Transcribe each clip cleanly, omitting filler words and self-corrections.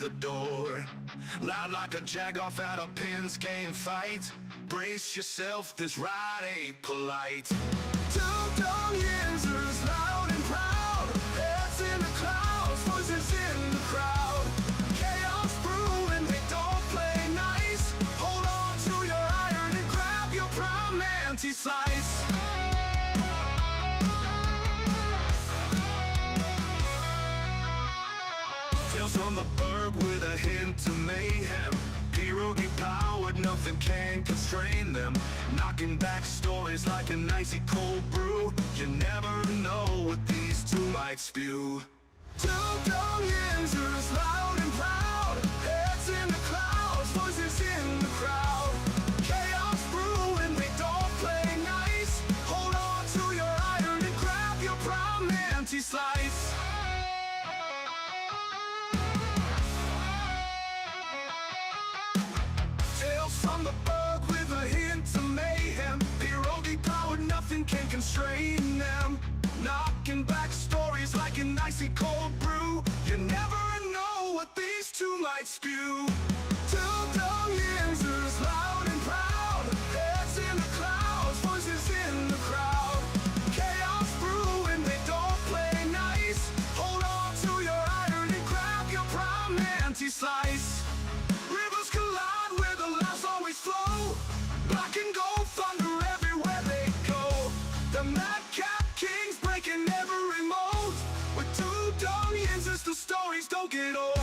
the door. Loud like a jag-off at a Pins game fight. Brace yourself, this ride ain't polite. Two dumb Yinzers, loud and proud. Heads in the clouds, voices in the crowd. Chaos brewing, they don't play nice. Hold on to your iron and grab your prime anti-slice. Tales from the burg with a hint of mayhem. Pierogi powered, nothing can constrain them. Knocking back stories like an icy cold brew. You never know what these two might spew. Two dumb Yinzers, loud and proud. Heads in the clouds, voices in the crowd. Chaos brewing, they don't play nice. Hold on to your iron and grab your prime anti-slice. From the burg with a hint of mayhem. Pierogi powered, nothing can constrain them. Knocking back stories like an icy cold brew. You never know what these two might spew. Two dumb Yinzers, loud and proud. Heads in the clouds, voices in the crowd. Chaos brewing, they don't play nice. Hold on to your iron and grab your prime anti-slice. Rivers collide where the laughs always flow. Black and gold thunder everywhere they go. The madcap kings breaking every mold. With two dumb Yinzers, the stories don't get old.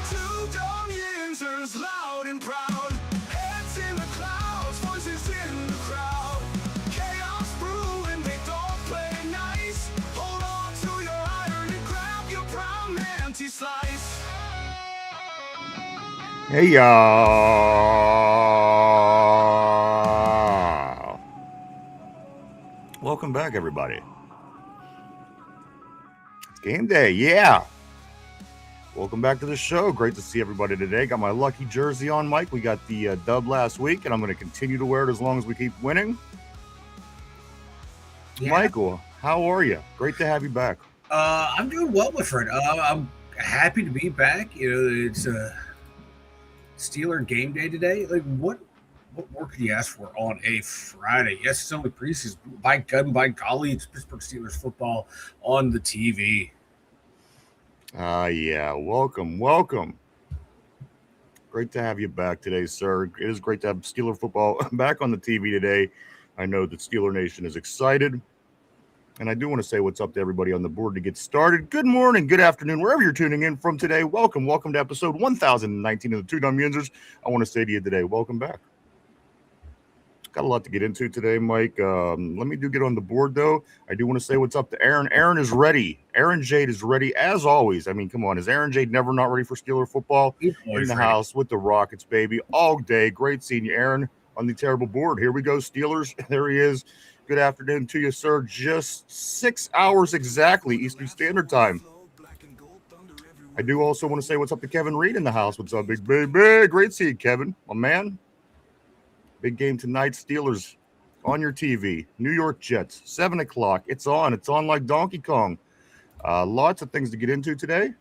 Two dumb Yinzers, loud and proud. Heads in the clouds, voices in the crowd. Chaos brewing, they don't play nice. Hold on to your iron and grab your prime anti-slice. Hey y'all! Welcome back, everybody. It's game day, yeah! Welcome back to the show. Great to see everybody today. Got my lucky jersey on, Mike. We got the dub last week, and I'm going to continue to wear it as long as we keep winning. Yeah. Michael, how are you? Great to have you back. I'm doing well, my friend. I'm happy to be back. You know, it's Steeler game day today. Like, what more could you ask for on a Friday? Yes, it's only preseason. By golly, it's Pittsburgh Steelers football on the TV. Yeah. Welcome. Great to have you back today, sir. It is great to have Steeler football back on the TV today. I know that Steeler Nation is excited. And I do want to say what's up to everybody on the board to get started. Good morning, good afternoon, wherever you're tuning in from today. Welcome to episode 1019 of the Two Dumb Yinzers. I want to say to you today, welcome back. Got a lot to get into today, Mike. Let me get on the board, though. I do want to say what's up to Aaron. Aaron is ready. Aaron Jade is ready, as always. I mean, come on. Is Aaron Jade never not ready for Steeler football? In the house with the Rockets, baby, all day. Great seeing you, Aaron, on the terrible board. Here we go, Steelers. There he is. Good afternoon to you, sir. Just 6 hours exactly, Eastern Standard Time. I do also want to say what's up to Kevin Reed in the house. What's up, big baby? Great seeing you, Kevin, my man. Big game tonight, Steelers on your TV. New York Jets, 7 o'clock. It's on like Donkey Kong. Lots of things to get into today.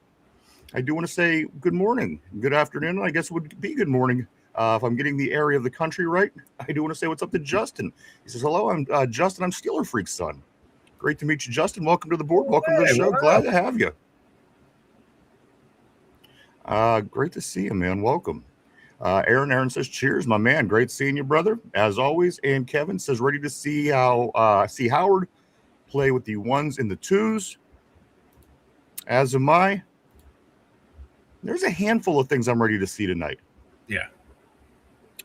I do want to say good morning, good afternoon. I guess it would be good morning. If I'm getting the area of the country right, I do want to say what's up to Justin. He says, hello, I'm Justin. I'm Steeler Freak's son. Great to meet you, Justin. Welcome to the board. Welcome to the show. Glad to have you. Great to see you, man. Welcome. Aaron says, cheers, my man. Great seeing you, brother, as always. And Kevin says, ready to see Howard play with the ones and the twos. As am I. There's a handful of things I'm ready to see tonight. Yeah.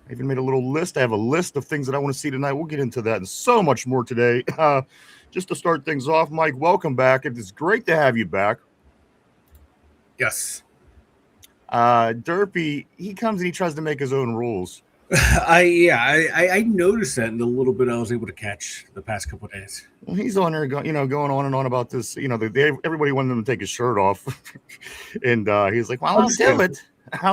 I even made a little list. I have a list of things that I want to see tonight. We'll get into that and so much more today. Just to start things off, Mike, welcome back. It is great to have you back. Yes. Derpy, he comes and he tries to make his own rules. I noticed that in the little bit I was able to catch the past couple of days. Well, he's on there, going on and on about this. You know, everybody wanted him to take his shirt off, and he's like, "Well, I'll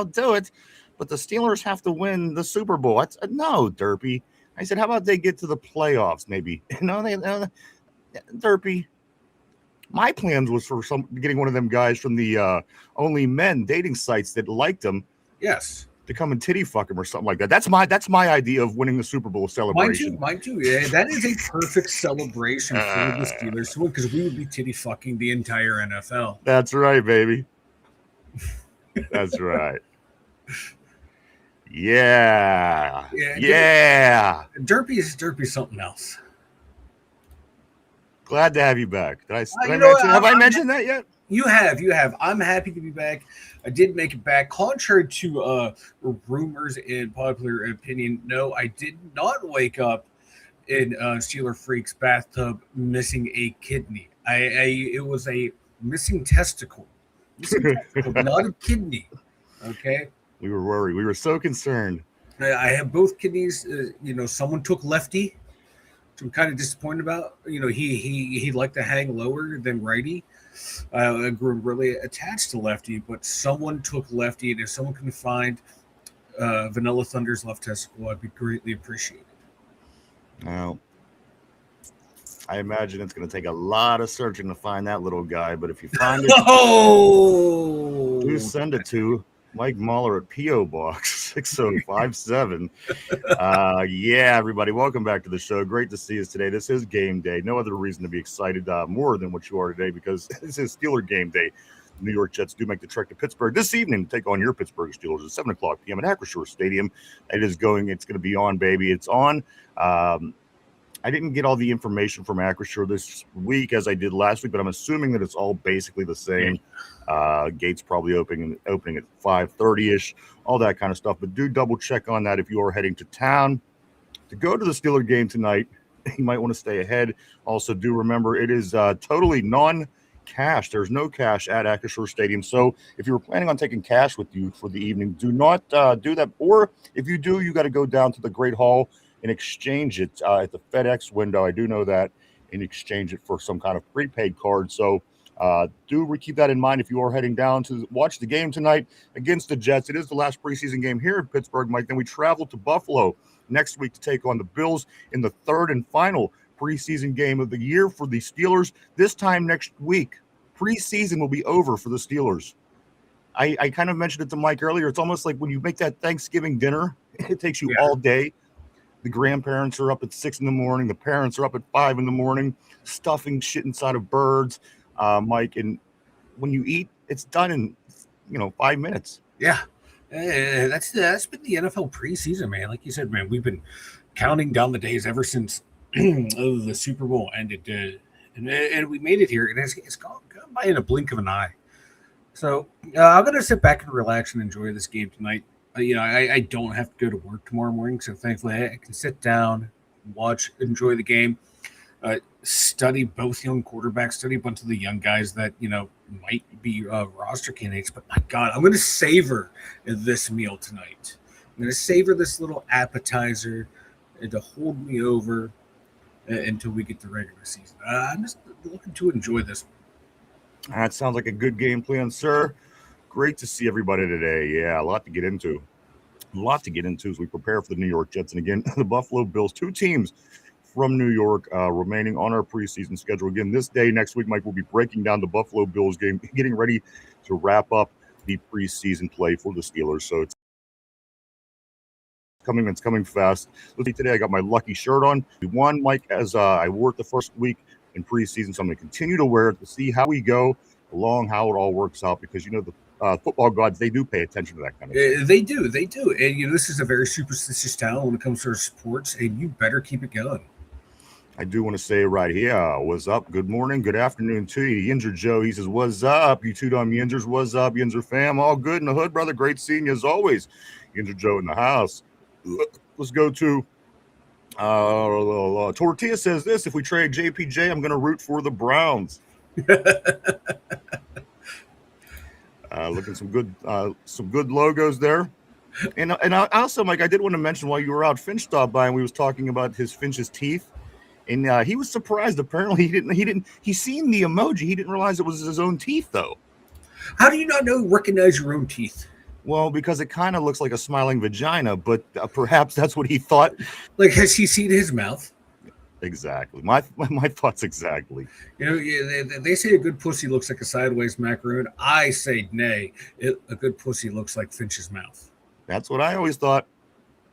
do it, but the Steelers have to win the Super Bowl." I said, "No, Derpy." I said, "How about they get to the playoffs, maybe?" No, Derpy. My plans was for getting one of them guys from the Only Men dating sites that liked him. Yes. To come and titty fuck him or something like that. That's my idea of winning the Super Bowl celebration. Mine too. Yeah, that is a perfect celebration for the Steelers to win because we would be titty fucking the entire NFL. That's right, baby. That's right. Yeah. Derpy is something else. Glad to have you back. Have I mentioned that yet? You have. I'm happy to be back. I did make it back. Contrary to rumors and popular opinion, no, I did not wake up in Steeler Freak's bathtub missing a kidney. It was a missing testicle. Not a kidney. Okay. We were worried. We were so concerned. I have both kidneys. Someone took lefty, which I'm kind of disappointed about. He liked to hang lower than righty. I grew really attached to lefty, but someone took lefty, and if someone can find Vanilla Thunder's left testicle, I'd be greatly appreciated. Now, I imagine it's going to take a lot of searching to find that little guy, but if you find it, do send it to Mike Mahler at P.O. Box 6057. Yeah, everybody, welcome back to the show. Great to see us today. This is game day. No other reason to be excited more than what you are today because this is Steeler game day. The New York Jets do make the trek to Pittsburgh this evening to take on your Pittsburgh Steelers at 7 o'clock p.m. at Acrisure Stadium. It's going to be on, baby. It's on. I didn't get all the information from Acrisure this week as I did last week, but I'm assuming that it's all basically the same. Gates probably opening at 5:30ish, all that kind of stuff. But do double check on that if you are heading to town to go to the Steeler game tonight. You might want to stay ahead. Also, do remember it is totally non-cash. There's no cash at Acrisure Stadium. So if you were planning on taking cash with you for the evening, do not do that. Or if you do, you got to go down to the Great Hall and exchange it at the FedEx window. I do know that, and exchange it for some kind of prepaid card. So do keep that in mind if you are heading down to watch the game tonight against the Jets. It is the last preseason game here in Pittsburgh, Mike. Then we travel to Buffalo next week to take on the Bills in the third and final preseason game of the year for the Steelers. This time next week, preseason will be over for the Steelers. I kind of mentioned it to Mike earlier. It's almost like when you make that Thanksgiving dinner, it takes you all day. The grandparents are up at 6 in the morning. The parents are up at 5 in the morning, stuffing shit inside of birds, Mike. And when you eat, it's done in, 5 minutes. Yeah. That's been the NFL preseason, man. Like you said, man, we've been counting down the days ever since the Super Bowl ended. And we made it here. And it's gone by in a blink of an eye. So I'm going to sit back and relax and enjoy this game tonight. I don't have to go to work tomorrow morning, so thankfully I can sit down, watch, enjoy the game, study both young quarterbacks, study a bunch of the young guys that, might be roster candidates. But my God, I'm going to savor this meal tonight. I'm going to savor this little appetizer to hold me over until we get to regular season. I'm just looking to enjoy this one. That sounds like a good game plan, sir. Great to see everybody today. Yeah, a lot to get into. As we prepare for the New York Jets. And again, the Buffalo Bills, 2 teams from New York remaining on our preseason schedule. Again, this day, next week, Mike will be breaking down the Buffalo Bills game, getting ready to wrap up the preseason play for the Steelers. So it's coming fast. Let's see, today I got my lucky shirt on. We won, Mike, as I wore it the first week in preseason. So I'm going to continue to wear it to see how we go along, how it all works out, because the football gods, they do pay attention to that kind of stuff. They do. And this is a very superstitious town when it comes to our sports, and you better keep it going. I do want to say right here, what's up? Good morning, good afternoon to you. Yinzer Joe, he says, what's up? You two dumb Yinzers, what's up, Yinzer fam? All good in the hood, brother. Great seeing you as always. Yinzer Joe in the house. Let's go to Tortilla says this: if we trade JPJ, I'm going to root for the Browns. Looking some good logos there, and also, Mike, I did want to mention while you were out, Finch stopped by and we was talking about Finch's teeth, and he was surprised. Apparently, he seen the emoji. He didn't realize it was his own teeth, though. How do you not recognize your own teeth? Well, because it kind of looks like a smiling vagina, but perhaps that's what he thought. Like, has he seen his mouth? Exactly. My thoughts exactly. You know, they say a good pussy looks like a sideways macaroon. I say nay. A good pussy looks like Finch's mouth. That's what I always thought.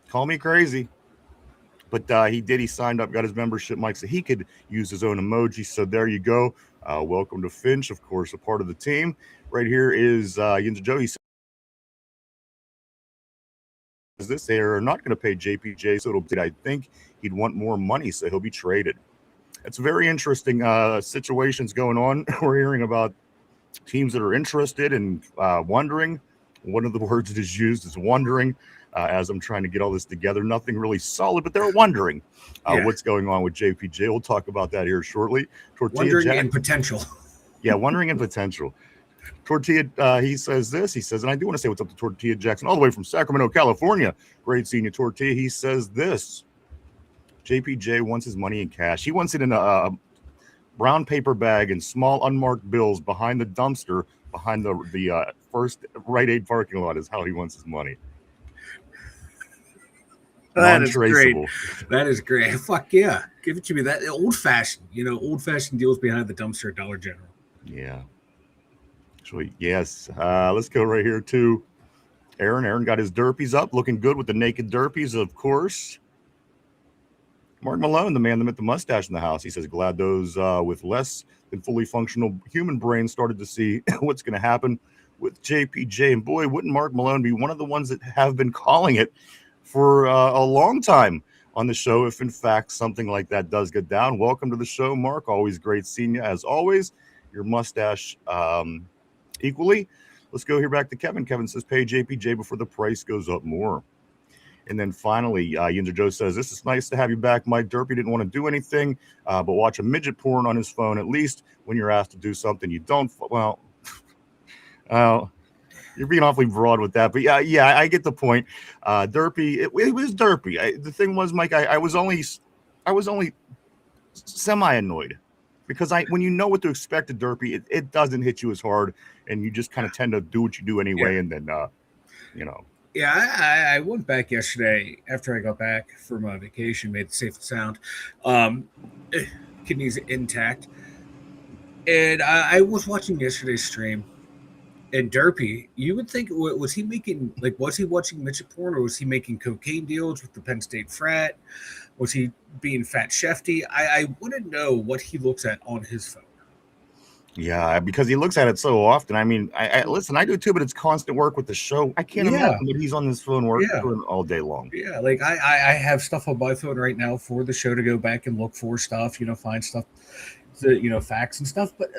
Call me crazy. But he signed up, got his membership, Mike, so he could use his own emoji. So there you go. Welcome to Finch, of course, a part of the team. Right here is Yinzers Joe. He says this, they are not going to pay JPJ, so I think he'd want more money, so he'll be traded. It's very interesting situations going on. We're hearing about teams that are interested and wondering. One of the words that is used is wondering. As I'm trying to get all this together, nothing really solid, but they're wondering what's going on with JPJ. We'll talk about that here shortly. Wondering and potential. Yeah, wondering and potential. Tortilla, he says this. He says, and I do want to say what's up to Tortilla Jackson, all the way from Sacramento, California. Great seeing you, Tortilla. He says this. JPJ wants his money in cash. He wants it in a brown paper bag and small unmarked bills behind the dumpster, behind the first Rite Aid parking lot is how he wants his money. That is great. That is great. Fuck yeah. Give it to me. That old-fashioned deals behind the dumpster at Dollar General. Yeah. Sweet. Yes. Let's go right here to Aaron. Aaron got his derpies up, looking good with the naked derpies, of course. Mark Malone, the man that met the mustache in the house, he says, glad those with less than fully functional human brains started to see what's going to happen with JPJ. And boy, wouldn't Mark Malone be one of the ones that have been calling it for a long time on the show if, in fact, something like that does get down. Welcome to the show, Mark. Always great seeing you, as always. Your mustache equally. Let's go here back to Kevin. Kevin says, pay JPJ before the price goes up more. And then finally, Yinzers Joe says, this is nice to have you back, Mike. Derpy didn't want to do anything but watch a midget porn on his phone. At least when you're asked to do something, you don't. Well, you're being awfully broad with that. But yeah, I get the point. Derpy, it was Derpy. The thing was, Mike, I was only semi-annoyed because when you know what to expect of Derpy, it doesn't hit you as hard, and you just kind of tend to do what you do anyway, and then, Yeah, I went back yesterday after I got back from a vacation, made it safe and sound. Kidneys intact. And I was watching yesterday's stream, and Derpy, you would think, was he watching midget porn, or was he making cocaine deals with the Penn State frat? Was he being fat shefty? I wouldn't know what he looks at on his phone. Yeah, because he looks at it so often. I mean, I listen, I do too, but it's constant work with the show. I can't imagine that he's on this phone working all day long. Yeah, like I have stuff on my phone right now for the show to go back and look for stuff, find stuff, facts and stuff. But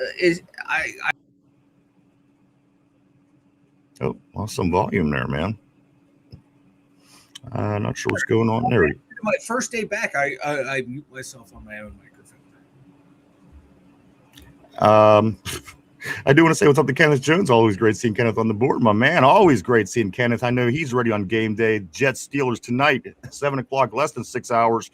Oh, lost some volume there, man. Not sure what's going on there. My first day back, I mute myself on my own microphone. I do want to say what's up to Kenneth Jones. Always great seeing Kenneth on the board, my man. Always great seeing Kenneth. I know he's ready on game day. Jets Steelers tonight, 7:00, less than 6 hours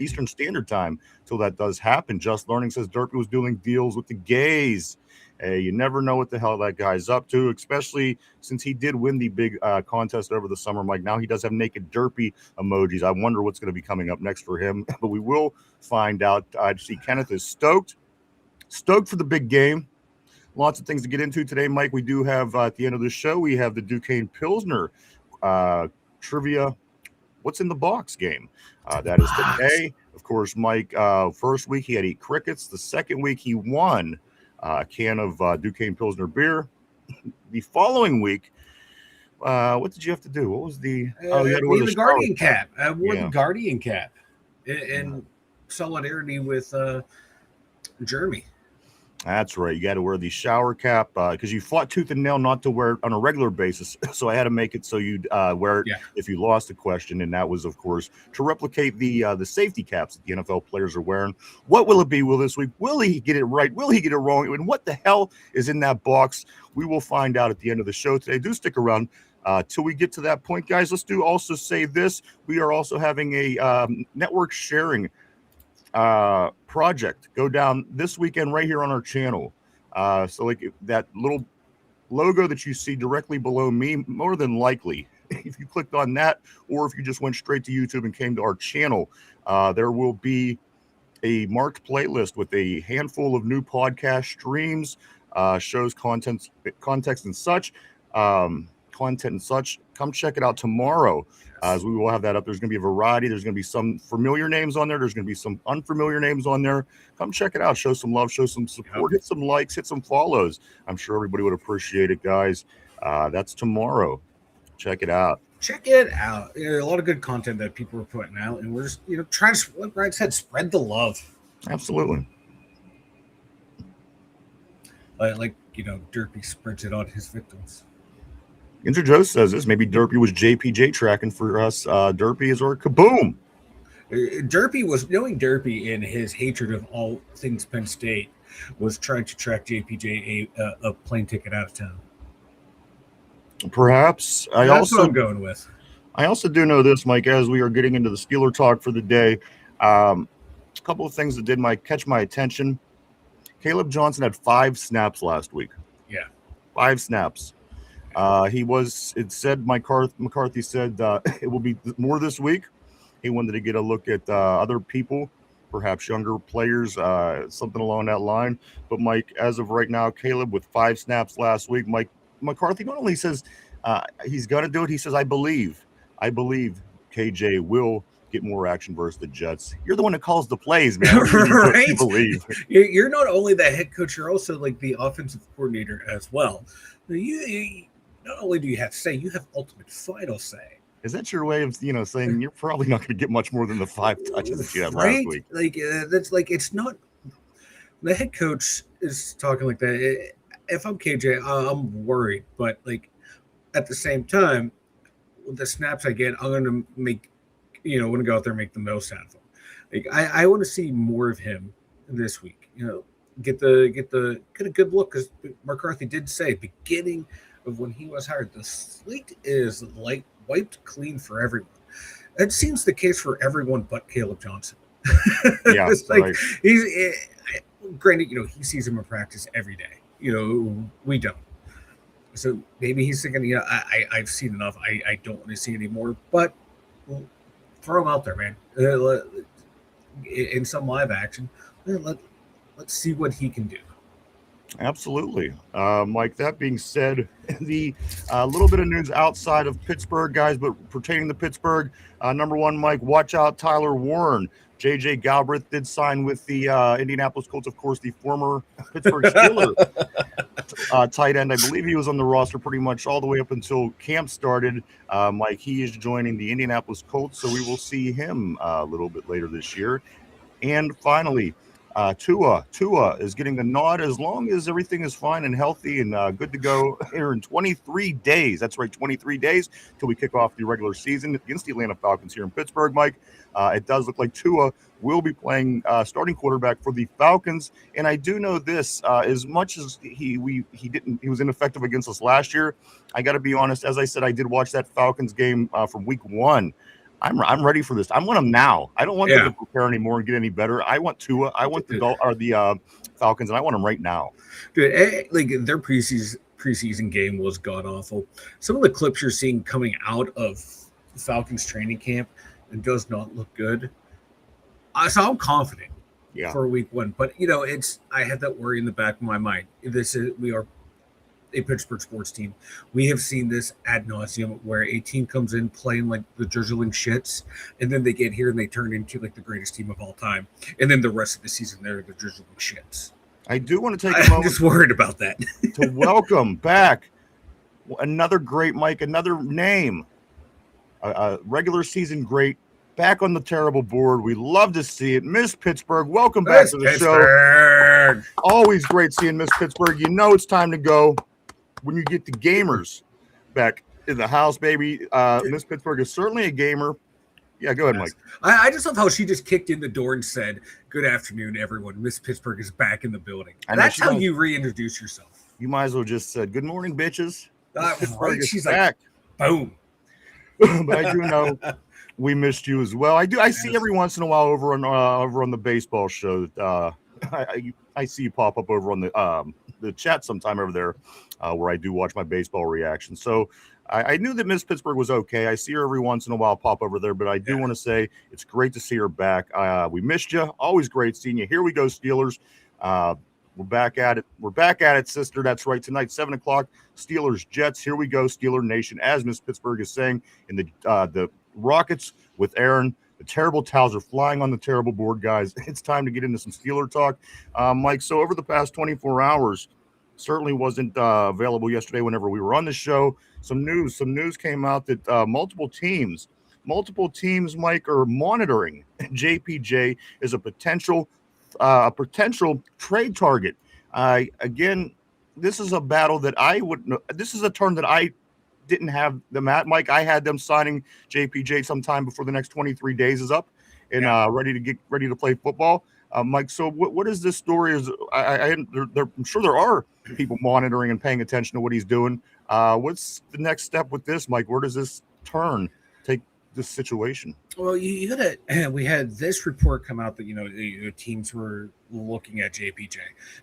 Eastern Standard Time till that does happen. Just Learning says Derpy was doing deals with the gays. Hey, you never know what the hell that guy's up to, especially since he did win the big contest over the summer. Mike, now he does have naked Derpy emojis. I wonder what's going to be coming up next for him, but we will find out. I see Kenneth is stoked for the big game. Lots of things to get into today, Mike. We do have at the end of the show, we have the Duquesne Pilsner trivia. What's in the box game? That is today. Of course, Mike, first week he had 8 crickets. The second week he won a can of Duquesne Pilsner beer. The following week, what did you have to do? What was the? You had to wear the Guardian cap. I wore the Guardian cap in solidarity with Jeremy. That's right. You got to wear the shower cap because you fought tooth and nail not to wear it on a regular basis. So I had to make it so you'd wear it if you lost a question. And that was, of course, to replicate the safety caps that the NFL players are wearing. What will it be this week? Will he get it right? Will he get it wrong? And what the hell is in that box? We will find out at the end of the show today. Do stick around till we get to that point, guys. Let's also say this. We are also having a network sharing project go down this weekend right here on our channel. So like that little logo that you see directly below me, more than likely, if you clicked on that, or if you just went straight to YouTube and came to our channel, there will be a marked playlist with a handful of new podcast streams, shows, context and such. Content and such. Come check it out tomorrow, as we will have that up. There's going to be a variety. There's going to be some familiar names on there. There's going to be some unfamiliar names on there. Come check it out. Show some love. Show some support. Hit some likes. Hit some follows. I'm sure everybody would appreciate it, guys. That's tomorrow. Check it out. Check it out. A lot of good content that people are putting out, and we're just trying to, like Brian said, spread the love. Absolutely. Like Derpy spreads it on his victims. Yinzer Joe says this. Maybe Derpy was JPJ tracking for us. Derpy is our kaboom. Derpy was knowing Derpy and his hatred of all things Penn State was trying to track JPJ a plane ticket out of town. Perhaps. That's what I'm going with. I also do know this, Mike, as we are getting into the Steeler talk for the day. A couple of things that did catch my attention. Caleb Johnson had 5 snaps last week. Yeah. 5 snaps. McCarthy said it will be more this week. He wanted to get a look at other people, perhaps younger players, something along that line. But Mike, as of right now, Caleb with 5 snaps last week. Mike McCarthy not only says he's going to do it, he says, I believe KJ will get more action versus the Jets. You're the one that calls the plays, man. Right? You believe. You're not only the head coach, you're also like the offensive coordinator as well. You not only do you have say, you have ultimate final say. Is that your way of saying you're probably not going to get much more than the 5 touches that you had right? last week? Like that's like it's not. The head coach is talking like that. If I'm KJ, I'm worried, but like at the same time, with the snaps I get, I'm going to make. Want to go out there and make the most out of him. Like I want to see more of him this week. Get a good look, because McCarthy did say beginning of when he was hired, the slate is wiped clean for everyone. That seems the case for everyone but Caleb Johnson. Yeah, it's like right. he's granted, he sees him in practice every day. We don't. So maybe he's thinking, I've seen enough. I don't want to see any more. But throw him out there, man. In some live action, let's see what he can do. Absolutely. Mike, that being said, the little bit of news outside of Pittsburgh, guys, but pertaining to Pittsburgh, number one, Mike, watch out Tyler Warren. J.J. Galbraith did sign with the Indianapolis Colts, of course, the former Pittsburgh Steelers tight end. I believe he was on the roster pretty much all the way up until camp started. Mike, he is joining the Indianapolis Colts, so we will see him a little bit later this year. And finally, Tua is getting a nod as long as everything is fine and healthy and good to go here in 23 days. That's right, 23 days till we kick off the regular season against the Atlanta Falcons here in Pittsburgh, Mike. It does look like Tua will be playing starting quarterback for the Falcons. And I do know this, as much as he was ineffective against us last year, I got to be honest, as I said, I did watch that Falcons game from week 1. I'm ready for this. I want them now. I don't want them to prepare anymore and get any better. I want Tua. I want the Falcons, and I want them right now. Dude, like their preseason game was god awful. Some of the clips you're seeing coming out of Falcons training camp, it does not look good. So I'm confident for week 1, but I have that worry in the back of my mind. We are a Pittsburgh sports team. We have seen this ad nauseum where a team comes in playing like the drizzling shits, and then they get here and they turn into like the greatest team of all time. And then the rest of the season, they're the drizzling shits. I do want to take a moment. I'm just worried about that. To welcome back another great Mike, another name, a regular season great, back on the terrible board. We love to see it. Miss Pittsburgh, welcome back to the show. Always great seeing Miss Pittsburgh. It's time to go. When you get the gamers back in the house, baby. Miss Pittsburgh is certainly a gamer. Yeah, go ahead, Mike. I just love how she just kicked in the door and said, "Good afternoon, everyone. Miss Pittsburgh is back in the building." And that's how you reintroduce yourself. You might as well just said, "Good morning, bitches." Right? She's back. Like, boom. But I do know we missed you as well. I see every once in a while over on the baseball show that I see you pop up over on the the chat sometime over there, where I do watch my baseball reaction. So I knew that Miss Pittsburgh was okay. I see her every once in a while pop over there, but I do want to say it's great to see her back. We missed you. Always great seeing you. Here we go, Steelers. We're back at it. We're back at it, sister. That's right. Tonight, 7 o'clock, Steelers, Jets. Here we go, Steeler Nation. As Miss Pittsburgh is saying, in the Rockets with Aaron, the terrible towels are flying on the terrible board, guys. It's time to get into some Steeler talk. Mike, so over the past 24 hours, certainly wasn't available yesterday whenever we were on the show. Some news came out that multiple teams, Mike, are monitoring JPJ as a potential trade target. Again, this is a battle that this is a term that I didn't have them at, Mike. I had them signing JPJ sometime before the next 23 days is up and ready to play football. Mike, so what is this story? I'm sure there are people monitoring and paying attention to what he's doing. What's the next step with this, Mike? Where does this take this situation? Well, we had this report come out that teams were looking at JPJ.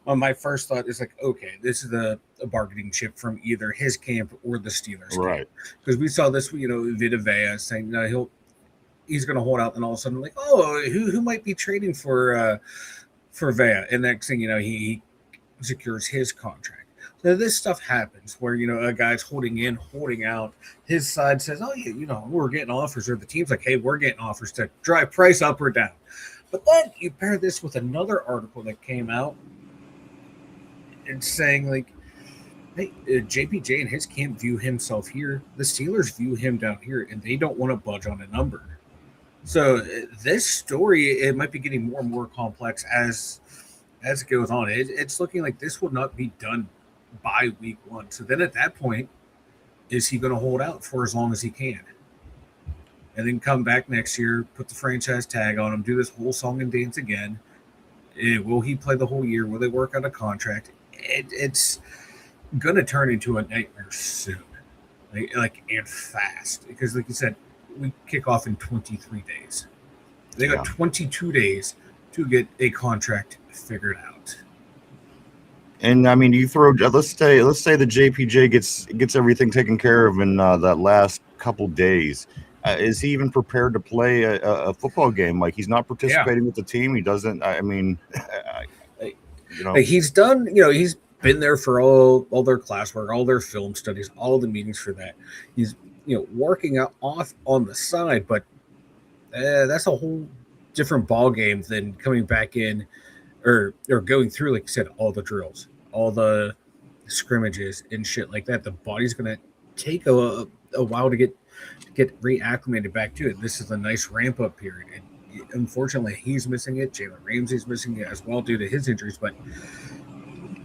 My first thought is like, okay, this is a bargaining chip from either his camp or the Steelers, right? Because we saw this, Vita Vea saying he's going to hold out, and all of a sudden, like, oh, who might be trading for Vea? And next thing you know, he secures his contract. So this stuff happens where, a guy's holding out. His side says, oh, yeah, we're getting offers. Or the team's like, hey, we're getting offers to drive price up or down. But then you pair this with another article that came out and saying, like, hey, JPJ and his camp view himself here. The Steelers view him down here, and they don't want to budge on a number. So this story, it might be getting more and more complex as it goes on. It's looking like this will not be done by week 1. So then at that point, is he going to hold out for as long as he can? And then come back next year, put the franchise tag on him, do this whole song and dance again? Will he play the whole year? Will they work out a contract? It's going to turn into a nightmare soon, and fast. Because like you said, we kick off in 23 days. They got 22 days to get a contract figured out. And I mean, let's say the JPJ gets everything taken care of in that last couple days. Is he even prepared to play a football game? Like, he's not participating with the team. He doesn't. I mean, he's done. He's been there for all their classwork, all their film studies, all the meetings for that. He's working out off on the side, but that's a whole different ball game than coming back in or going through, like you said, all the drills, all the scrimmages and shit like that. The body's gonna take a while to get reacclimated back to it. This is a nice ramp up period, and unfortunately, he's missing it. Jalen Ramsey's missing it as well due to his injuries, but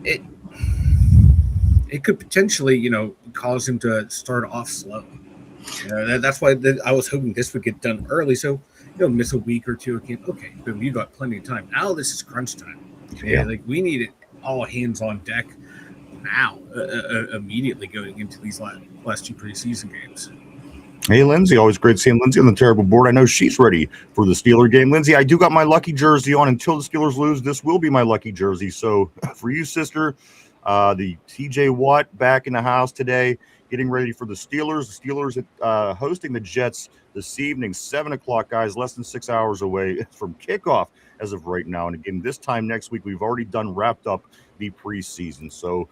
it could potentially cause him to start off slow. That's why I was hoping this would get done early, so miss a week or two again. Okay, but you got plenty of time. Now this is crunch time. Like, we need it all hands on deck now, immediately going into these last 2 preseason games. Hey, Lindsay, always great seeing Lindsay on the terrible board. I know she's ready for the Steeler game. Lindsay, I do got my lucky jersey on until the Steelers lose. This will be my lucky jersey. So for you, sister, the TJ Watt back in the house today, getting ready for the Steelers. The Steelers hosting the Jets this evening, 7 o'clock, guys, less than 6 hours away from kickoff as of right now. And again, this time next week, we've already wrapped up the preseason. So,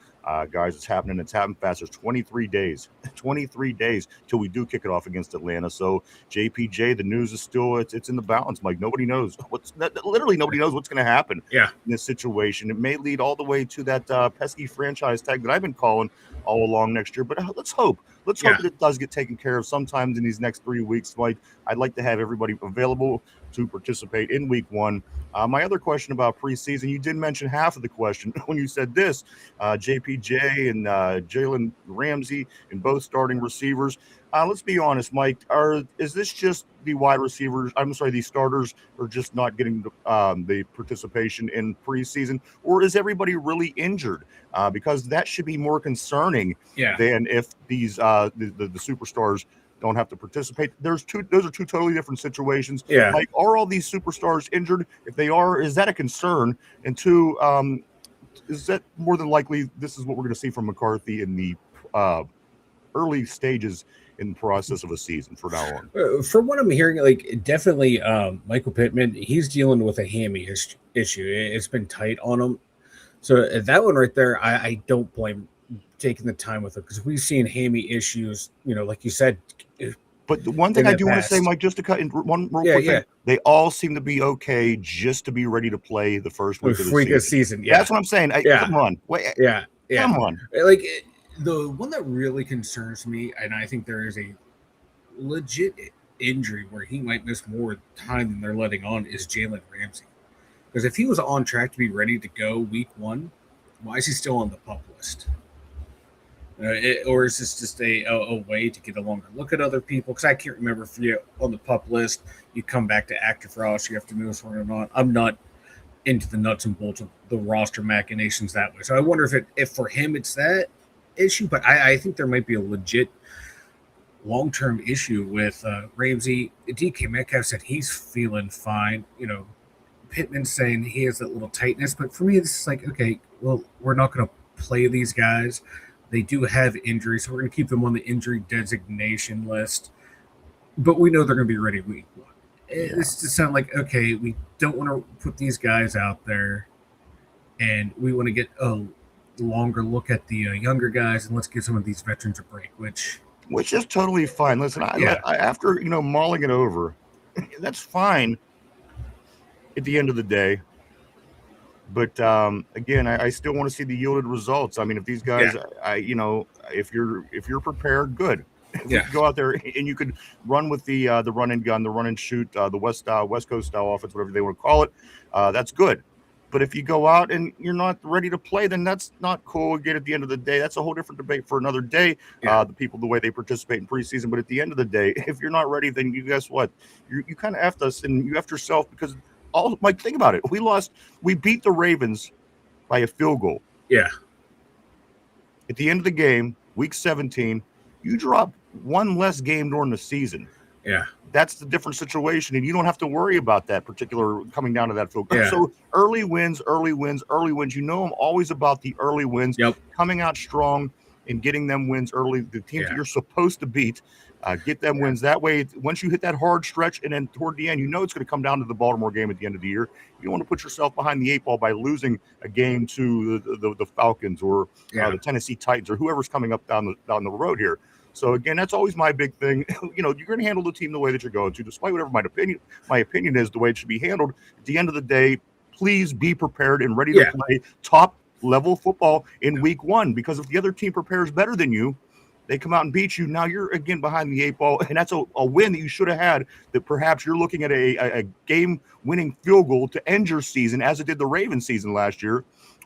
guys, it's happening. It's happening fast. There's 23 days till we do kick it off against Atlanta. So JPJ, the news is still, it's in the balance, Mike. Nobody knows literally nobody knows what's going to happen in this situation. It may lead all the way to that pesky franchise tag that I've been calling all along next year. But let's hope that it does get taken care of sometimes in these next 3 weeks. Mike, I'd like to have everybody available to participate in week 1. My other question about preseason, you did mention half of the question when you said this, JPJ and Jalen Ramsey and both starting receivers. Let's be honest, Mike, is this just the wide receivers? I'm sorry, the starters are just not getting the participation in preseason, or is everybody really injured? Because that should be more concerning than if these the superstars don't have to participate. Those are two totally different situations. Like, are all these superstars injured? If they are, is that a concern? And two, is that more than likely this is what we're going to see from McCarthy in the early stages in the process of a season for now on? From what I'm hearing, like definitely Michael Pittman, he's dealing with a hammy issue. It's been tight on him. So that one right there, I don't blame taking the time with it because we've seen hammy issues, like you said. But the one thing I do want to say, Mike, just to cut in one real quick thing, they all seem to be okay just to be ready to play the first week of the season. Yeah. That's what I'm saying. Come on. Wait. Yeah. Come on. Like the one that really concerns me, and I think there is a legit injury where he might miss more time than they're letting on, is Jalen Ramsey. Because if he was on track to be ready to go week 1, why is he still on the PUP list? Or is this just a way to get a longer look at other people? Because I can't remember if you're on the PUP list, you come back to active roster, you have to move somewhere or not. I'm not into the nuts and bolts of the roster machinations that way. So I wonder if for him it's that issue, but I think there might be a legit long-term issue with Ramsey. DK Metcalf said he's feeling fine. Pittman's saying he has that little tightness, but for me, this is like, okay, well, we're not going to play these guys. They do have injuries, so we're going to keep them on the injury designation list, but we know they're going to be ready week 1. It's just sound like, okay, we don't want to put these guys out there, and we want to get a longer look at the younger guys, and let's give some of these veterans a break, which is totally fine. Listen, I after mulling it over, that's fine at the end of the day. But again, I still want to see the yielded results. I mean, if these guys, if you're prepared, good. You go out there and you could run with the run and gun, the run and shoot, the West Coast style offense, whatever they want to call it. That's good. But if you go out and you're not ready to play, then that's not cool. Again, at the end of the day, that's a whole different debate for another day. The way they participate in preseason. But at the end of the day, if you're not ready, then you guess what? You kind of effed us and you effed yourself because. Mike, think about it. We beat the Ravens by a field goal. Yeah. At the end of the game, week 17, you drop one less game during the season. Yeah. That's the different situation, and you don't have to worry about that particular coming down to that field goal. Yeah. So early wins. You know I'm always about the early wins, coming out strong and getting them wins early. The teams that you're supposed to beat, get them wins. That way, once you hit that hard stretch and then toward the end, it's going to come down to the Baltimore game at the end of the year. You don't want to put yourself behind the 8 ball by losing a game to the Falcons or the Tennessee Titans or whoever's coming up down the road here. So again, that's always my big thing. You're going to handle the team the way that you're going to, despite whatever my opinion is the way it should be handled. At the end of the day, please be prepared and ready to play top level football in week 1, because if the other team prepares better than you, they come out and beat you. Now you're again behind the 8 ball, and that's a win that you should have had. That perhaps you're looking at a game-winning field goal to end your season, as it did the Ravens season last year,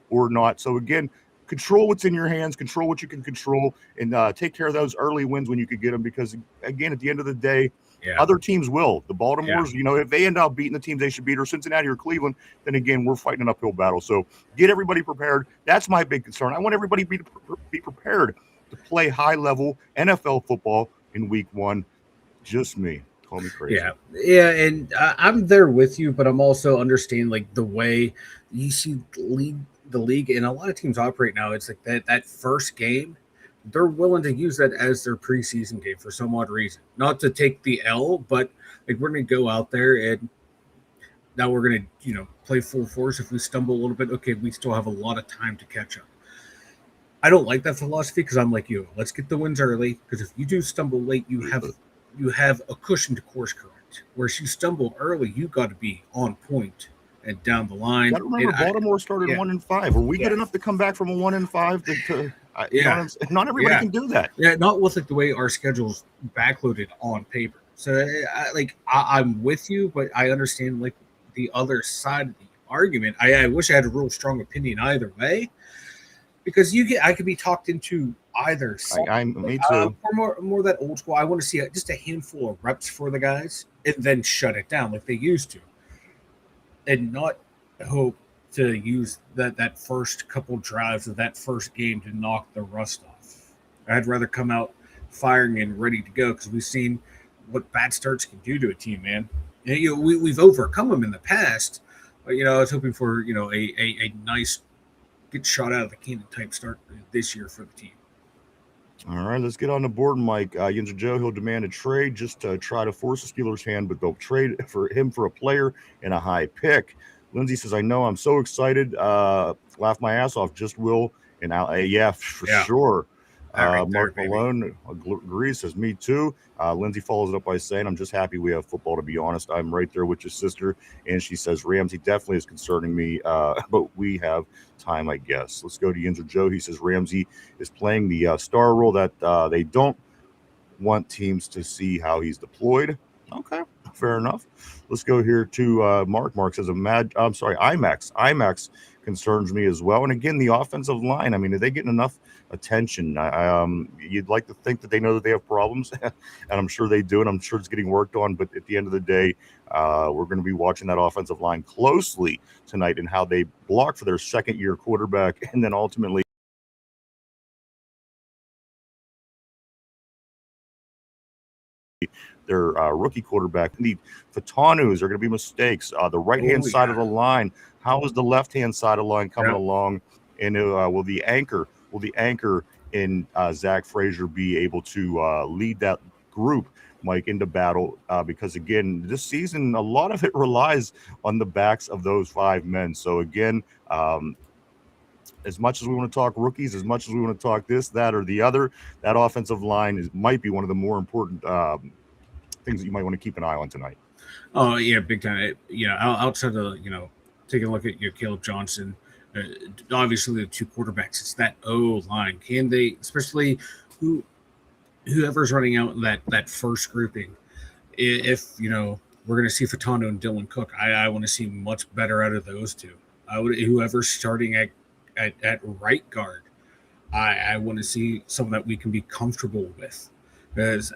or not. So again, control what's in your hands, control what you can control, and take care of those early wins when you could get them. Because again, at the end of the day, other teams will. The Baltimore's, if they end up beating the teams they should beat, or Cincinnati or Cleveland, then again, we're fighting an uphill battle. So get everybody prepared. That's my big concern. I want everybody to be prepared to play high-level NFL football in week 1. Just me. Call me crazy. Yeah, and I'm there with you, but I'm also understanding like the way you see the league and a lot of teams operate now. It's like that first game, they're willing to use that as their preseason game for some odd reason. Not to take the L, but like we're going to go out there and now we're going to play full force. If we stumble a little bit, okay, we still have a lot of time to catch up. I don't like that philosophy because I'm like you. Let's get the wins early, because if you do stumble late, you have a cushion to course correct. Whereas you stumble early, you got to be on point and down the line. I remember Baltimore started 1-5. Were we good enough to come back from a 1-5? Not everybody can do that. Yeah, not with like the way our schedule's backloaded on paper. So I'm with you, but I understand like the other side of the argument. I wish I had a real strong opinion either way. Because I could be talked into either side. Me too. More that old school. I want to see just a handful of reps for the guys and then shut it down like they used to, and not hope to use that first couple drives of that first game to knock the rust off. I'd rather come out firing and ready to go because we've seen what bad starts can do to a team, man. And, we've overcome them in the past. But, I was hoping for a nice get shot out of the cannon type start this year for the team. All right, let's get on the board, Mike. Yinzer Joe, he'll demand a trade just to try to force the Steelers' hand, but they'll trade for him for a player and a high pick. Lindsay says, I know, I'm so excited. Laugh my ass off. Just Will and Al. Yeah, for sure. Right Mark there, Malone agrees, says, me too. Lindsay follows it up by saying, I'm just happy we have football, to be honest. I'm right there with your sister. And she says, Ramsey definitely is concerning me, but we have time, I guess. Let's go to Yinzer Joe. He says, Ramsey is playing the star role that they don't want teams to see how he's deployed. Okay, fair enough. Let's go here to Mark. Mark says, IMAX concerns me as well. And again, the offensive line, I mean, are they getting enough attention? You'd like to think that they know that they have problems, and I'm sure they do, and I'm sure it's getting worked on. But at the end of the day, we're going to be watching that offensive line closely tonight and how they block for their second-year quarterback, and then ultimately their rookie quarterback. The Fatanus are going to be mistakes. The right-hand side of the line. How is the left-hand side of the line coming along? And will the anchor in Zach Frazier be able to lead that group, Mike, into battle? Because again, this season, a lot of it relies on the backs of those five men. So again, as much as we want to talk rookies, as much as we want to talk this, that, or the other, that offensive line might be one of the more important things that you might want to keep an eye on tonight. Oh yeah, big time. Yeah, outside of taking a look at Caleb Johnson, obviously the two quarterbacks. It's that O line. Can they, especially whoever's running out in that first grouping? If we're going to see Fatano and Dylan Cook, I want to see much better out of those two. Whoever's starting at right guard, I want to see someone that we can be comfortable with, because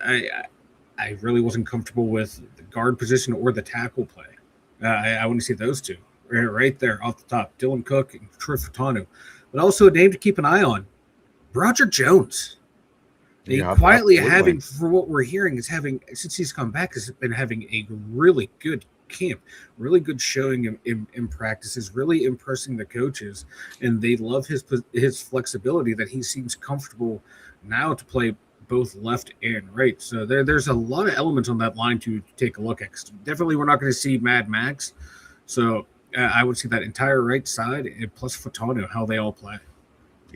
I really wasn't comfortable with the guard position or the tackle play. I want to see those two right there off the top, Dylan Cook and Troy Fatano. But also a name to keep an eye on, Roger Jones. Quietly having, for what we're hearing, since he's come back, has been having a really good camp, really good showing in practices, really impressing the coaches, and they love his flexibility, that he seems comfortable now to play both left and right. So there's a lot of elements on that line to take a look at. Definitely we're not going to see Mad Max. So I would see that entire right side, and plus Fatano, how they all play.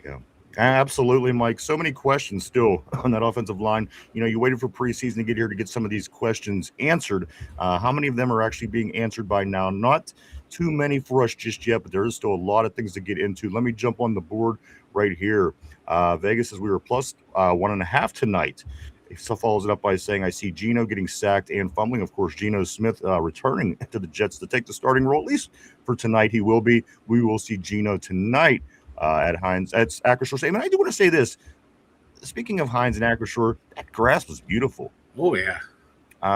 Yeah. Absolutely, Mike. So many questions still on that offensive line. You waited for preseason to get here to get some of these questions answered. How many of them are actually being answered by now? Not too many for us just yet, but there is still a lot of things to get into. Let me jump on the board right here. Vegas says we were plus 1.5 tonight. So follows it up by saying, I see Geno getting sacked and fumbling. Of course, Geno Smith returning to the Jets to take the starting role, at least for tonight. He will be. We will see Geno tonight. At Heinz, at Acrisure. I mean, I do want to say this. Speaking of Heinz and Acrisure, that grass was beautiful. Oh yeah.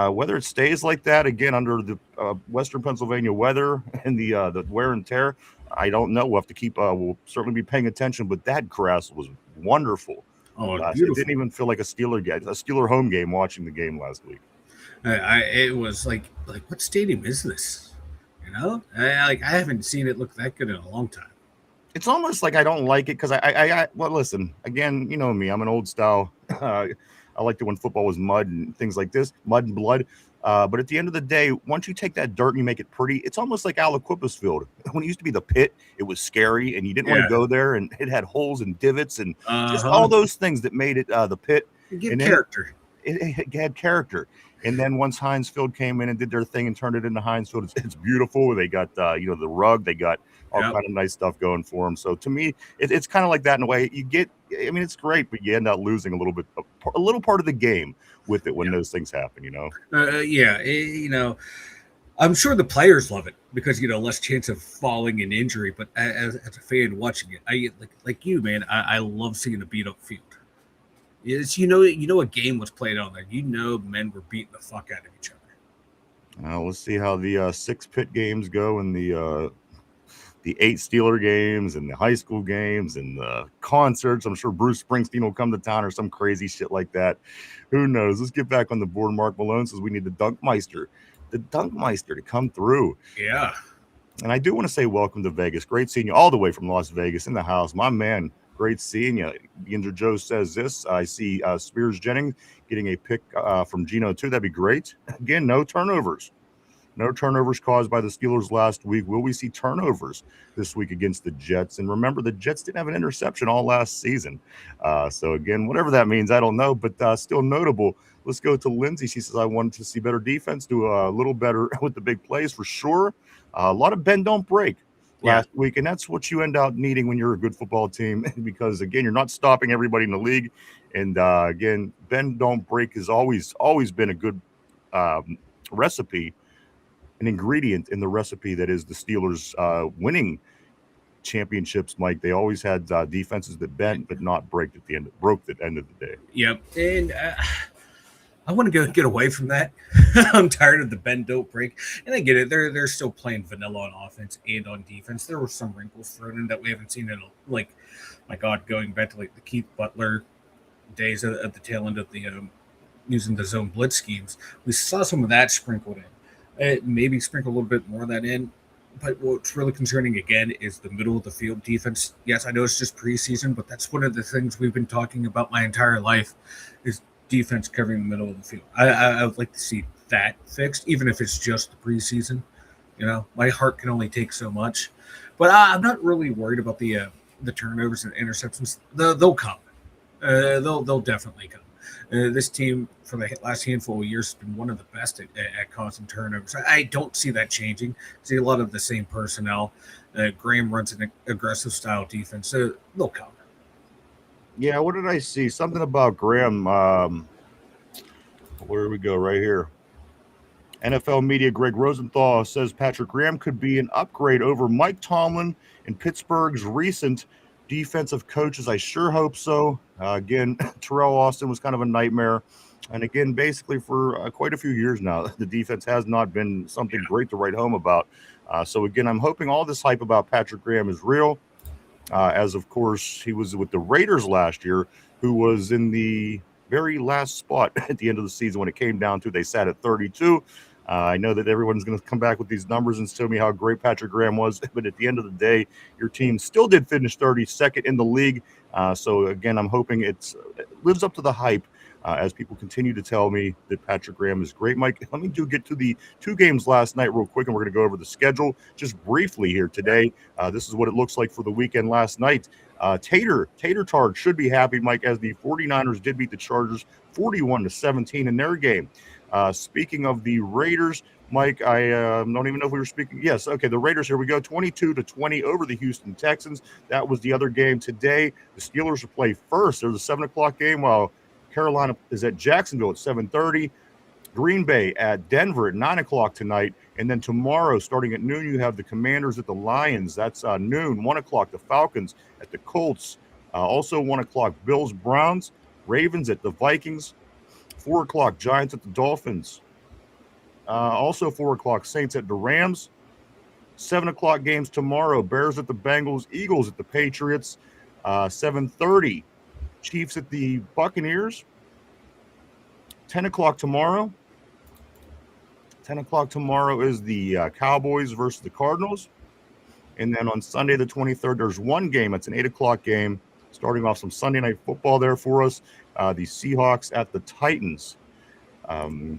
Whether it stays like that again under the Western Pennsylvania weather and the wear and tear, I don't know. We'll have to keep. We'll certainly be paying attention. But that grass was wonderful. Oh, It beautiful. didn't even feel like a Steeler home game watching the game last week. It was like what stadium is this? I haven't seen it look that good in a long time. It's almost like I don't like it because well, listen, again, you know me, I'm an old style. I liked it when football was mud and things like this, mud and blood. But at the end of the day, once you take that dirt and you make it pretty, it's almost like Aliquippa's Field. When it used to be the pit, it was scary and you didn't want to go there, and it had holes and divots and just all those things that made it the pit. It character. It had character. And then once Heinz Field came in and did their thing and turned it into Heinz Field, it's beautiful. They got the rug, they got all kind of nice stuff going for them. So to me, it's kind of like that in a way. It's great, but you end up losing a little part of the game with it when those things happen. I'm sure the players love it because less chance of falling and injury. But as a fan watching it, I like you, man. I love seeing a beat up field. It's a game was played on there. Men were beating the fuck out of each other. Let's see how the 6 pit games go and the 8 Steeler games and the high school games and the concerts. I'm sure Bruce Springsteen will come to town or some crazy shit like that. Who knows? Let's get back on the board. Mark Malone says we need the Dunkmeister to come through. Yeah. And I do want to say welcome to Vegas. Great seeing you all the way from Las Vegas in the house. My man, great seeing you. Yinzer Joe says this. I see Spears Jennings getting a pick from Geno too. That'd be great. Again, no turnovers. No turnovers caused by the Steelers last week. Will we see turnovers this week against the Jets? And remember, the Jets didn't have an interception all last season. So, again, whatever that means, I don't know, but still notable. Let's go to Lindsay. She says, I wanted to see better defense, do a little better with the big plays for sure. A lot of bend, don't break last week, and that's what you end up needing when you're a good football team because, again, you're not stopping everybody in the league. And, again, bend, don't break has always been a good recipe, an ingredient in the recipe that is the Steelers winning championships, Mike. They always had defenses that bent but not broke at the end of the day. Yep. And I want to get away from that. I'm tired of the bend don't break. And I get it. They're still playing vanilla on offense and on defense. There were some wrinkles thrown in that we haven't seen in my God, going back to like the Keith Butler days at the tail end of the using the zone blitz schemes. We saw some of that sprinkled in. Maybe sprinkle a little bit more of that in. But what's really concerning, again, is the middle of the field defense. Yes, I know it's just preseason, but that's one of the things we've been talking about my entire life is defense covering the middle of the field. I would like to see that fixed, even if it's just the preseason. You know, my heart can only take so much. But I'm not really worried about the turnovers and interceptions. They'll come. They'll definitely come. This team, for the last handful of years, has been one of the best at causing turnovers. I don't see that changing. I see a lot of the same personnel. Graham runs an aggressive style defense. So they'll come. Yeah, what did I see? Something about Graham. Where do we go? Right here. NFL media Greg Rosenthal says Patrick Graham could be an upgrade over Mike Tomlin and Pittsburgh's recent defensive coaches. I sure hope so. Again, Terrell Austin was kind of a nightmare. And again, basically for quite a few years now, the defense has not been something great to write home about. So again, I'm hoping all this hype about Patrick Graham is real. As of course, he was with the Raiders last year, who was in the very last spot at the end of the season when it came down to, they sat at 32. I know that everyone's going to come back with these numbers and tell me how great Patrick Graham was, but at the end of the day, your team still did finish 32nd in the league. So again, I'm hoping it lives up to the hype as people continue to tell me that Patrick Graham is great. Mike, let me get to the two games last night real quick, and we're going to go over the schedule just briefly here today. This is what it looks like for the weekend last night. Tater Tard should be happy, Mike, as the 49ers did beat the Chargers 41-17 in their game. Speaking of the Raiders, Mike, I don't even know if we were speaking. Yes, okay, the Raiders, here we go, 22-20 over the Houston Texans. That was the other game today. The Steelers will play first. There's a 7 o'clock game while Carolina is at Jacksonville at 7:30. Green Bay at Denver at 9 o'clock tonight. And then tomorrow, starting at noon, you have the Commanders at the Lions. That's noon. 1 o'clock, the Falcons at the Colts. Also 1 o'clock, Bills, Browns. Ravens at the Vikings. 4 o'clock, Giants at the Dolphins. Also 4 o'clock, Saints at the Rams. 7 o'clock games tomorrow, Bears at the Bengals, Eagles at the Patriots. 7:30, Chiefs at the Buccaneers. 10 o'clock tomorrow. 10 o'clock tomorrow is the Cowboys versus the Cardinals. And then on Sunday the 23rd, there's one game. It's an 8 o'clock game, starting off some Sunday night football there for us. The Seahawks at the Titans. And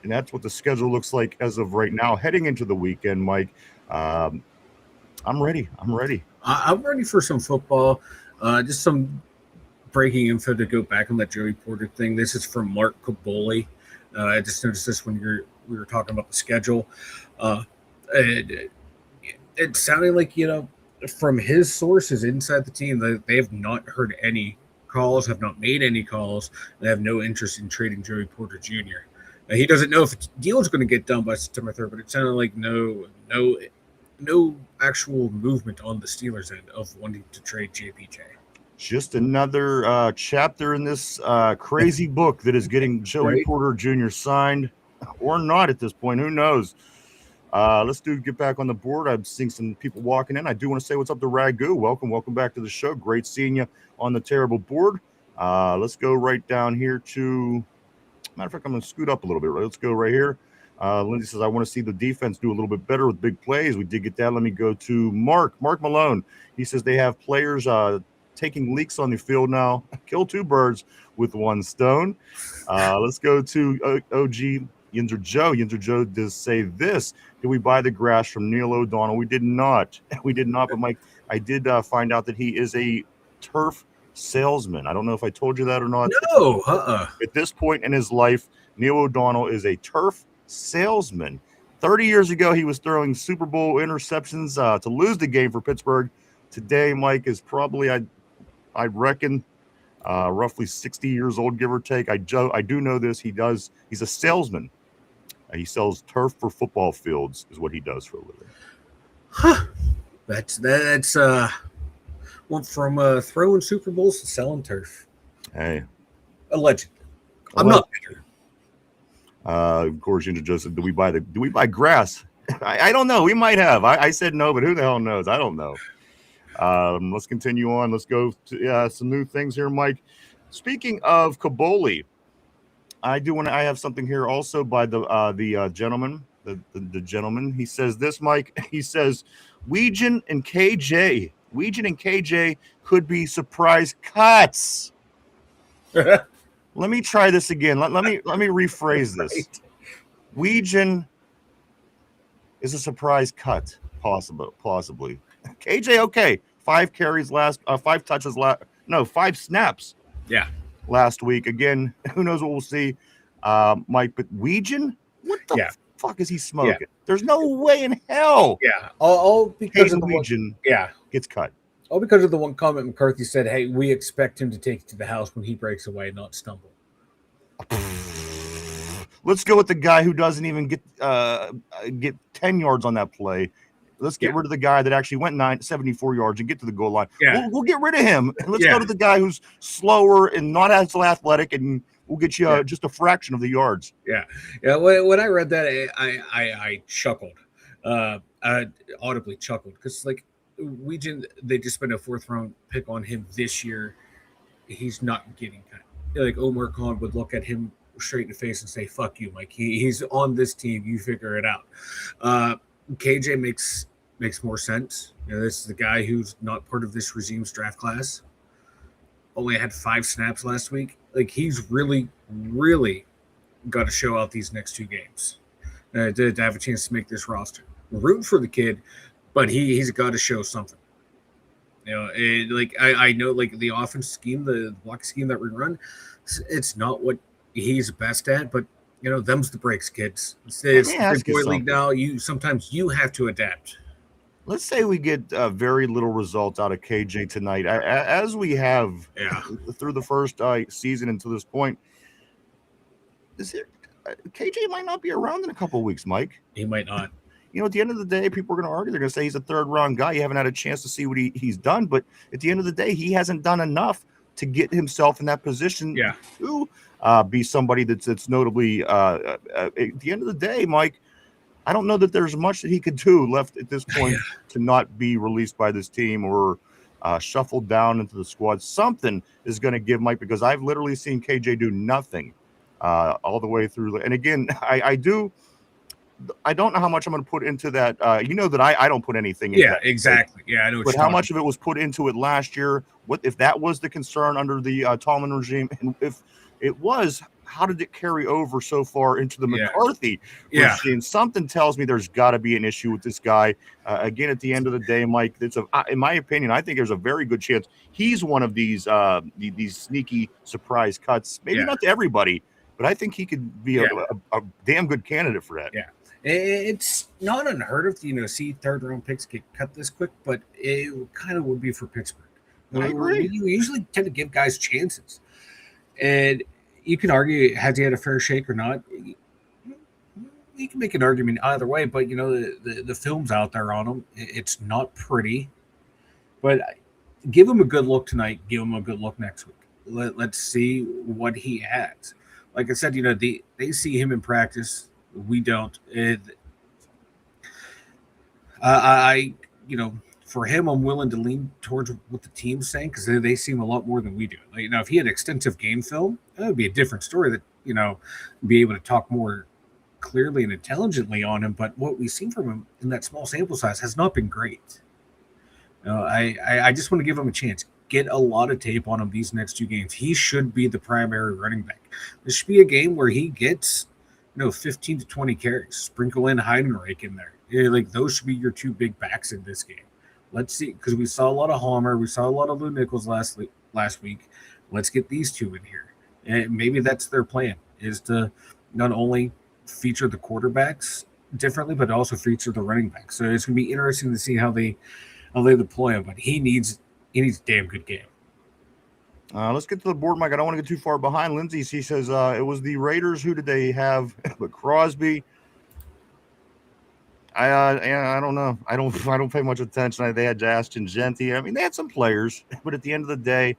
that's what the schedule looks like as of right now. Heading into the weekend, Mike, I'm ready. I'm ready for some football. Just some breaking info to go back on that Joey Porter thing. This is from Mark Caboli. I just noticed this when we were talking about the schedule. It sounded like, from his sources inside the team, that they have not heard any calls, have not made any calls, and have no interest in trading Joey Porter Jr. Now, he doesn't know if the deal is going to get done by September 3rd, but it sounded like no actual movement on the Steelers' end of wanting to trade JPJ. Just another chapter in this crazy book that is getting Joey Porter Jr. signed or not at this point. Who knows? Let's get back on the board. I'm seeing some people walking in. I do want to say what's up to Ragu. Welcome back to the show. Great seeing you on the terrible board. Let's go right down here to, matter of fact, I'm going to scoot up a little bit. Let's go right here. Lindsay says, I want to see the defense do a little bit better with big plays. We did get that. Let me go to Mark Malone. He says they have players taking leaks on the field now. Kill two birds with one stone. Let's go to OG Yinzer Joe. Yinzer Joe does say this. Did we buy the grass from Neil O'Donnell? We did not. We did not. But Mike, I did find out that he is a turf salesman. I don't know if I told you that or not. No. At this point in his life, Neil O'Donnell is a turf salesman. 30 years ago, he was throwing Super Bowl interceptions to lose the game for Pittsburgh. Today, Mike is probably, I reckon, roughly 60 years old, give or take. I do know this. He's a salesman. He sells turf for football fields, is what he does for a living. Huh. That's went from throwing Super Bowls to selling turf. Hey, allegedly. I'm not bitter. Of course, Ginger Joe said, do we buy grass? I don't know. We might have. I said no, but who the hell knows? I don't know. Let's continue on. Let's go to some new things here, Mike. Speaking of Kaboli, I have something here also by the gentleman. The gentleman. He says this, Mike. He says Weegan and KJ could be surprise cuts. Let me try this again. Let me rephrase this. Weegan is a surprise cut, possibly. KJ, okay. 5 snaps. Yeah. Last week. Again, who knows what we'll see, Mike. But Weegan, what the fuck is he smoking? Yeah. There's no way in hell. Yeah. All because of Weegan gets cut. All because of the one comment McCarthy said, hey, we expect him to take it to the house when he breaks away, not stumble. Let's go with the guy who doesn't even get 10 yards on that play. Let's get rid of the guy that actually went 74 yards and get to the goal line. Yeah. We'll get rid of him. Let's go to the guy who's slower and not as athletic, and we'll get you just a fraction of the yards. Yeah. Yeah. When I read that, I chuckled. I audibly chuckled because, like, they just spent a 4th round pick on him this year. He's not getting cut. Like, Omar Khan would look at him straight in the face and say, fuck you, Mike. He's on this team. You figure it out. KJ makes more sense. This is the guy who's not part of this regime's draft class. Only had 5 snaps last week. Like, he's really, really got to show out these next 2 games to have a chance to make this roster. We're rooting for the kid, but he's got to show something. I know, like, the offense scheme, the block scheme that we run, it's not what he's best at, but them's the breaks, kids. It's the boy league now. Sometimes you have to adapt. Let's say we get very little results out of KJ tonight, as we have through the first season until this point. KJ might not be around in a couple of weeks, Mike. He might not. At the end of the day, people are going to argue. They're going to say he's a 3rd-round guy. You haven't had a chance to see what he's done. But at the end of the day, he hasn't done enough to get himself in that position to be somebody that's notably at the end of the day, Mike, I don't know that there's much that he could do left at this point to not be released by this team or shuffled down into the squad. Something is going to give Mike, because I've literally seen KJ do nothing all the way through. And again, I don't know how much I'm going to put into that. That I don't put anything into that. Exactly. Yeah, I know. But how much of it was put into it last year? What if that was the concern under the Tallman regime? And if it was, how did it carry over so far into the McCarthy regime? Something tells me there's got to be an issue with this guy. Again, at the end of the day, Mike, in my opinion, I think there's a very good chance he's one of these sneaky surprise cuts. Maybe not to everybody, but I think he could be a damn good candidate for that. Yeah. It's not unheard of to see 3rd-round picks get cut this quick, but it kind of would be for Pittsburgh. I agree. You usually tend to give guys chances, and you can argue, has he had a fair shake or not? You can make an argument either way, but the film's out there on him. It's not pretty, but give him a good look tonight. Give him a good look next week. Let's see what he has. Like I said, they see him in practice. We don't. For him, I'm willing to lean towards what the team's saying, because they seem a lot more than we do. Like, if he had extensive game film, that would be a different story. That be able to talk more clearly and intelligently on him, but what we've seen from him in that small sample size has not been great. I just want to give him a chance. Get a lot of tape on him these next 2 games. He should be the primary running back. This should be a game where he gets 15 to 20 carries. Sprinkle in Heidenreich in there. Like those should be your 2 big backs in this game. Let's see, because we saw a lot of Homer, we saw a lot of Lou Nichols last week. Let's get these 2 in here, and maybe that's their plan, is to not only feature the quarterbacks differently, but also feature the running backs. So it's going to be interesting to see how they deploy him. But he needs a damn good game. Let's get to the board, Mike. I don't want to get too far behind. Lindsay, he says it was the Raiders. Who did they have? But Crosby. I don't know. I don't pay much attention. They had Justin Genti. I mean, they had some players, but at the end of the day,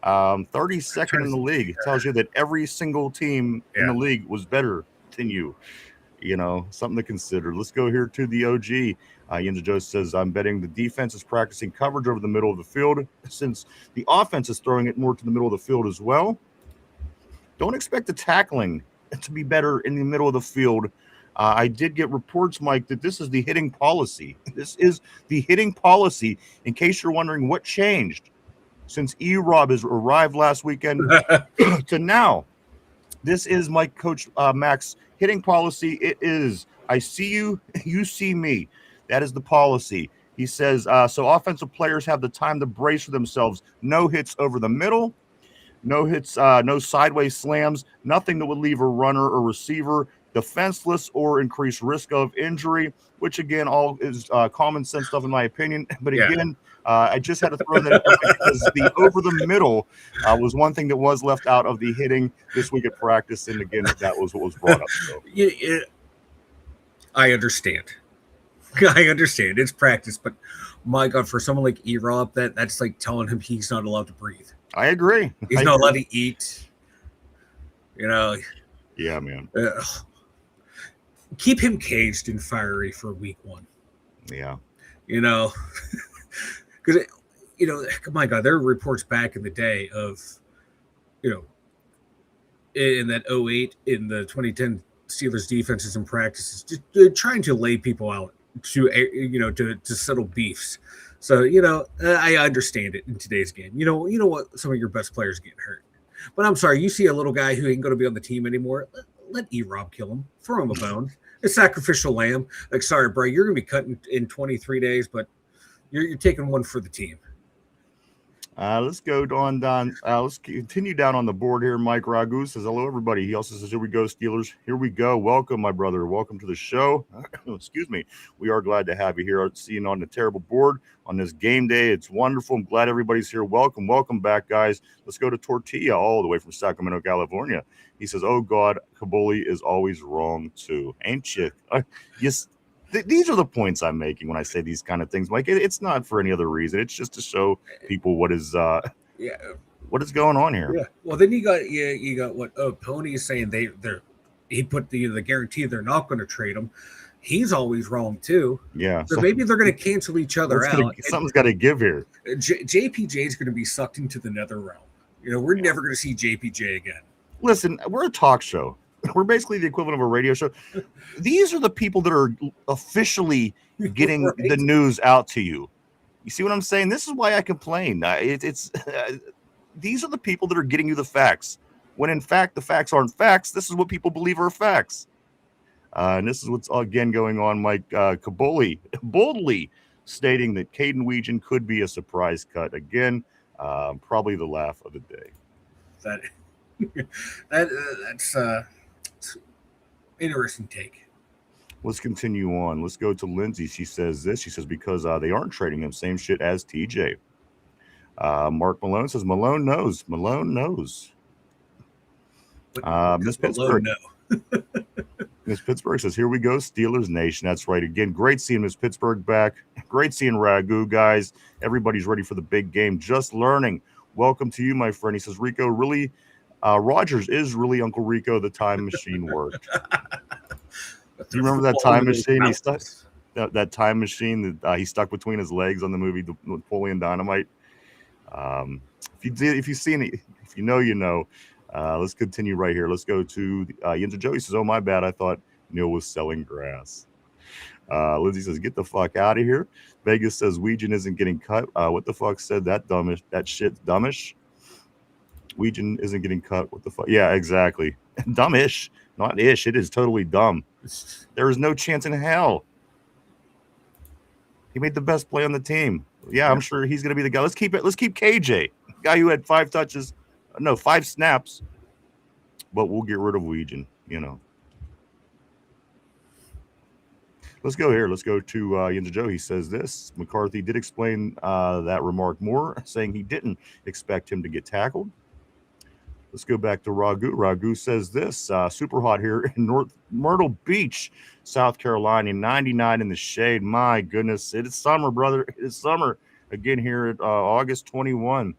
32nd in the league. It tells you that every single team in the league was better than you. Something to consider. Let's go here to the OG. Yinzers says, I'm betting the defense is practicing coverage over the middle of the field since the offense is throwing it more to the middle of the field as well. Don't expect the tackling to be better in the middle of the field. I did get reports, Mike, that this is the hitting policy. This is the hitting policy, in case you're wondering what changed since E-Rob has arrived last weekend to now. This is Mike, Coach Mac's hitting policy. It is, I see you, you see me. That is the policy. He says, so offensive players have the time to brace for themselves. No hits over the middle. No hits, no sideways slams. Nothing that would leave a runner or receiver defenseless or increase risk of injury, which again, all is common sense stuff in my opinion. But again, I just had to throw that in because the over the middle was one thing that was left out of the hitting this week at practice. And again, that was what was brought up. So. I understand. I understand. It's practice, but my God, for someone like E-Rob, that's like telling him he's not allowed to breathe. I agree. He's not allowed to eat. Yeah, man. Keep him caged and fiery for week 1. Yeah. Because, my God, there are reports back in the day of, in that 2008, in the 2010 Steelers defenses and practices, just trying to lay people out to settle beefs. So, I understand it in today's game. You know what? Some of your best players get hurt. But I'm sorry, you see a little guy who ain't going to be on the team anymore, let E-Rob kill him. Throw him a bone. A sacrificial lamb. Like, sorry, bro, you're going to be cutting in 23 days, but you're taking one for the team. Let's go on down. Let's continue down on the board here. Mike Ragu says, hello, everybody. He also says, here we go, Steelers. Here we go. Welcome, my brother. Welcome to the show. Excuse me. We are glad to have you here. Seeing on the terrible board on this game day. It's wonderful. I'm glad everybody's here. Welcome. Welcome back, guys. Let's go to Tortilla all the way from Sacramento, California. He says, oh, God, Kabuli is always wrong, too. Ain't you? Yes. These are the points I'm making when I say these kind of things, Mike. It's not for any other reason. It's just to show people what is what is going on here. Yeah. Well, then you got what Pony is saying. He put the guarantee they're not going to trade him. He's always wrong too. Yeah. So maybe they're going to cancel each other out. Something's got to give here. JPJ is going to be sucked into the nether realm. We're never going to see JPJ again. Listen, we're a talk show. We're basically the equivalent of a radio show. These are the people that are officially getting the news out to you. You see what I'm saying? This is why I complain. These are the people that are getting you the facts. When in fact, the facts aren't facts. This is what people believe are facts. And this is what's again going on. Mike Kabuli boldly stating that Caden Weegan could be a surprise cut. Again, probably the laugh of the day. That's interesting take. Let's continue on. Let's go to Lindsay. She says this. She says, because they aren't trading him. Same shit as TJ. Mark Malone says, Malone knows. Malone knows. Miss Pittsburgh. Miss Pittsburgh says, here we go. Steelers Nation. That's right. Again, great seeing Miss Pittsburgh back. Great seeing Ragu, guys. Everybody's ready for the big game. Just learning. Welcome to you, my friend. He says, Rico, really... Rodgers is really Uncle Rico, the time machine worked. Do you remember that time machine? He stuck that time machine that he stuck between his legs on the movie Napoleon Dynamite. If you've seen it, if you know, you know. Let's continue right here. Let's go to Yinzer Joe. He says, "Oh my bad. I thought Neil was selling grass. Lindsay says, get the fuck out of here. Vegas says, Weejan isn't getting cut. What the fuck said that dumbish? That shit's dumbish. Weejan isn't getting cut. What the fuck? Yeah, exactly. Dumbish. Not ish. It is totally dumb. There is no chance in hell. He made the best play on the team. Yeah, I'm sure he's going to be the guy. Let's keep it. Let's keep KJ, guy who had 5 snaps. But we'll get rid of Weejan, Let's go here. Let's go to Yinzers Joe. He says this. McCarthy did explain that remark more, saying he didn't expect him to get tackled. Let's go back to Ragu. Ragu says this. Super hot here in North Myrtle Beach, South Carolina, 99 in the shade. My goodness. It is summer, brother. It is summer again here at August 21.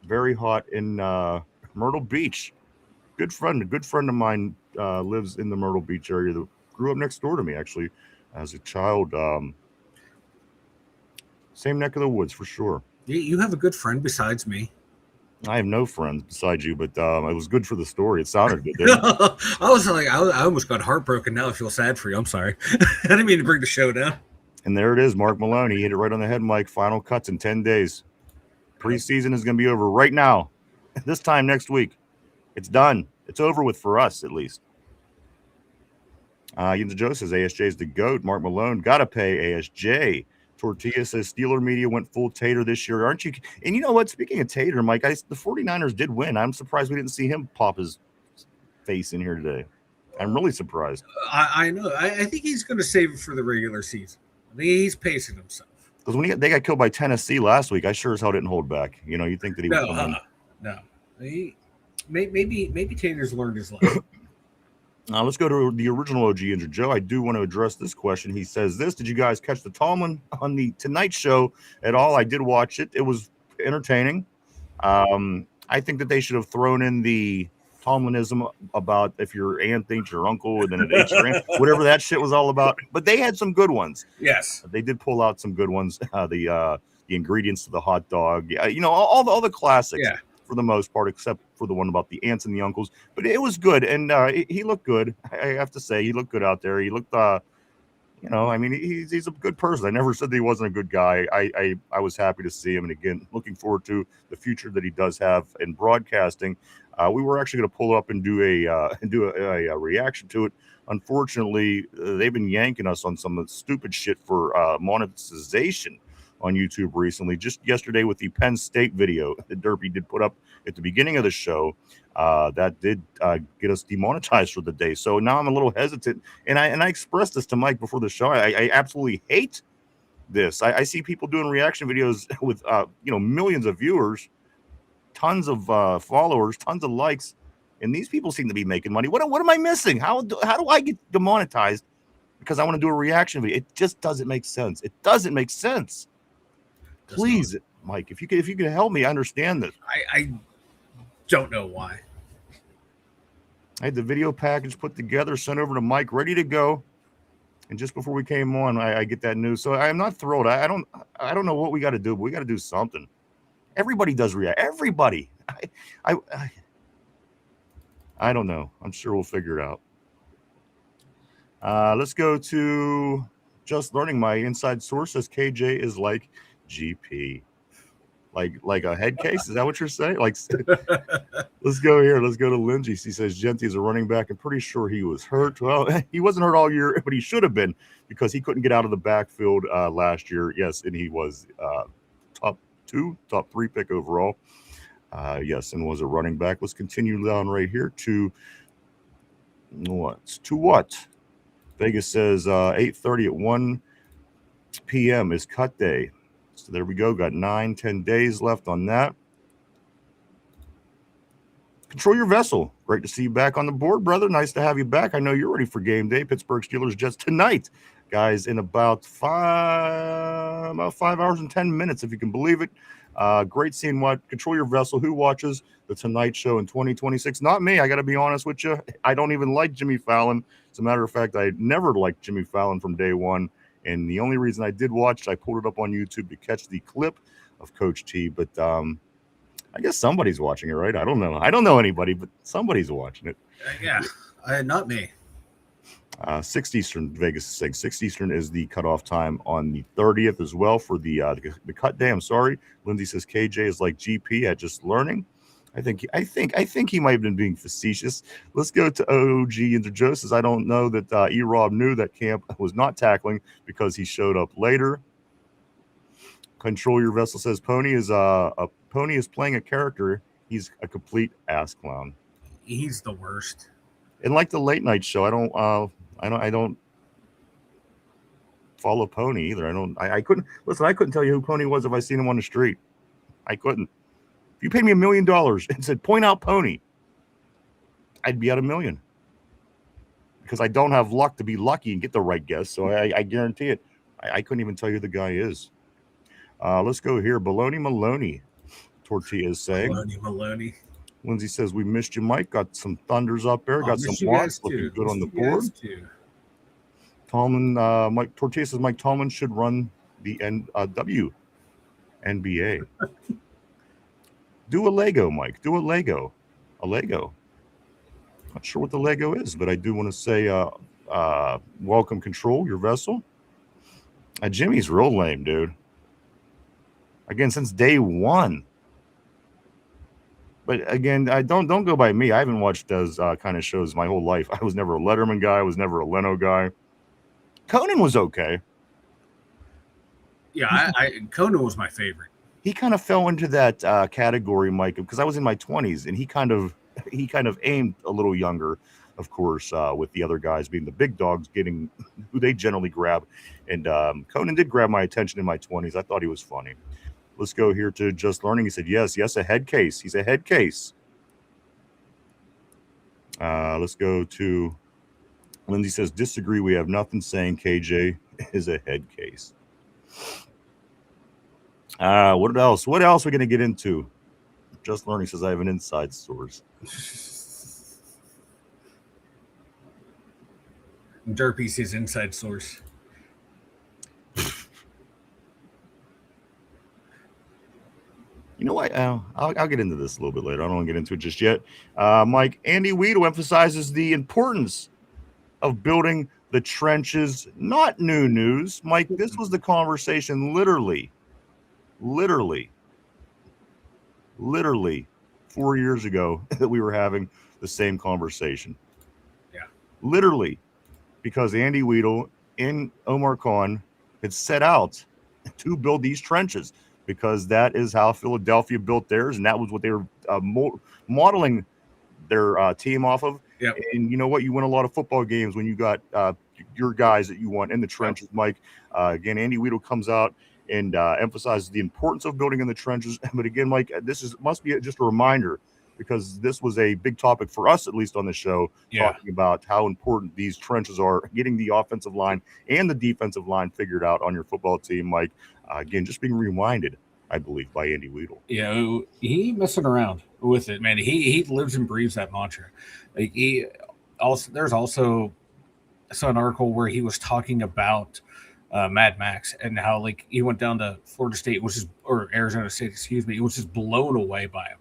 Very hot in Myrtle Beach. A good friend of mine lives in the Myrtle Beach area that grew up next door to me, actually, as a child. Same neck of the woods for sure. You have a good friend besides me. I have no friends besides you, but it was good for the story. It sounded good, didn't it? I was like, I almost got heartbroken. Now I feel sad for you. I'm sorry. I didn't mean to bring the show down. And there it is, Mark Malone. He hit it right on the head, Mike. Final cuts in 10 days. Preseason is going to be over right now. This time next week. It's done. It's over with for us, at least. Yinzers Joe says ASJ is the GOAT. Mark Malone, got to pay ASJ. Tortilla says Steeler media went full Tater this year. Aren't you? And you know what? Speaking of Tater, Mike, the 49ers did win. I'm surprised we didn't see him pop his face in here today. I'm really surprised. I know. I think he's going to save it for the regular season. I think he's pacing himself. Because when they got killed by Tennessee last week, I sure as hell didn't hold back. You think that he was no. Maybe Tater's learned his lesson. Let's go to the original OG Yinzers Joe. I do want to address this question. He says this. Did you guys catch the Tomlin on the Tonight Show at all? I did watch it. It was entertaining. I think that they should have thrown in the Tomlinism about if your aunt thinks your uncle and then it hates your aunt, whatever that shit was all about. But they had some good ones. Yes. They did pull out some good ones. The ingredients to the hot dog. All the classics. Yeah. For the most part, except for the one about the aunts and the uncles. But it was good, and he looked good. I have to say, he looked good out there. He looked, he's a good person. I never said that he wasn't a good guy. I was happy to see him, and again, looking forward to the future that he does have in broadcasting. We were actually going to pull up and do a reaction to it. Unfortunately, they've been yanking us on some stupid shit for monetization on YouTube recently. Just yesterday with the Penn State video that Derpy did put up at the beginning of the show, that did get us demonetized for the day. So now I'm a little hesitant, and I expressed this to Mike before the show. I absolutely hate this. I see people doing reaction videos with millions of viewers, tons of followers, tons of likes, and these people seem to be making money. What am I missing? How do I get demonetized because I want to do a reaction video? It just doesn't make sense. It doesn't make sense. Please, Mike, if you could help me understand this. I don't know why. I had the video package put together, sent over to Mike, ready to go. And just before we came on, I get that news. So I am not thrilled. I don't know what we got to do, but we got to do something. Everybody does react. Everybody. I don't know. I'm sure we'll figure it out. Let's go to Just Learning. My inside source says KJ is like GP, like a head case. Is that what you're saying? Let's go here. Let's go to Lindsay. She says Genty's a running back. I'm pretty sure he was hurt. Well, he wasn't hurt all year, but he should have been because he couldn't get out of the backfield last year. Yes, and he was top 3 pick overall. Yes, and was a running back. Let's continue down right here to what? Vegas says 8:30 at 1 p.m. is cut day. So there we go. Got 9-10 days left on that. Control your vessel. Great to see you back on the board, brother. Nice to have you back. I know you're ready for game day. Pittsburgh Steelers Jets tonight, guys, in about 5 hours and 10 minutes, if you can believe it. Great seeing what Control Your Vessel. Who watches the Tonight Show in 2026? Not me. I got to be honest with you. I don't even like Jimmy Fallon. As a matter of fact, I never liked Jimmy Fallon from day one. And the only reason I did watch, I pulled it up on YouTube to catch the clip of Coach T. But I guess somebody's watching it, right? I don't know. I don't know anybody, but somebody's watching it. Yeah, not me. 6 Eastern, Vegas is saying 6 Eastern is the cutoff time on the 30th as well for the cut day. I'm sorry. Lindsay says KJ is like GP at just learning. I think he might have been being facetious. Let's go to OG Yinzers says I don't know that E-Rob knew that Camp was not tackling because he showed up later. Control Your Vessel says Pony is playing a character. He's a complete ass clown. He's the worst. And like the late night show, I don't follow Pony either. I couldn't tell you who Pony was if I seen him on the street. I couldn't. If you paid me $1 million and said point out Pony, I'd be at $1 million. Because I don't have luck to be lucky and get the right guess. So I guarantee it. I couldn't even tell you who the guy is. Let's go here. Baloney Maloney. Tortillas saying. Maloney. Lindsay says, we missed you, Mike. Got some thunders up there. Got some blocks looking good on the board. Tomlin, Mike Tortilla says Mike Tomlin should run the NBA. Do a Lego, Mike. Do a Lego. A Lego. Not sure what the Lego is, but I do want to say welcome, Control Your Vessel. Jimmy's real lame, dude. Again, since day one. But again, I don't go by me. I haven't watched those kind of shows my whole life. I was never a Letterman guy. I was never a Leno guy. Conan was okay. Yeah, Conan was my favorite. He kind of fell into that category, Mike, because I was in my 20s, and he kind of aimed a little younger, of course, with the other guys being the big dogs, getting who they generally grab. And Conan did grab my attention in my 20s. I thought he was funny. Let's go here to Just Learning. He said, yes, a head case. He's a head case. Let's go to Lindsay says, disagree. We have nothing saying KJ is a head case. What else? What else are we going to get into? Just Learning says, I have an inside source. Derpy's his inside source. You know what? I'll get into this a little bit later. I don't want to get into it just yet. Mike, Andy Weedle emphasizes the importance of building the trenches. Not new news. Mike, this was the conversation literally 4 years ago that we were having the same conversation. Yeah. Literally, because Andy Weedle and Omar Khan had set out to build these trenches, because that is how Philadelphia built theirs, and that was what they were modeling their team off of. Yep. And you know what? You win a lot of football games when you got your guys that you want in the trenches, Mike. Again, Andy Weedle comes out and emphasizes the importance of building in the trenches. But again, Mike, must be just a reminder, because this was a big topic for us, at least on the show, talking about how important these trenches are, getting the offensive line and the defensive line figured out on your football team, Mike. Again, just being reminded, I believe, by Andy Weedle. Yeah, he messing around with it, man. He lives and breathes that mantra. Like there's also I saw an article where he was talking about Mad Max and how like he went down to Florida State, or Arizona State, excuse me. It was just blown away by him,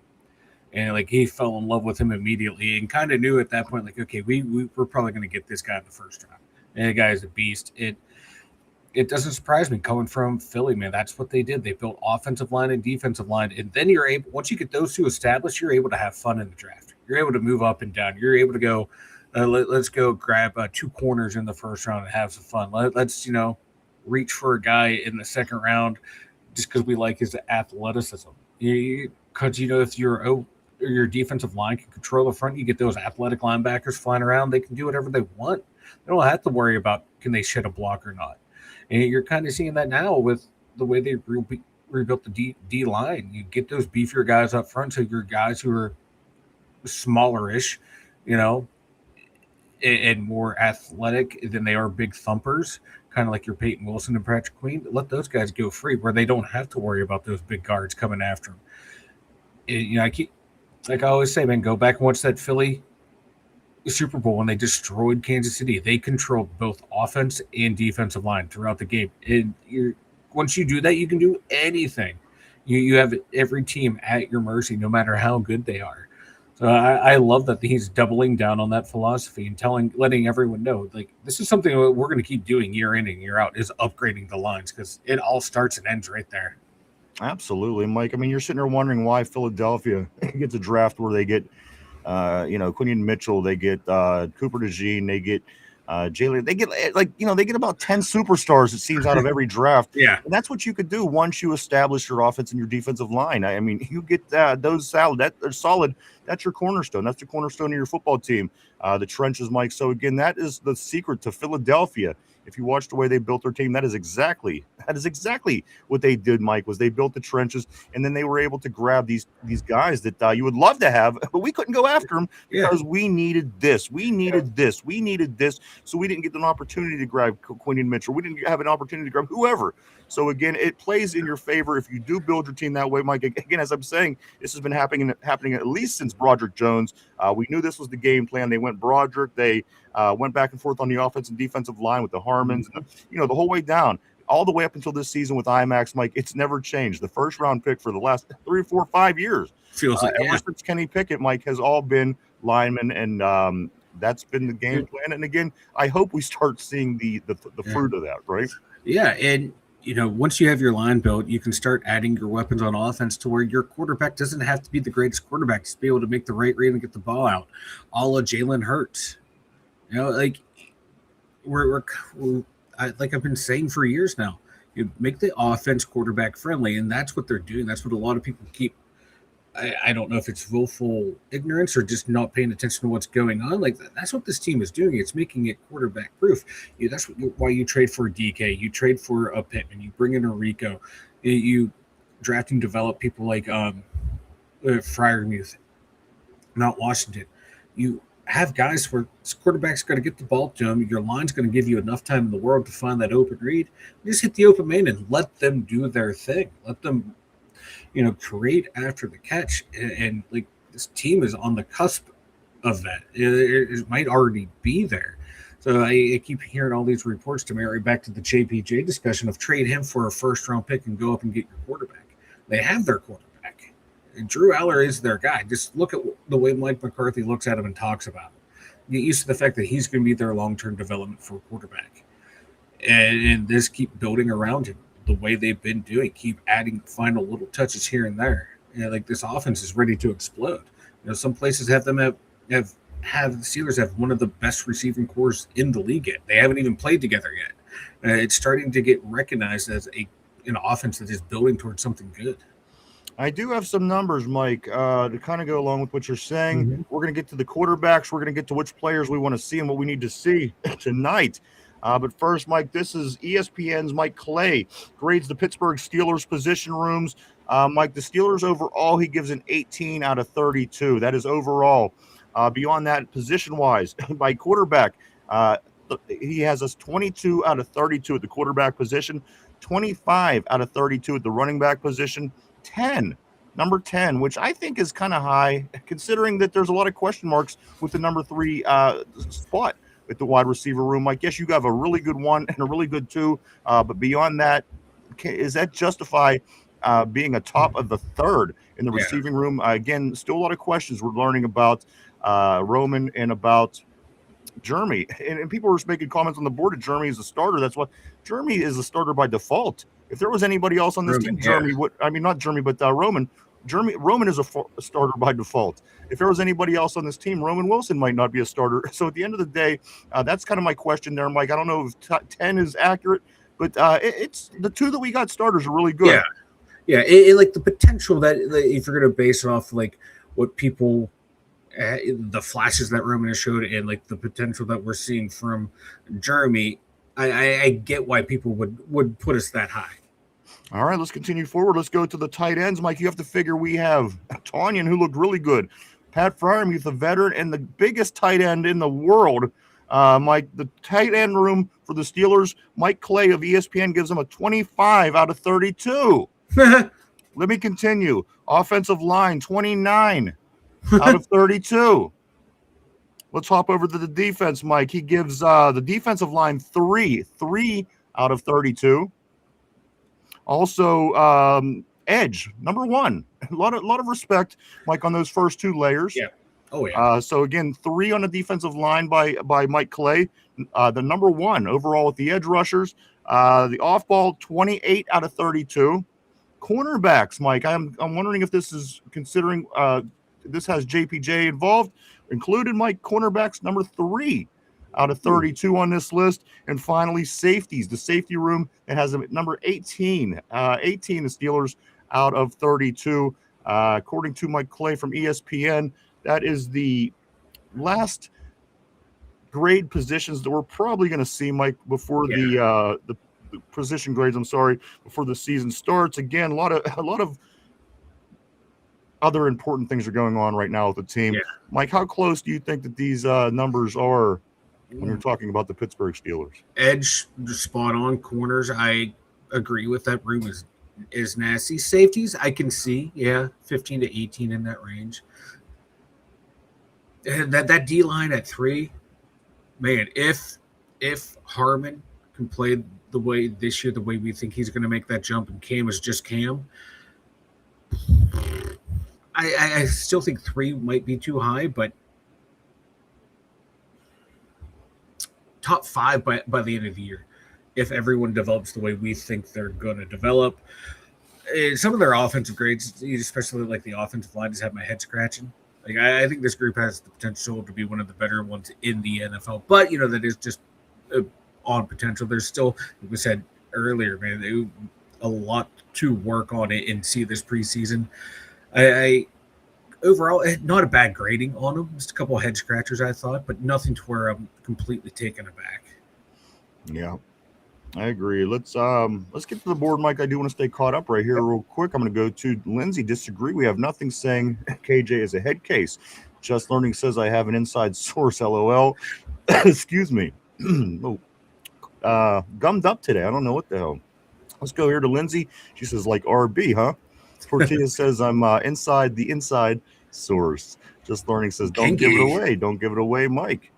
and like he fell in love with him immediately, and kind of knew at that point, like, okay, we're probably going to get this guy in the first round. And the guy's a beast. It doesn't surprise me coming from Philly, man. That's what they did. They built offensive line and defensive line. And then once you get those two established, you're able to have fun in the draft. You're able to move up and down. You're able to go, let's go grab 2 corners in the first round and have some fun. Let's reach for a guy in the second round just because we like his athleticism. Because, if your defensive line can control the front, you get those athletic linebackers flying around. They can do whatever they want. They don't have to worry about can they shed a block or not. And you're kind of seeing that now with the way they rebuilt the D line. You get those beefier guys up front, so your guys who are smallerish, and more athletic than they are big thumpers, kind of like your Peyton Wilson and Patrick Queen. Let those guys go free, where they don't have to worry about those big guards coming after them. Like I always say, man, go back and watch that Philly Super Bowl when they destroyed Kansas City. They controlled both offense and defensive line throughout the game. And once you do that, you can do anything. You have every team at your mercy, no matter how good they are. So I love that he's doubling down on that philosophy and letting everyone know, like, this is something that we're going to keep doing year in and year out, is upgrading the lines, because it all starts and ends right there. Absolutely, Mike. I mean, you're sitting there wondering why Philadelphia gets a draft where they get, Quinion Mitchell, they get Cooper DeJean, they get Jalen, they get they get about 10 superstars, it seems, out of every draft. Yeah. And that's what you could do once you establish your offense and your defensive line. I mean, you get those they're solid. That's your cornerstone. That's the cornerstone of your football team. The trenches, Mike. So again, that is the secret to Philadelphia. If you watch the way they built their team, that is exactly what they did, Mike. Was they built the trenches, and then they were able to grab these guys that you would love to have, but we couldn't go after them because we needed this, we needed this, we needed this. So we didn't get an opportunity to grab Quinion Mitchell. We didn't have an opportunity to grab whoever. So again, it plays in your favor if you do build your team that way, Mike. Again, as I'm saying, this has been happening at least since Broderick Jones. We knew this was the game plan. They went Broderick. They went back and forth on the offensive and defensive line with the Harmons, and the whole way down, all the way up until this season with IMAX, Mike. It's never changed. The first round pick for the last 3, 4, 5 years feels like ever since Kenny Pickett, Mike, has all been linemen, and that's been the game plan. And again, I hope we start seeing the fruit of that, right? Yeah, and once you have your line built, you can start adding your weapons on offense to where your quarterback doesn't have to be the greatest quarterback to be able to make the right read and get the ball out, a la Jalen Hurts. Like like I've been saying for years now, you make the offense quarterback friendly, and that's what they're doing. That's what a lot of people keep. I don't know if it's willful ignorance or just not paying attention to what's going on. Like, that's what this team is doing. It's making it quarterback proof. That's why you trade for a DK, you trade for a Pittman, you bring in a Rico, you draft and develop people like Freiermuth, not Washington. You have guys where this quarterback's got to get the ball to him. Your line's going to give you enough time in the world to find that open read. You just hit the open man and let them do their thing. Let them create after the catch, and like, this team is on the cusp of that. It might already be there. So I keep hearing all these reports to marry back to the JPJ discussion of trade him for a first-round pick and go up and get your quarterback. They have their quarterback. And Drew Allar is their guy. Just look at the way Mike McCarthy looks at him and talks about him. Get used to the fact that he's going to be their long-term development for a quarterback. And just keep building around him the way they've been doing, keep adding final little touches here and there. Like, this offense is ready to explode. Some places have them have the Steelers have one of the best receiving corps in the league yet. They haven't even played together yet. It's starting to get recognized as an offense that is building towards something good. I do have some numbers, Mike, to kind of go along with what you're saying. Mm-hmm. We're going to get to the quarterbacks. We're going to get to which players we want to see and what we need to see tonight. But first, Mike, this is ESPN's Mike Clay grades the Pittsburgh Steelers position rooms. Mike, the Steelers overall, he gives an 18 out of 32. That is overall. Beyond that, position-wise, by quarterback, he has us 22 out of 32 at the quarterback position, 25 out of 32 at the running back position, number 10, which I think is kind of high, considering that there's a lot of question marks with the number 3 spot at the wide receiver room. Mike, yes, you have a really good 1 and a really good 2, but beyond that, is that justify being a top of the 3rd in the receiving room? Again, still a lot of questions we're learning about Roman and about Jeremy. And people were making comments on the board that Jeremy is a starter. That's what Jeremy is a starter by default. If there was anybody else on this team, Jeremy would, not Jeremy, but Roman. Roman is a starter by default. If there was anybody else on this team, Roman Wilson might not be a starter. So at the end of the day, that's kind of my question there, Mike. I don't know if 10 is accurate, but it's the 2 that we got starters are really good. Yeah. It like the potential that if you're going to base it off like what people, the flashes that Roman has showed, and like the potential that we're seeing from Jeremy, I get why people would put us that high. All right, let's continue forward. Let's go to the tight ends. Mike, you have to figure we have Tonyan, who looked really good, Pat Freiermuth, a veteran, and the biggest tight end in the world. Mike, the tight end room for the Steelers, Mike Clay of ESPN gives them a 25 out of 32. Let me continue. Offensive line, 29 out of 32. Let's hop over to the defense, Mike. He gives the defensive line 3 out of 32. Also, edge, number 1. A lot of respect, Mike, on those first 2 layers. Yeah. Oh yeah. So again, 3 on the defensive line by Mike Clay. The number 1 overall with the edge rushers. The off ball, 28 out of 32. Cornerbacks, Mike. I'm wondering if this is considering this has JPJ involved, included. Mike, cornerbacks number 3 out of 32 on this list. And finally, safeties. The safety room that has a number 18. 18 the Steelers out of 32. According to Mike Clay from ESPN, that is the last grade positions that we're probably going to see, Mike, before the position grades. I'm sorry, before the season starts. Again, a lot of other important things are going on right now with the team. Yeah. Mike, how close do you think that these numbers are when you're talking about the Pittsburgh Steelers? Edge, spot on. Corners, I agree with that. Room is nasty. Safeties, I can see, 15 to 18 in that range. And that D line at 3, man. If Harmon can play the way this year, the way we think he's going to make that jump, and Cam is just Cam, I still think 3 might be too high, but top 5 by the end of the year, if everyone develops the way we think they're going to develop. Some of their offensive grades, especially like the offensive line, just have my head scratching. Like I think this group has the potential to be one of the better ones in the NFL, but that is just on potential. There's still, like we said earlier, man, a lot to work on it and see this preseason. I overall, not a bad grading on them. Just a couple of head scratchers, I thought, but nothing to where I'm completely taken aback. Yeah, I agree. Let's get to the board, Mike. I do want to stay caught up right here real quick. I'm going to go to Lindsay. Disagree. We have nothing saying KJ is a head case. Just Learning says I have an inside source. LOL. Excuse me. Gummed up today. I don't know what the hell. Let's go here to Lindsay. She says, like RB, huh? Tortilla says I'm inside the inside source. Just Learning says, don't give it away. Don't give it away, Mike.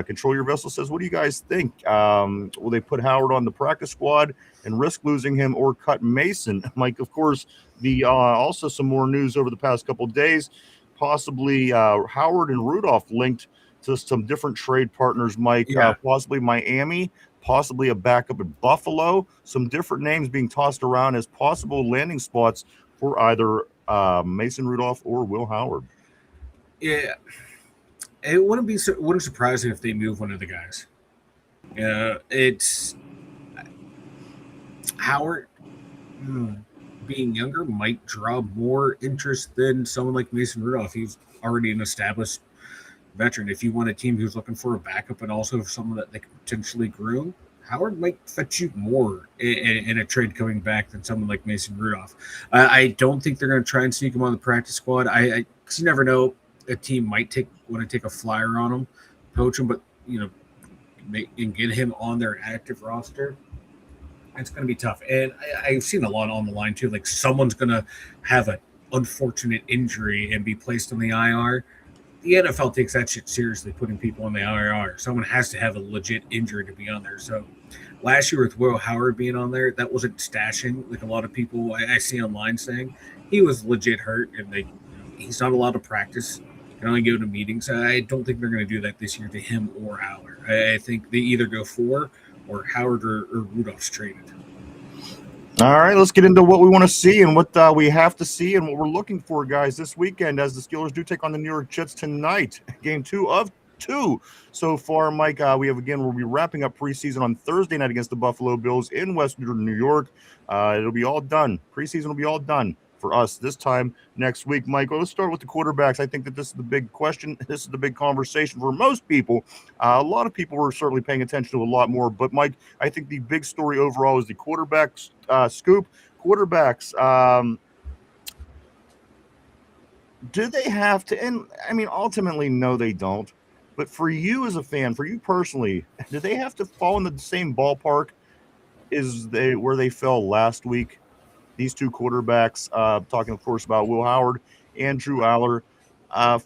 Control Your Vessel says, what do you guys think? Will they put Howard on the practice squad and risk losing him, or cut Mason? Mike, of course, the also some more news over the past couple of days. Possibly Howard and Rudolph linked to some different trade partners, Mike. Possibly Miami, possibly a backup at Buffalo. Some different names being tossed around as possible landing spots for either Mason Rudolph or Will Howard. Yeah, it wouldn't surprise me if they move one of the guys. It's Howard being younger might draw more interest than someone like Mason Rudolph. He's already an established veteran. If you want a team who's looking for a backup and also someone that they can potentially groom, Howard might fetch you more in a trade coming back than someone like Mason Rudolph. I don't think they're going to try and sneak him on the practice squad. Because you never know, a team might want to take a flyer on him, poach him, but and get him on their active roster. It's going to be tough. And I've seen a lot on the line too. Like someone's going to have an unfortunate injury and be placed on the IR. The NFL takes that shit seriously, putting people on the IR. Someone has to have a legit injury to be on there. So last year with Will Howard being on there, that wasn't stashing like a lot of people I see online saying. He was legit hurt, and he's not allowed to practice. He can only go to meetings. I don't think they're going to do that this year to him or Aller. I think they either go for or Howard or Rudolph's traded. All right, let's get into what we want to see and what we have to see and what we're looking for, guys, this weekend as the Steelers do take on the New York Jets tonight. Game 2 of 2 so far, Mike. We'll be wrapping up preseason on Thursday night against the Buffalo Bills in Western New York. It'll be all done. Preseason will be all done for us this time next week, Mike. Well, let's start with the quarterbacks. I think that this is the big question. This is the big conversation for most people. A lot of people are certainly paying attention to a lot more. But, Mike, I think the big story overall is the quarterbacks scoop. Quarterbacks, do they have to? And, I mean, ultimately, no, they don't. But for you as a fan, for you personally, do they have to fall in the same ballpark as where they fell last week? These two quarterbacks, talking, of course, about Will Howard and Drew Allar,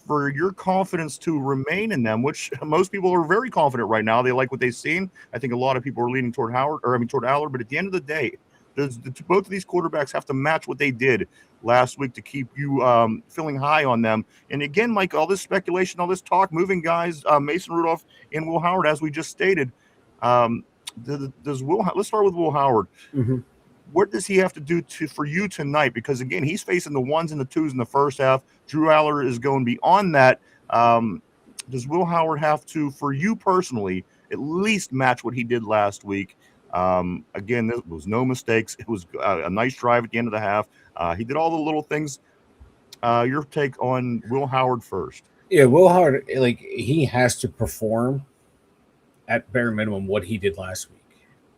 for your confidence to remain in them, which most people are very confident right now. They like what they've seen. I think a lot of people are leaning toward Allar, but at the end of the day, Both of these quarterbacks have to match what they did last week to keep you feeling high on them. And again, Mike, all this speculation, all this talk, moving guys, Mason Rudolph and Will Howard, as we just stated. Let's start with Will Howard. Mm-hmm. What does he have to do for you tonight? Because again, he's facing the 1s and the 2s in the first half. Drew Allar is going beyond that. Does Will Howard have to, for you personally, at least match what he did last week? Again, there was no mistakes. It was a nice drive at the end of the half. He did all the little things. Your take on Will Howard first? Yeah, Will Howard, like, he has to perform at bare minimum what he did last week.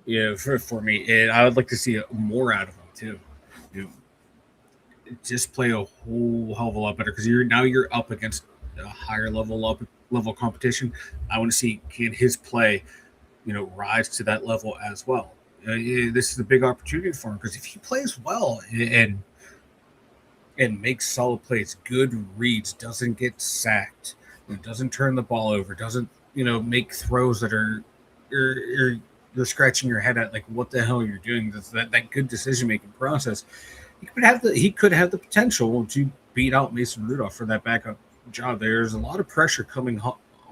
Yeah, for me, and I would like to see more out of him too. Just play a whole hell of a lot better because you're up against a higher level competition. I want to see, can his play, rise to that level as well. This is a big opportunity for him because if he plays well and makes solid plays, good reads, doesn't get sacked, doesn't turn the ball over, doesn't make throws that are you're scratching your head at, like, what the hell you're doing. That good decision making process. He could have the potential to beat out Mason Rudolph for that backup job. There's a lot of pressure coming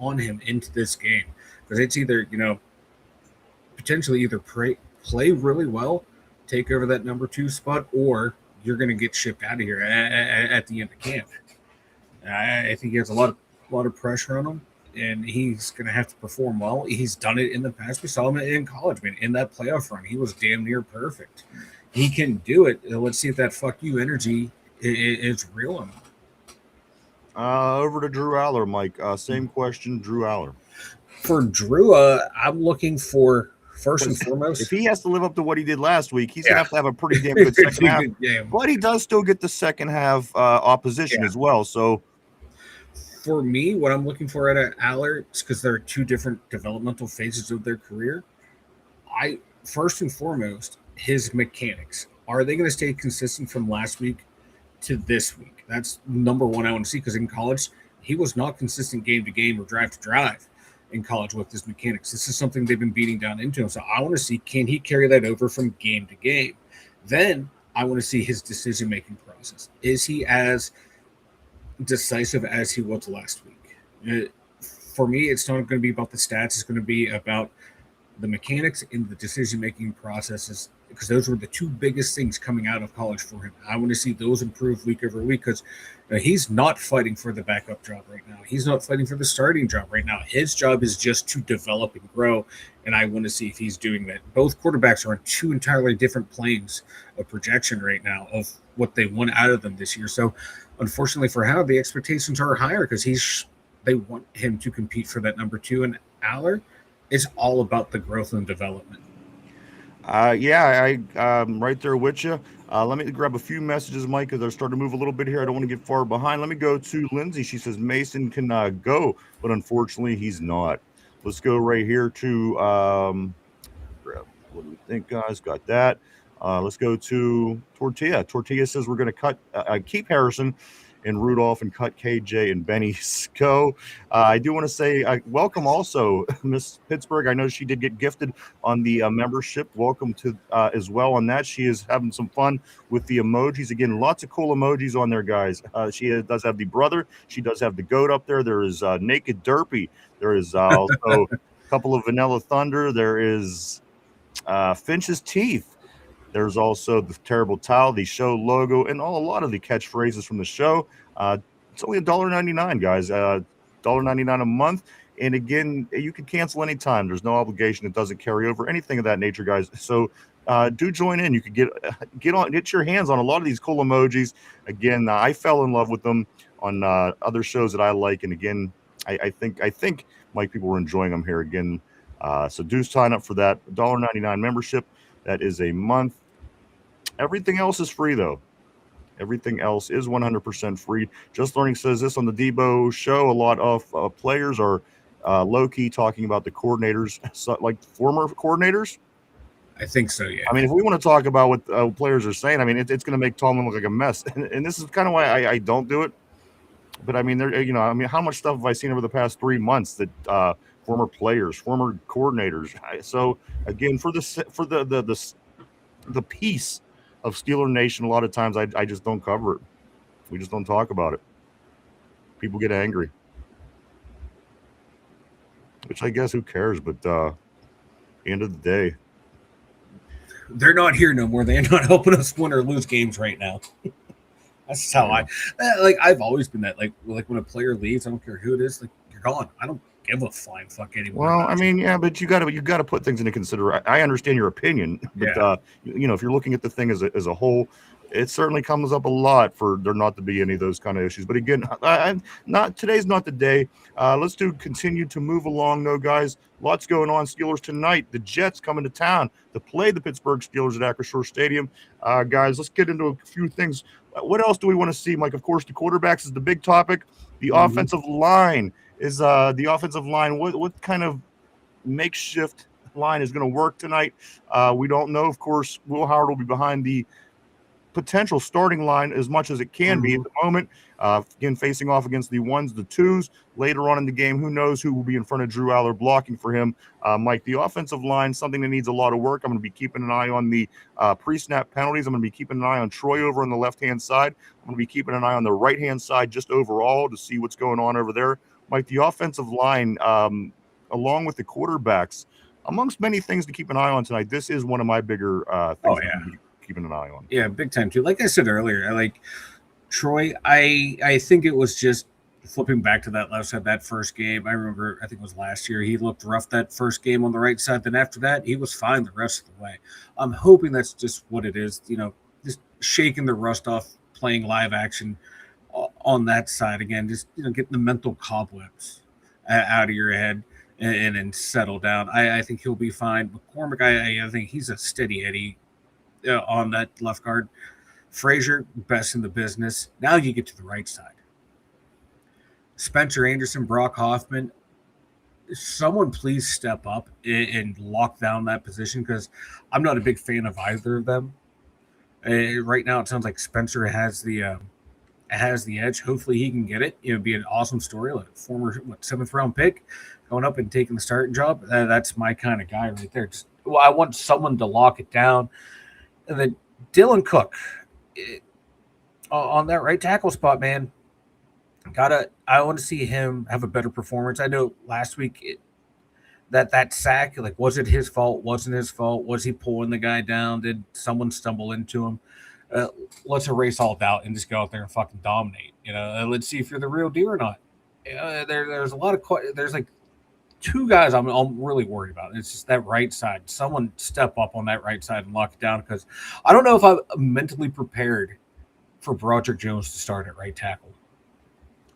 on him into this game because it's either potentially either play really well, take over that number 2 spot, or you're going to get shipped out of here at the end of camp. I think he has a lot of pressure on him, and he's going to have to perform well. He's done it in the past. We saw him in college, man. In that playoff run, he was damn near perfect. He can do it. Let's see if that fuck you energy is real or not. Over to Drew Allar, Mike. Same question, Drew Allar. For Drew, I'm looking for, first and foremost, if he has to live up to what he did last week, he's going to have a pretty damn good second half. But he does still get the second half opposition as well. So, for me, what I'm looking for at Allar is because there are 2 different developmental phases of their career. First and foremost, his mechanics. Are they going to stay consistent from last week to this week? That's number one I want to see, because in college, he was not consistent game to game or drive to drive in college with his mechanics. This is something they've been beating down into him. So I want to see, can he carry that over from game to game? Then I want to see his decision-making process. Is he as decisive as he was last week? For me, it's not going to be about the stats. It's going to be about the mechanics and the decision-making processes, because those were the 2 biggest things coming out of college for him. I want to see those improve week over week, because he's not fighting for the backup job right now. He's not fighting for the starting job right now. His job is just to develop and grow, and I want to see if he's doing that. Both quarterbacks are on 2 entirely different planes of projection right now of what they want out of them this year. So, unfortunately for Howard, the expectations are higher because they want him to compete for that number 2, and Allar is all about the growth and development. I'm right there with you. Let me grab a few messages, Mike, because they're starting to move a little bit here. I don't want to get far behind. Let me go to Lindsay. She says Mason can go, but unfortunately he's not. Let's go right here to what do we think, guys? Got that. Let's go to Tortilla. Tortilla says we're going to keep Harrison and Rudolph and cut KJ and Benny Sco. I do want to say welcome also, Miss Pittsburgh. I know she did get gifted on the membership. Welcome to as well on that. She is having some fun with the emojis. Again, lots of cool emojis on there, guys. She does have the brother. She does have the goat up there. There is Naked Derpy. There is also a couple of Vanilla Thunder. There is Finch's Teeth. There's also the Terrible Towel, the show logo, and a lot of the catchphrases from the show. It's only $1.99, guys. $1.99 a month. And again, you can cancel anytime. There's no obligation. It doesn't carry over, anything of that nature, guys. So do join in. You could get your hands on a lot of these cool emojis. Again, I fell in love with them on other shows that I like. And again, I think Mike, people were enjoying them here again. So do sign up for that $1.99 membership. That is a month. Everything else is free, though. Everything else is 100% free. Just Learning says this on the Debo show. A lot of players are low-key talking about the coordinators, like former coordinators. I think so, yeah. I mean, if we want to talk about what players are saying, I mean, it's going to make Tomlin look like a mess. And this is kind of why I don't do it. But, I mean, how much stuff have I seen over the past 3 months that former players, former coordinators. So, again, for the the piece of Steeler Nation. A lot of times I just don't cover it. We just don't talk about it. People get angry, which I guess who cares? But at the end of the day, They're not here no more. They're not helping us win or lose games right now. That's just how I've always been that. Like when a player leaves, I don't care who it is. Like, you're gone. I don't give a flying fuck anymore. well, I mean, yeah, but you got to put things into consideration. I understand your opinion, but if you're looking at the thing as a whole, it certainly comes up a lot for there not to be any of those kind of issues. But again, today's not the day. Let's continue to move along, though, guys. Lots going on. Steelers tonight. The Jets coming to town to play the Pittsburgh Steelers at Acrisure Stadium. Guys, let's get into a few things. What else do we want to see, Mike? Of course, the quarterbacks is the big topic. The offensive line is the offensive line. What kind of makeshift line is going to work tonight? We don't know. Of course, Will Howard will be behind the potential starting line as much as it can be at the moment. Again, facing off against the ones, the twos later on in the game. Who knows who will be in front of Drew Allar blocking for him? Mike, the offensive line, something that needs a lot of work. I'm going to be keeping an eye on the pre-snap penalties. I'm going to be keeping an eye on Troy over on the left-hand side. I'm going to be keeping an eye on the right-hand side just overall to see what's going on over there. Mike, the offensive line, along with the quarterbacks, amongst many things to keep an eye on tonight, this is one of my bigger things keeping an eye on. Yeah, big time too. Like I said earlier, I like Troy. I think it was just flipping back to that left side, that first game. I remember, I think it was last year, he looked rough that first game on the right side. Then after that, he was fine the rest of the way. I'm hoping that's just what it is, just shaking the rust off, playing live action on that side again, just getting the mental cobwebs out of your head and then settle down. I think he'll be fine. McCormick, I think he's a steady Eddie on that left guard. Frazier, best in the business. Now you get to the right side. Spencer Anderson, Brock Hoffman, someone please step up and lock down that position, because I'm not a big fan of either of them. Right now, it sounds like Spencer has the edge. Hopefully, he can get it. It would be an awesome story. Like former 7th round pick going up and taking the starting job. That's my kind of guy right there. I want someone to lock it down. And then Dylan Cook on that right tackle spot, man. I want to see him have a better performance. I know last week that sack, like, was it his fault? Wasn't his fault? Was he pulling the guy down? Did someone stumble into him? Let's erase all doubt and just go out there and fucking dominate. Let's see if you're the real deal or not. There's a lot of there's like two guys I'm really worried about. It's just that right side. Someone step up on that right side and lock it down, because I don't know if I'm mentally prepared for Broderick Jones to start at right tackle.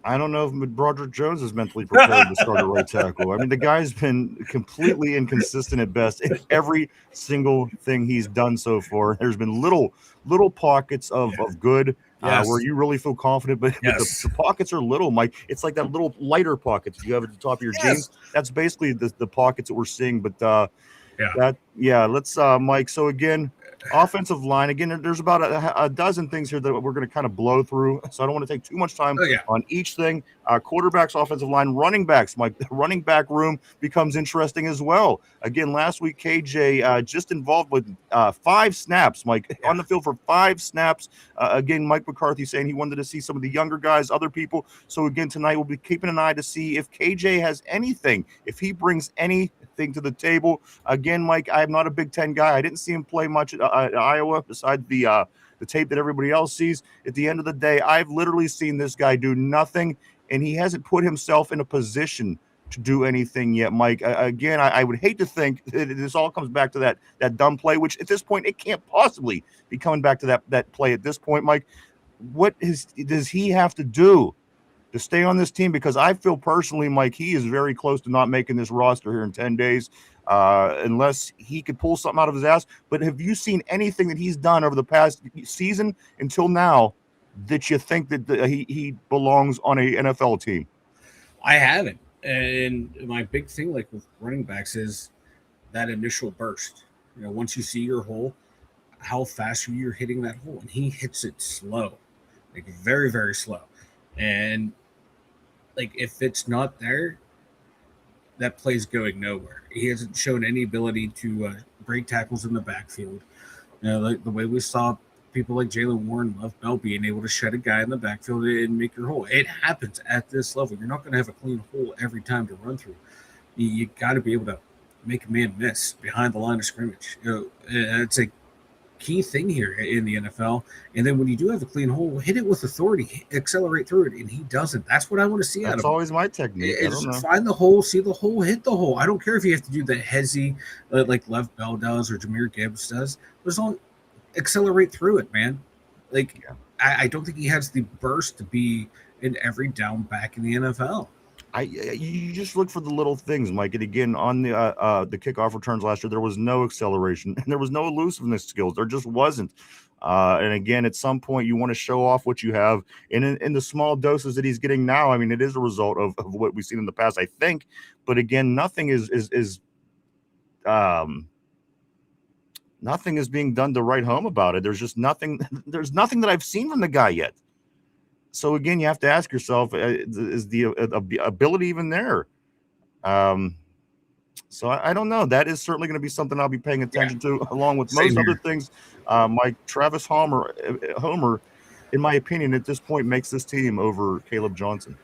I don't know if Broderick Jones is mentally prepared to start at right tackle. I mean, the guy's been completely inconsistent at best in every single thing he's done so far. There's been little pockets of good where you really feel confident, but the pockets are little, Mike. It's like that little lighter pockets you have at the top of your jeans. That's basically the pockets that we're seeing. But let's Mike. So again, offensive line. Again, there's about a dozen things here that we're going to kind of blow through, so I don't want to take too much time on each thing. Quarterbacks, offensive line, running backs. Mike, the running back room becomes interesting as well. Again, last week, KJ just involved with 5 snaps, Mike, on the field for 5 snaps. Again, Mike McCarthy saying he wanted to see some of the younger guys, other people. So again, tonight we'll be keeping an eye to see if KJ has anything, if he brings anything to the table. Again, Mike, I'm not a Big Ten guy. I didn't see him play much at Iowa besides the tape that everybody else sees. At the end of the day, I've literally seen this guy do nothing, and he hasn't put himself in a position to do anything yet, Mike. Again, I would hate to think that this all comes back to that dumb play, which at this point, it can't possibly be coming back to that play at this point, Mike. What does he have to do to stay on this team? Because I feel personally, Mike, he is very close to not making this roster here in 10 days. Unless he could pull something out of his ass. But have you seen anything that he's done over the past season until now that you think that he belongs on a NFL team? I haven't. And my big thing, like with running backs, is that initial burst. Once you see your hole, how fast you're hitting that hole. And he hits it slow, like very, very slow. And like if it's not there, that play's going nowhere. He hasn't shown any ability to break tackles in the backfield. Like the way we saw people like Jalen Warren, Love Bell being able to shed a guy in the backfield and make your hole. It happens at this level. You're not going to have a clean hole every time to run through. You got to be able to make a man miss behind the line of scrimmage. It's a key thing here in the NFL. And then when you do have a clean hole, hit it with authority, accelerate through it, and he doesn't. That's what I want to see out of him. That's always my technique. I don't know. Find the hole, see the hole, hit the hole. I don't care if you have to do the hezzy like Lev Bell does or Jahmyr Gibbs does. Just don't accelerate through it, man. Like, I don't think he has the burst to be an every down back in the NFL. You just look for the little things, Mike. And again, on the kickoff returns last year, there was no acceleration and there was no elusiveness skills. There just wasn't. And again, at some point, you want to show off what you have. And in the small doses that he's getting now, I mean, it is a result of what we've seen in the past, I think. But again, nothing is being done to write home about it. There's just nothing. There's nothing that I've seen from the guy yet. So again, you have to ask yourself: is the ability even there? So I don't know. That is certainly going to be something I'll be paying attention to, along with most other things. Mike Travis Homer, in my opinion, at this point, makes this team over Caleb Johnson.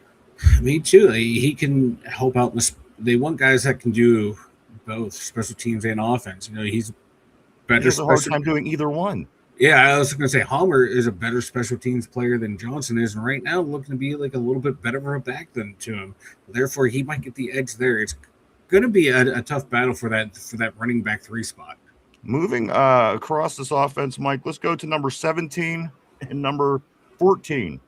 Me too. He can help out. They want guys that can do both special teams and offense. He's better. He has a hard time doing either one. Yeah, I was going to say Homer is a better special teams player than Johnson is, and right now looking to be like a little bit better of a back than to him. Therefore, he might get the edge there. It's going to be a tough battle for that running back 3 spot. Moving across this offense, Mike, let's go to number 17 and number 14.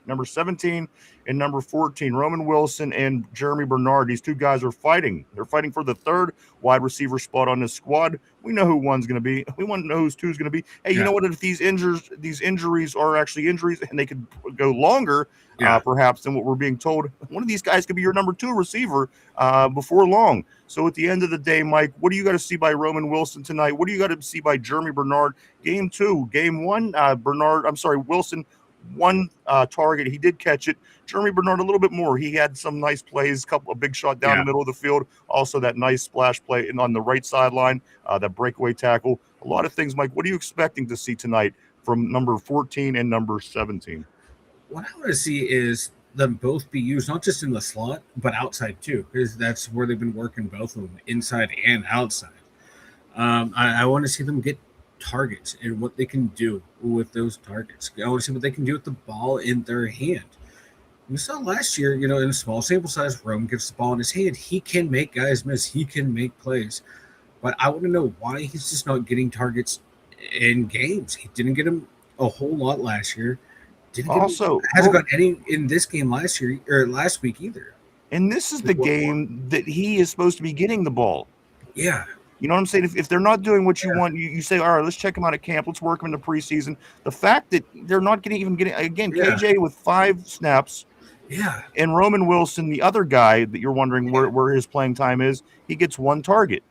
Number 17 and number 14, Roman Wilson and Jeremy Bernard. These two guys are fighting. They're fighting for the 3rd wide receiver spot on this squad. We know who one's going to be. We want to know who's two's going to be. Hey, you know what? If these injuries are actually injuries and they could go longer, perhaps, than what we're being told, one of these guys could be your number 2 receiver before long. So at the end of the day, Mike, what do you got to see by Roman Wilson tonight? What do you got to see by Jeremy Bernard? Game 2, game 1, Wilson, 1 target. He did catch it. Jeremy Bernard a little bit more. He had some nice plays, a big shot down the middle of the field. Also that nice splash play on the right sideline, that breakaway tackle. A lot of things, Mike. What are you expecting to see tonight from number 14 and number 17? What I want to see is them both be used, not just in the slot, but outside too, because that's where they've been working, both of them, inside and outside. I want to see them get targets and what they can do with those targets. I want to see what they can do with the ball in their hand. We saw last year, in a small sample size, Roman gets the ball in his hand. He can make guys miss. He can make plays. But I want to know why he's just not getting targets in games. He didn't get him a whole lot last year. Hasn't got any in this game last year or last week either. And this is the game that he is supposed to be getting the ball. Yeah. You know what I'm saying? If they're not doing what you want, you say, all right, let's check them out at camp. Let's work them in the preseason. The fact that they're not getting KJ with 5 snaps. Yeah. And Roman Wilson, the other guy that you're wondering where his playing time is, he gets 1 target.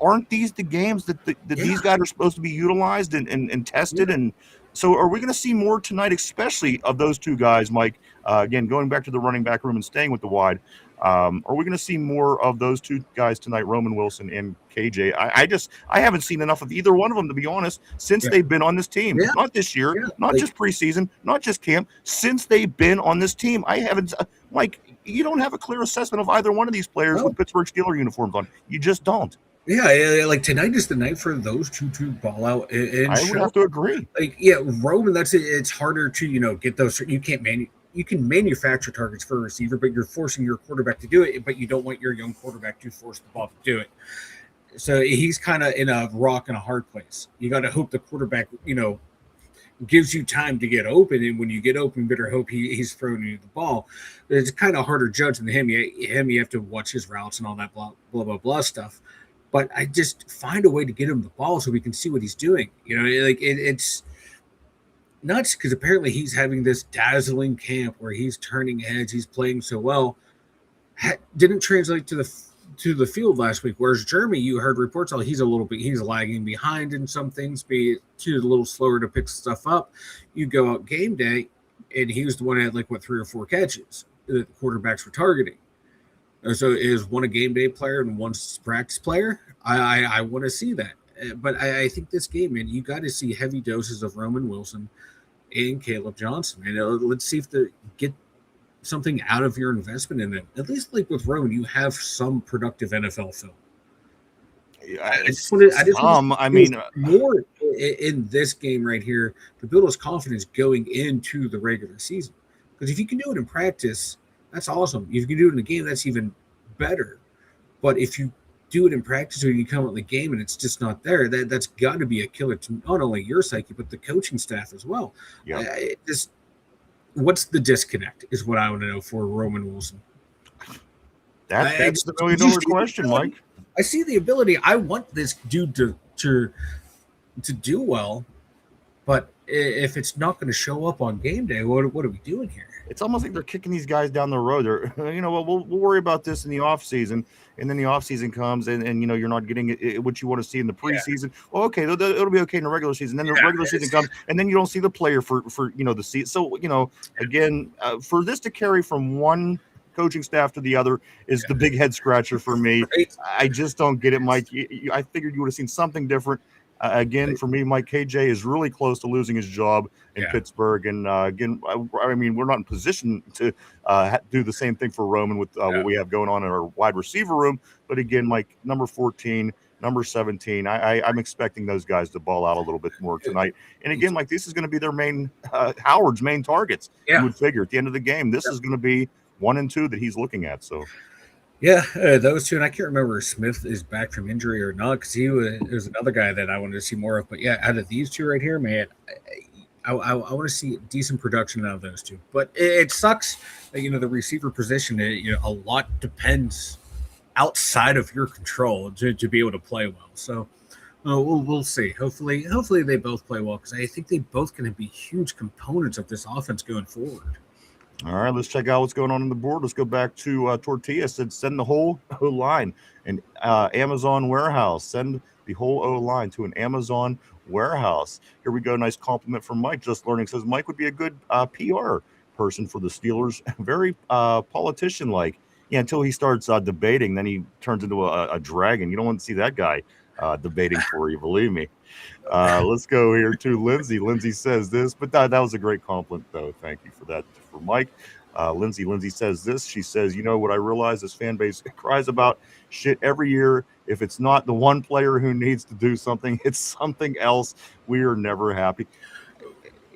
Aren't these the games that these guys are supposed to be utilized and tested? Yeah. And so are we going to see more tonight, especially of those 2 guys, Mike? Again, going back to the running back room and staying with the wide. Are we going to see more of those 2 guys tonight, Roman Wilson and KJ? I haven't seen enough of either one of them, to be honest, since they've been on this team. Yeah. Not this year, not just preseason, not just camp. Since they've been on this team, I haven't. Mike, you don't have a clear assessment of either one of these players with Pittsburgh Steelers uniforms on. You just don't. Yeah, like tonight is the night for those two to ball out. And I would have to agree. Roman, that's it. It's harder to get those. You can manufacture targets for a receiver, but you're forcing your quarterback to do it. But you don't want your young quarterback to force the ball to do it. So he's kind of in a rock and a hard place. You got to hope the quarterback, gives you time to get open, and when you get open, you better hope he's throwing you the ball. But it's kind of harder judging than him. You have to watch his routes and all that blah blah blah blah stuff. But I just find a way to get him the ball so we can see what he's doing. It's nuts because apparently he's having this dazzling camp where he's turning heads, he's playing so well. Didn't translate to the field last week. Whereas Jeremy, you heard reports he's lagging behind in some things, a little slower to pick stuff up. You go out game day, and he was the one that had 3 or 4 catches that the quarterbacks were targeting. So is one a game day player and one's practice player? I want to see that. But I think this game, man, you got to see heavy doses of Roman Wilson and Caleb Johnson. Let's see if they get something out of your investment in it. At least like with Roman, you have some productive NFL film. I just want to more in this game right here to build his confidence going into the regular season. Because if you can do it in practice, that's awesome. If you can do it in a game, that's even better. But if you do it in practice or you come out in the game and it's just not there, that's got to be a killer to not only your psyche but the coaching staff as well. Yeah. What's the disconnect is what I want to know for Roman Wilson. That's the $1 million question, Mike. I see the ability. I want this dude to do well, but if it's not going to show up on game day, what are we doing here? It's almost like they're kicking these guys down the road. They're, you know, we'll worry about this in the off season, and then the off season comes, and you know you're not getting what you want to see in the preseason. Yeah. Well, okay, it'll be okay in the regular season. Then the regular season comes, and then you don't see the player for you know the season. So you know, again, for this to carry from one coaching staff to the other is the big head scratcher for me. Right. I just don't get it, Mike. I figured you would have seen something different. Again, for me, Mike, KJ is really close to losing his job in Pittsburgh. And again, I mean, we're not in position to do the same thing for Roman with what we have going on in our wide receiver room. But again, Mike, number 14, number 17, I'm expecting those guys to ball out a little bit more tonight. And again, Mike, this is going to be their main, Howard's main targets. You would figure at the end of the game, this is going to be 1 and 2 that he's looking at. So. Yeah, those two, and I can't remember if Smith is back from injury or not because he was another guy that I wanted to see more of. But yeah, out of these two right here, man, I want to see decent production out of those two. But it sucks that, you know, the receiver position, you know, a lot depends outside of your control to be able to play well. So we'll see. Hopefully they both play well because I think they both going to be huge components of this offense going forward. All right, let's check out what's going on the board. Let's go back to Tortilla. Said send the whole O-line and Amazon warehouse. Send the whole O-line to an Amazon warehouse. Here we go. Nice compliment from Mike. Just Learning says Mike would be a good PR person for the Steelers. Very politician-like. Yeah, until he starts debating, then he turns into a dragon. You don't want to see that guy debating for you, believe me. Let's go here to Lindsay. Lindsay says this, but that was a great compliment, though. Thank you for that for Mike. Lindsay says this. She says, you know what I realize this fan base cries about shit every year. If it's not the one player who needs to do something, it's something else. We are never happy.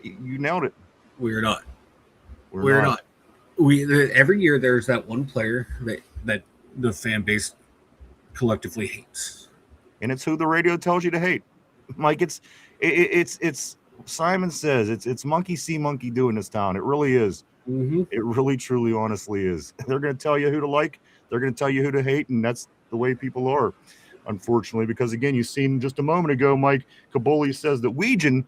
You nailed it. We're not. We're not. Every year there's that one player that the fan base collectively hates. And it's who the radio tells you to hate. Mike, it's Simon says it's monkey see monkey do in this town. It really is. Mm-hmm. It really, truly, honestly is. They're going to tell you who to like. They're going to tell you who to hate, and that's the way people are, unfortunately. Because again, you've seen just a moment ago, Mike Caboli says that Weegan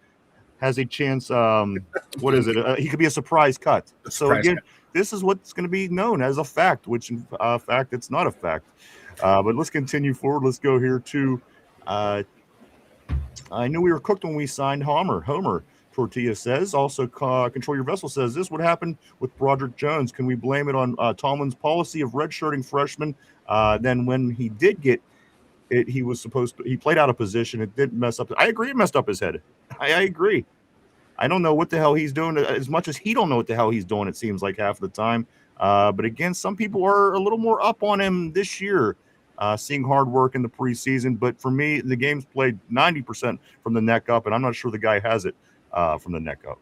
has a chance. What is it? He could be a surprise cut. So again, this is what's going to be known as a fact, which in fact it's not a fact. But let's continue forward. Let's go here to. I knew we were cooked when we signed Homer. Tortilla says. Also, Control Your Vessel says this would happen with Broderick Jones. Can we blame it on Tomlin's policy of redshirting freshmen? Then when he did get it, he played out of position. It did mess up. I agree, it messed up his head. I agree. I don't know what the hell he's doing. As much as he don't know what the hell he's doing, it seems like half the time. But again, some people are a little more up on him this year. Seeing hard work in the preseason, but for me, the game's played 90% from the neck up, and I'm not sure the guy has it from the neck up.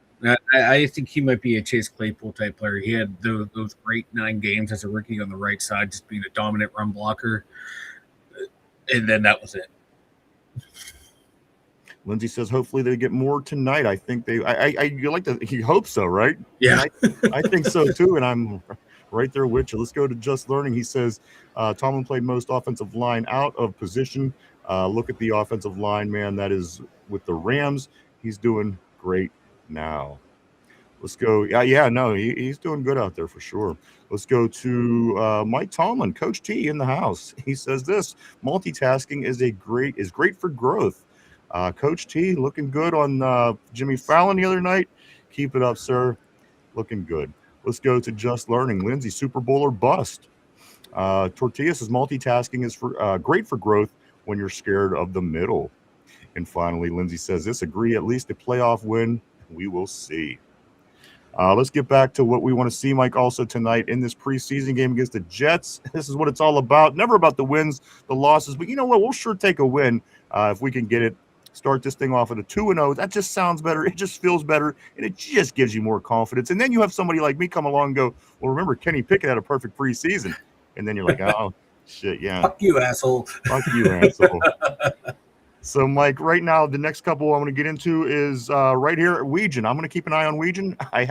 I think he might be a Chase Claypool type player. He had those great 9 games as a rookie on the right side, just being a dominant run blocker, and then that was it. Lindsay says, hopefully they get more tonight. I think you like to, he hopes so, right? Yeah. I think so too, and I'm right there with you. Let's go to Just Learning. He says, Tomlin played most offensive line out of position. Look at the offensive line, man. That is with the Rams. He's doing great now. Let's go. He's doing good out there for sure. Let's go to Mike Tomlin, Coach T in the house. He says this, multitasking is great for growth. Coach T looking good on Jimmy Fallon the other night. Keep it up, sir. Looking good. Let's go to Just Learning. Lindsay, Super Bowl or bust. Tortilla says multitasking is great for growth when you're scared of the middle. And finally, Lindsay says, disagree, at least a playoff win. We will see. Let's get back to what we want to see, Mike, also tonight in this preseason game against the Jets. This is what it's all about. Never about the wins, the losses, but you know what? We'll sure take a win if we can get it. Start this thing off with a 2-0. That just sounds better. It just feels better, and it just gives you more confidence. And then you have somebody like me come along and go, well, remember, Kenny Pickett had a perfect preseason. And then you're like, oh, shit, yeah. Fuck you, asshole. Fuck you, asshole. So, Mike, right now, the next couple I want to get into is right here at Weegan. I'm going to keep an eye on Weegan. I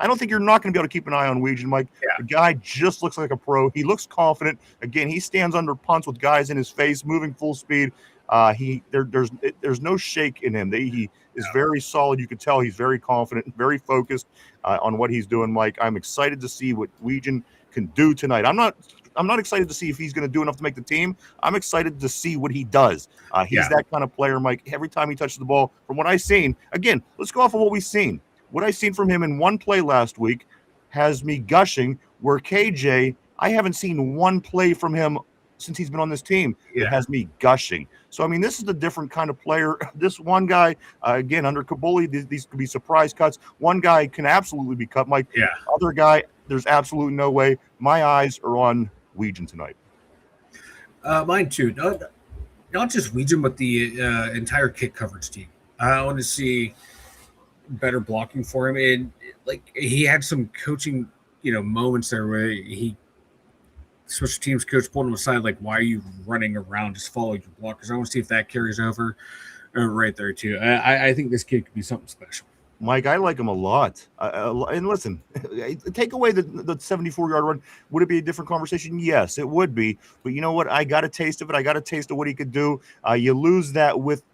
don't think you're not going to be able to keep an eye on Weegan, Mike. Yeah. The guy just looks like a pro. He looks confident. Again, he stands under punts with guys in his face, moving full speed. There's no shake in him. He is very solid. You can tell he's very confident, very focused on what he's doing, Mike. I'm excited to see what Weegan can do tonight. I'm not excited to see if he's going to do enough to make the team. I'm excited to see what he does. He's that kind of player, Mike. Every time he touches the ball, from what I've seen, again, let's go off of what we've seen. What I've seen from him in one play last week has me gushing, where KJ, I haven't seen one play from him since he's been on this team. It has me gushing. So, I mean, this is a different kind of player. This one guy, again, under Kabuli, these could be surprise cuts. One guy can absolutely be cut, Mike. Yeah. Other guy, there's absolutely no way. My eyes are on Weegan tonight. Mine too. Not just Weegan, but the entire kick coverage team. I want to see better blocking for him. And like he had some coaching, moments there where he special teams coach pulled him aside, like, why are you running around? Just follow your blockers. I want to see if that carries over right there too. I think this kid could be something special. Mike, I like him a lot. And listen, take away the 74-yard run. Would it be a different conversation? Yes, it would be. But you know what? I got a taste of it. I got a taste of what he could do. You lose that with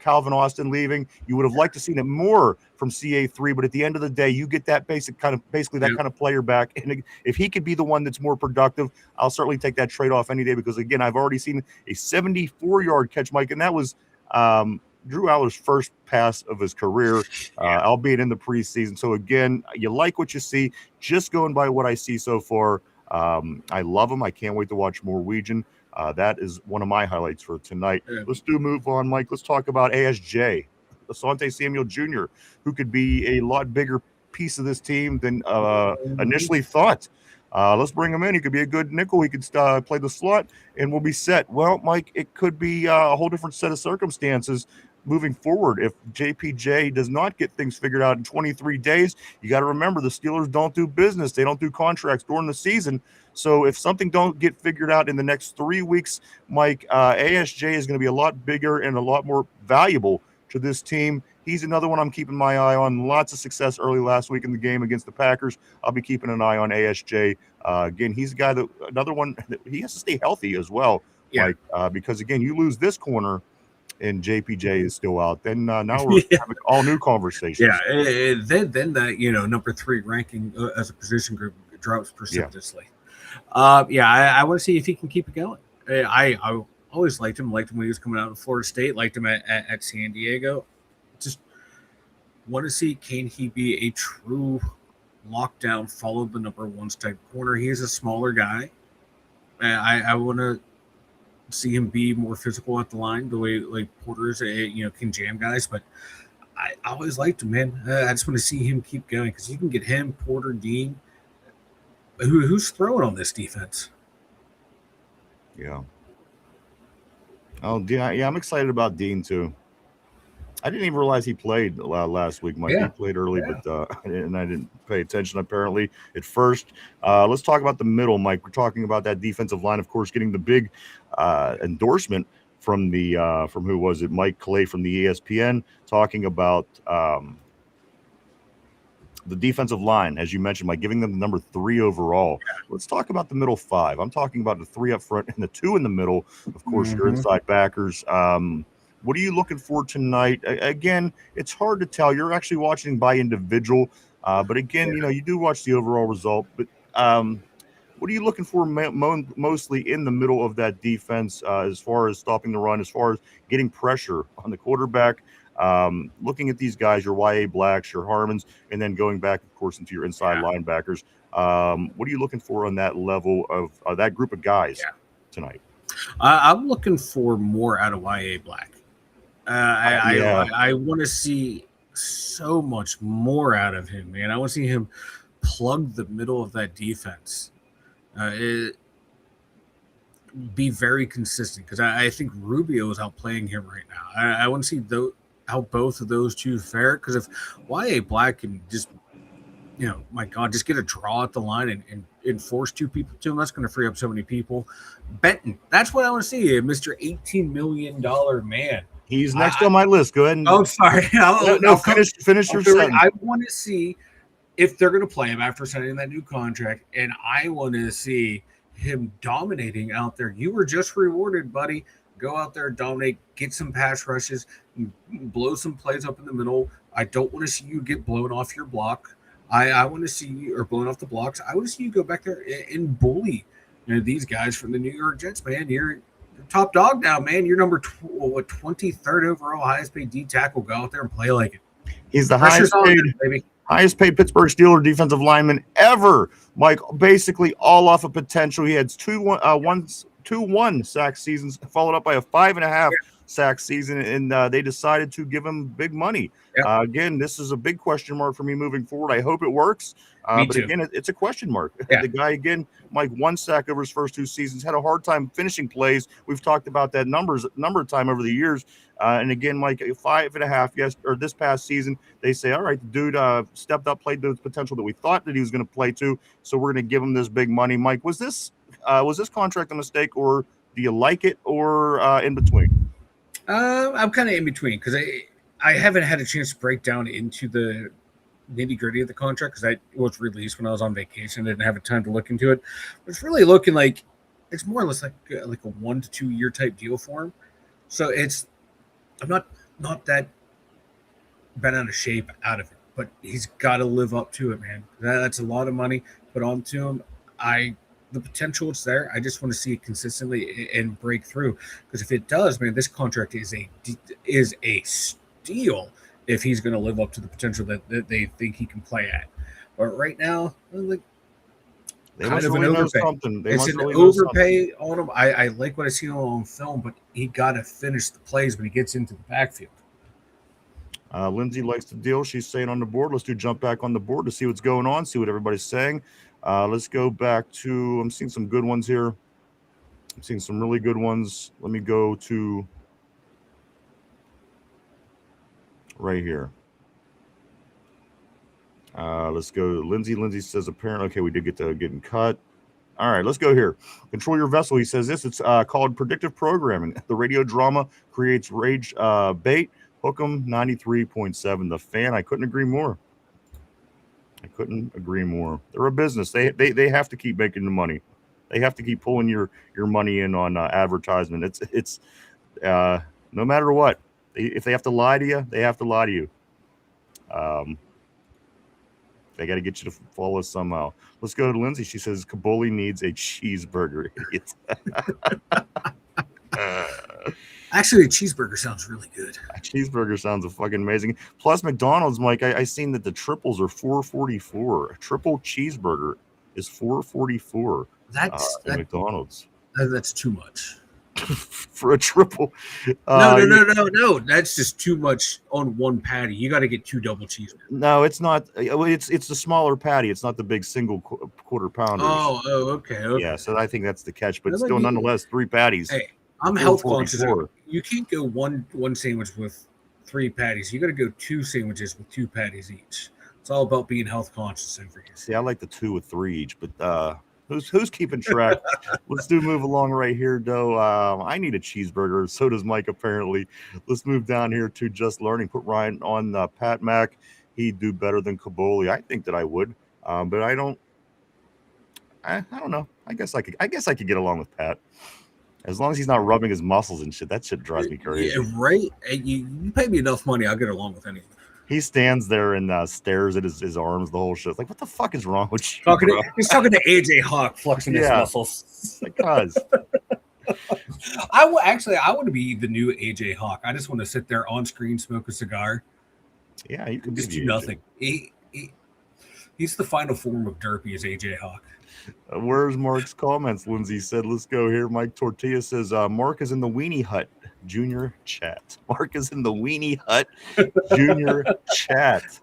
Calvin Austin leaving. You would have liked to seen it more from CA3, but at the end of the day, you get that basically that kind of player back. And if he could be the one that's more productive, I'll certainly take that trade-off any day because, again, I've already seen a 74-yard catch, Mike, and that was Drew Allar's first pass of his career, albeit in the preseason. So, again, you like what you see. Just going by what I see so far, I love him. I can't wait to watch more Weegan. That is one of my highlights for tonight. Let's move on, Mike. Let's talk about ASJ, Asante Samuel Jr., who could be a lot bigger piece of this team than initially thought. Let's bring him in. He could be a good nickel. He could play the slot, and we'll be set. Well, Mike, it could be a whole different set of circumstances moving forward. If JPJ does not get things figured out in 23 days, you got to remember the Steelers don't do business. They don't do contracts during the season. So if something don't get figured out in the next 3 weeks, Mike, ASJ is going to be a lot bigger and a lot more valuable to this team. He's another one I'm keeping my eye on. Lots of success early last week in the game against the Packers. I'll be keeping an eye on ASJ. Again, he's a guy another one that he has to stay healthy as well. Like, because again, you lose this corner and JPJ is still out. Then now we're having all new conversations. Then that number 3 ranking as a position group drops precipitously. I want to see if he can keep it going. I always liked him when he was coming out of Florida State. Liked him at San Diego. Just want to see, can he be a true lockdown, follow the number 1s type corner? He is a smaller guy. I want to see him be more physical at the line, the way like Porter's can jam guys. But I always liked him, man. I just want to see him keep going because you can get him, Porter, Dean. Who's throwing on this defense? Yeah. Oh, yeah. I'm excited about Dean too. I didn't even realize he played last week, Mike. He played early, but and I didn't pay attention apparently at first. Let's talk about the middle, Mike. We're talking about that defensive line, of course, getting the big endorsement from from who was it? Mike Clay from the ESPN, talking about the defensive line, as you mentioned, by giving them the number 3 overall. Let's talk about the middle 5. I'm talking about the 3 up front and the 2 in the middle. Of course, your inside backers. What are you looking for tonight? Again, it's hard to tell. You're actually watching by individual, but again, you do watch the overall result. But what are you looking for mostly in the middle of that defense as far as stopping the run, as far as getting pressure on the quarterback? Looking at these guys, your YA Blacks, your Harmons, and then going back, of course, into your inside linebackers. What are you looking for on that level of that group of guys tonight? I'm looking for more out of YA Black. I want to see so much more out of him, man. I want to see him plug the middle of that defense. Be very consistent because I think Rubio is outplaying him right now. I want to see how both of those two fare because if Y.A. Black can just, my God, just get a draw at the line and force two people to him, that's going to free up so many people. Benton, that's what I want to see, Mr. $18 million man. He's next on my list. Go ahead. Sorry. Finish your sentence. I want to see if they're going to play him after signing that new contract, and I want to see him dominating out there. You were just rewarded, buddy. Go out there, dominate, get some pass rushes, blow some plays up in the middle. I don't want to see you get blown off your block. I want to see you, or blown off the blocks. I want to see you go back there and bully these guys from the New York Jets, man. You're top dog now, man. You're number 23rd overall, highest paid D tackle. Go out there and play like it. He's the highest paid Pittsburgh Steelers defensive lineman ever, Mike. Basically all off of potential. He had two 1 sack seasons, followed up by a 5.5 sack season, and they decided to give him big money. Yep. Again, this is a big question mark for me moving forward. I hope it works. But again, it's a question mark. Yeah. The guy, again, Mike, 1 sack over his first 2 seasons, had a hard time finishing plays. We've talked about that number of time over the years. And again, Mike, 5.5, or this past season, they say, all right, the dude stepped up, played the potential that we thought that he was going to play to. So we're going to give him this big money. Mike, was this contract a mistake, or do you like it, or in between? I'm kind of in between because I haven't had a chance to break down into the nitty-gritty of the contract because it was released when I was on vacation. I didn't have time to look into it. But it's really looking like it's more or less like a 1 to 2 year type deal for him. So I'm not that bent out of shape out of it, but he's got to live up to it, man. That's a lot of money put onto him. The potential is there. I just want to see it consistently and break through. Because if it does, man, this contract is a steal if he's going to live up to the potential that they think he can play at. But right now, they kind of an overpay. It's an overpay on him. I like what I see on film, but he got to finish the plays when he gets into the backfield. Lindsay likes the deal. She's saying on the board. Let's jump back on the board to see what's going on, see what everybody's saying. Let's go back to, I'm seeing some good ones here. I'm seeing some really good ones. Let me go to right here. Let's go. Lindsay says apparently, okay, we did get to getting cut. All right, let's go here. Control your vessel. He says this. It's called predictive programming. The radio drama creates rage bait. Hook 'em 93.7. The Fan. I couldn't agree more. They're a business. They have to keep making the money. They have to keep pulling your money in on advertisement. It's no matter what. If they have to lie to you, they have to lie to you. They got to get you to follow somehow. Let's go to Lindsay. She says Kaboli needs a cheeseburger. Actually, a cheeseburger sounds really good. A cheeseburger sounds fucking amazing. Plus, McDonald's, Mike, I seen that the triples are $4.44. A triple cheeseburger is $4.44. That's McDonald's. That's too much for a triple. No. That's just too much on one patty. You got to get 2 double cheeseburgers. No, it's not. It's the smaller patty. It's not the big single quarter pounder. Oh, okay. Yeah, so I think that's the catch. But still, nonetheless, 3 patties. Hey, I'm health conscious. You can't go one sandwich with 3 patties. You got to go 2 sandwiches with 2 patties each. It's all about being health conscious over here. See, I like the 2 with 3 each, but who's keeping track? Let's move along right here, though. I need a cheeseburger. So does Mike, apparently. Let's move down here to Just Learning. Put Ryan on Pat Mack. He'd do better than Kaboli. I think that I would, but I don't. I don't know. I guess I could get along with Pat. As long as he's not rubbing his muscles and shit, that shit drives me crazy. Yeah, right? You pay me enough money, I'll get along with anything. He stands there and stares at his arms, the whole shit. It's like, what the fuck is wrong with you? He's talking to AJ Hawk, flexing his muscles. Because I want to be the new AJ Hawk. I just want to sit there on screen, smoke a cigar. Yeah, you can just do nothing. He's the final form of Derpy, is AJ Hawk. Where's Mark's comments? Lindsay said, let's go here. Mike Tortilla says, Mark is in the Weenie Hut Junior chat. Mark is in the Weenie Hut Junior chat.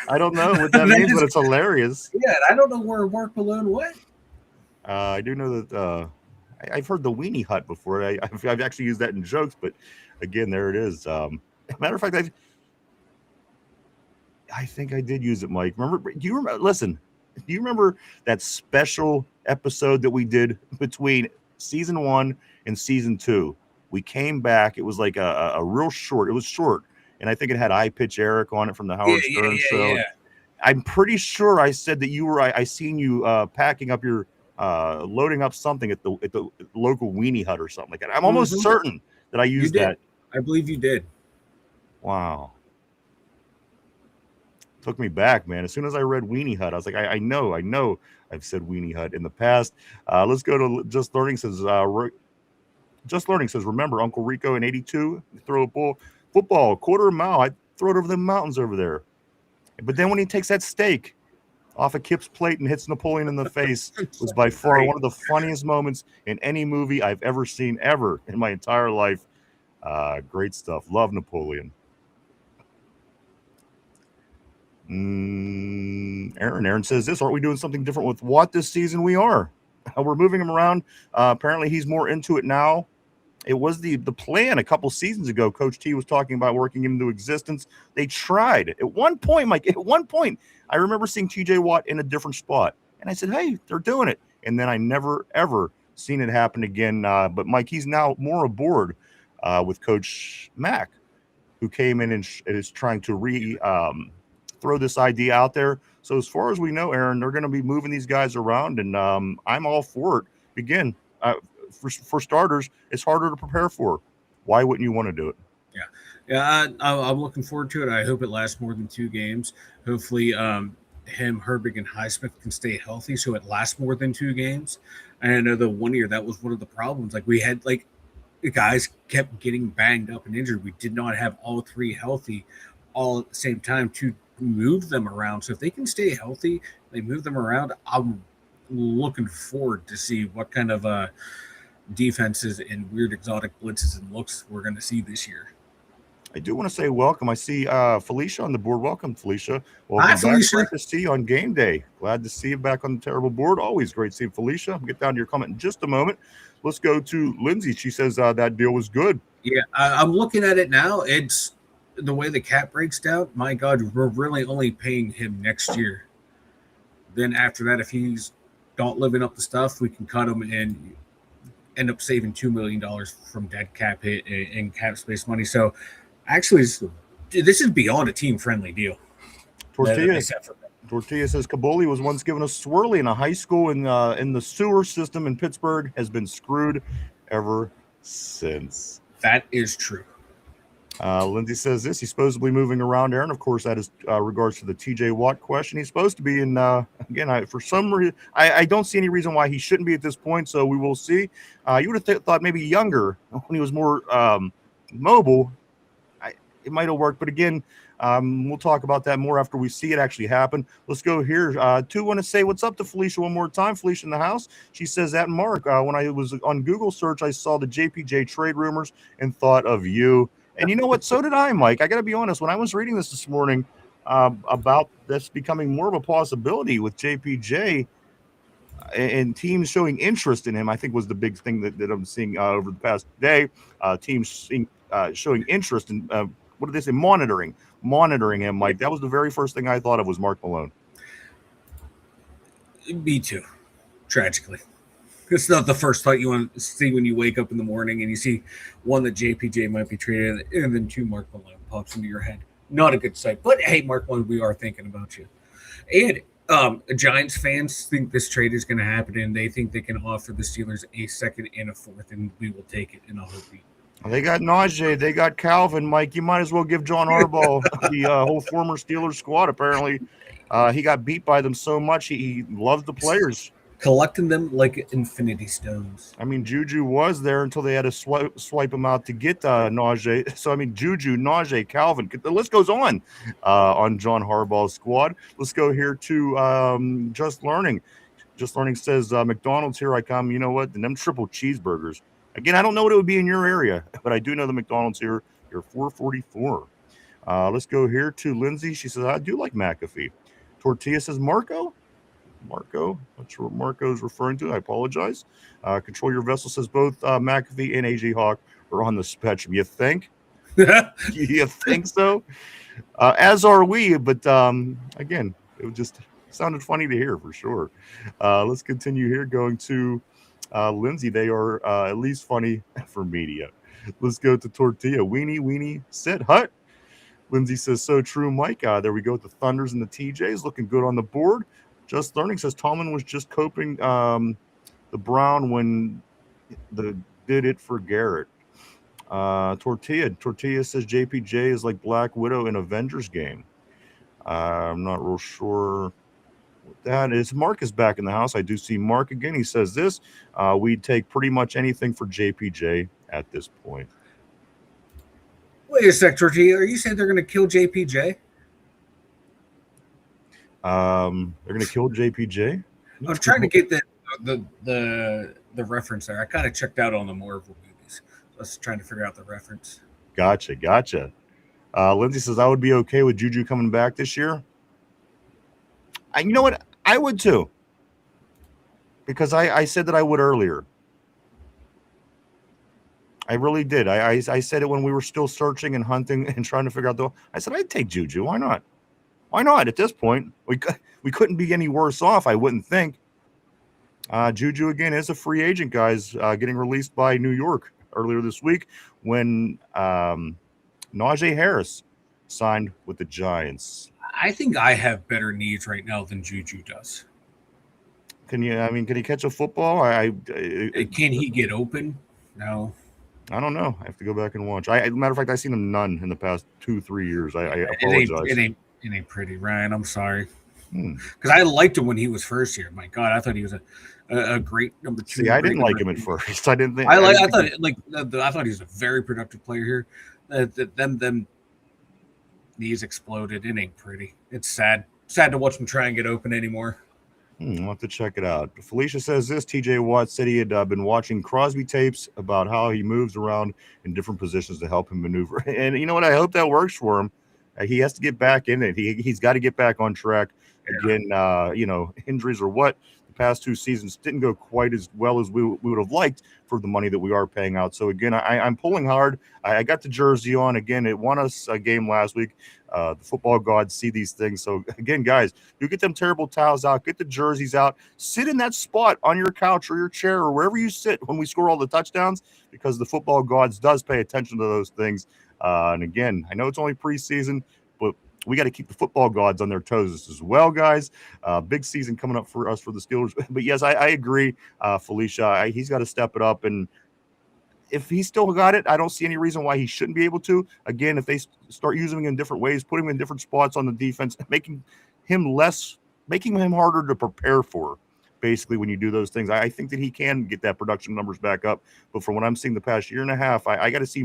I don't know what that means, but it's hilarious. Yeah, and I don't know where Mark Malone went. I do know that I've heard the Weenie Hut before. I've actually used that in jokes, but again, there it is. Matter of fact, I think I did use it, Mike. Remember? Do you remember? Listen, do you remember that special episode that we did between season 1 and season 2? We came back. It was like a real short. It was short, and I think it had I Pitch Eric on it from the Howard Stern show. Yeah. I'm pretty sure I said that you were. I seen you packing up your loading up something at the local Weenie Hut or something like that. I'm almost certain that I used that. I believe you did. Wow. Took me back, man. As soon as I read Weenie Hut, I was like, I know I've said Weenie Hut in the past. Let's go to Just Learning says, remember Uncle Rico in 82? Throw a football, quarter mile. I'd throw it over the mountains over there. But then when he takes that steak off of Kip's plate and hits Napoleon in the face, was by far one of the funniest moments in any movie I've ever seen ever in my entire life. Great stuff. Love Napoleon. Aaron says this, aren't we doing something different with Watt this season? We are. We're moving him around. Apparently he's more into it now. It was the plan a couple seasons ago. Coach T was talking about working him into existence. They tried. At one point, Mike, I remember seeing TJ Watt in a different spot. And I said, hey, they're doing it. And then I never, ever seen it happen again. But Mike, he's now more aboard with Coach Mack, who came in and is trying to throw this idea out there. So as far as we know, Aaron, they're going to be moving these guys around, and I'm all for it. Again, for starters, it's harder to prepare for. Why wouldn't you want to do it? Yeah, I'm looking forward to it. I hope it lasts more than 2 games. Hopefully, him, Herbig, and Highsmith can stay healthy so it lasts more than 2 games. And I know the one year that was one of the problems. Like we had, the guys kept getting banged up and injured. We did not have all 3 healthy all at the same time to move them around. So if they can stay healthy, they move them around. I'm looking forward to see what kind of defenses and weird exotic blitzes and looks we're going to see this year. I do want to say welcome. I see Felicia on the board. Welcome, Felicia. Welcome Hi, back. Felicia. Great to see you on game day. Glad to see you back on the terrible board. Always great to see you, Felicia. I'll get down to your comment in just a moment. Let's go to Lindsay. She says that deal was good. Yeah, I'm looking at it now. It's the way the cap breaks down. My God, we're really only paying him next year. Then after that, if he's not living up to stuff, we can cut him and end up saving $2 million from dead cap hit and cap space money. So actually, this is beyond a team-friendly deal. Tortilla says Caboli was once given a swirly in a high school in the sewer system in Pittsburgh, has been screwed ever since. That is true. Lindsay says this, he's supposedly moving around, Aaron. Of course, that is regards to the TJ Watt question. He's supposed to be in, again, for some reason, I don't see any reason why he shouldn't be at this point, so we will see. You would have thought maybe younger, when he was more mobile, it might have worked. But again, we'll talk about that more after we see it actually happen. Let's go here. To want to say what's up to Felicia one more time. Felicia in the house. She says that, Mark, when I was on Google search, I saw the JPJ trade rumors and thought of you. And you know what? So did I, Mike. I got to be honest. When I was reading this morning about this becoming more of a possibility with JPJ and teams showing interest in him, I think was the big thing that I'm seeing over the past day. Teams showing interest in, what did they say? Monitoring him, Mike. That was the very first thing I thought of was Mark Malone. Me too, tragically. It's not the first thought you want to see when you wake up in the morning and you see one that JPJ might be traded and then 2 Mark Malone pops into your head. Not a good sight. But hey, Mark Malone, we are thinking about you. And Giants fans think this trade is going to happen and they think they can offer the Steelers a 2nd and a 4th, and we will take it in a heartbeat. They got Najee. They got Calvin, Mike. You might as well give John Harbaugh the whole former Steelers squad, apparently. He got beat by them so much. He loves the players. collecting them like infinity stones. I mean, Juju was there until they had to swipe him out to get Najee. So, I mean, Juju, Najee, Calvin, the list goes on John Harbaugh's squad. Let's go here to Just Learning. Just Learning says, McDonald's, here I come. You know what? And them triple cheeseburgers. Again, I don't know what it would be in your area, but I do know the McDonald's here. You're $4.44. Let's go here to Lindsay. She says, I do like McAfee. Tortilla says, Marco, not sure what Marco is referring to. I apologize. Control Your Vessel says both McAfee and AJ Hawk are on the spectrum. You think? You think so? As are we, but again, it just sounded funny to hear for sure. Let's continue here. Going to Lindsay. They are at least funny for media. Let's go to Tortilla. Weenie, sit, hut. Lindsay says, so true, Mike. There we go with the Thunders and the TJs. Looking good on the board. Just Learning says Tomlin was just coping the Brown when did it for Garrett. Tortilla says JPJ is like Black Widow in Avengers game. I'm not real sure what that is. Mark is back in the house. I do see Mark again. He says this. We'd take pretty much anything for JPJ at this point. Wait a sec, Tortilla. Are you saying they're going to kill JPJ? They're going to kill JPJ? I'm trying to get the reference there. I kind of checked out on the Marvel movies. So I was trying to figure out the reference. Gotcha. Lindsay says, I would be okay with Juju coming back this year. You know what? I would too. Because I said that I would earlier. I really did. I said it when we were still searching and hunting and trying to figure out I said, I'd take Juju. Why not? Why not? At this point, we couldn't be any worse off, I wouldn't think. Juju, again, is a free agent, guys, getting released by New York earlier this week when Najee Harris signed with the Giants. I think I have better needs right now than Juju does. Can he catch a football? Can he get open? No. I don't know. I have to go back and watch. Matter of fact, I've seen him none in the past 2-3 years. I apologize. It ain't pretty, Ryan. I'm sorry. Because I liked him when he was first here. My God, I thought he was a great number 2. See, I didn't like him at first. I didn't think. I thought he was a very productive player here. Them knees exploded. It ain't pretty. It's sad. Sad to watch him try and get open anymore. I'll have to check it out. Felicia says this. TJ Watt said he had been watching Crosby tapes about how he moves around in different positions to help him maneuver. And you know what? I hope that works for him. He has to get back in it. He's got to get back on track. Again, injuries or what, the past 2 seasons didn't go quite as well as we would have liked for the money that we are paying out. So, again, I'm pulling hard. I got the jersey on. Again, it won us a game last week. The football gods see these things. So, again, guys, you get them terrible towels out, get the jerseys out, sit in that spot on your couch or your chair or wherever you sit when we score all the touchdowns because the football gods does pay attention to those things. And, again, I know it's only preseason, but we got to keep the football gods on their toes as well, guys. Big season coming up for us for the Steelers. But, yes, I agree, Felicia. He's got to step it up. And if he's still got it, I don't see any reason why he shouldn't be able to. Again, if they start using him in different ways, putting him in different spots on the defense, making him harder to prepare for, basically, when you do those things. I think that he can get that production numbers back up. But from what I'm seeing the past year and a half, I got to see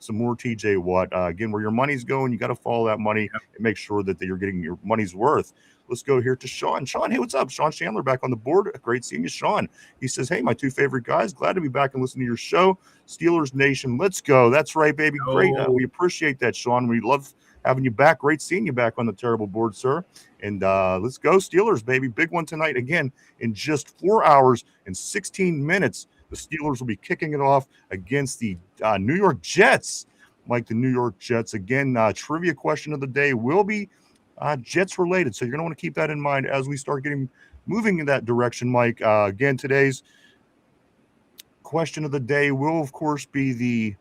some more TJ Watt. Again, where your money's going, you got to follow that money and make sure that you're getting your money's worth. Let's go here to Sean. Sean, hey, what's up? Sean Chandler back on the board. Great seeing you, Sean. He says, hey, my 2 favorite guys. Glad to be back and listen to your show. Steelers Nation, let's go. That's right, baby. Great. We appreciate that, Sean. We love having you back. Great seeing you back on the terrible board, sir. And let's go Steelers, baby. Big one tonight. Again, in just 4 hours and 16 minutes, the Steelers will be kicking it off against the New York Jets. Mike, the New York Jets. Again, trivia question of the day will be Jets related. So you're going to want to keep that in mind as we start moving in that direction, Mike. Again, today's question of the day will, of course, be the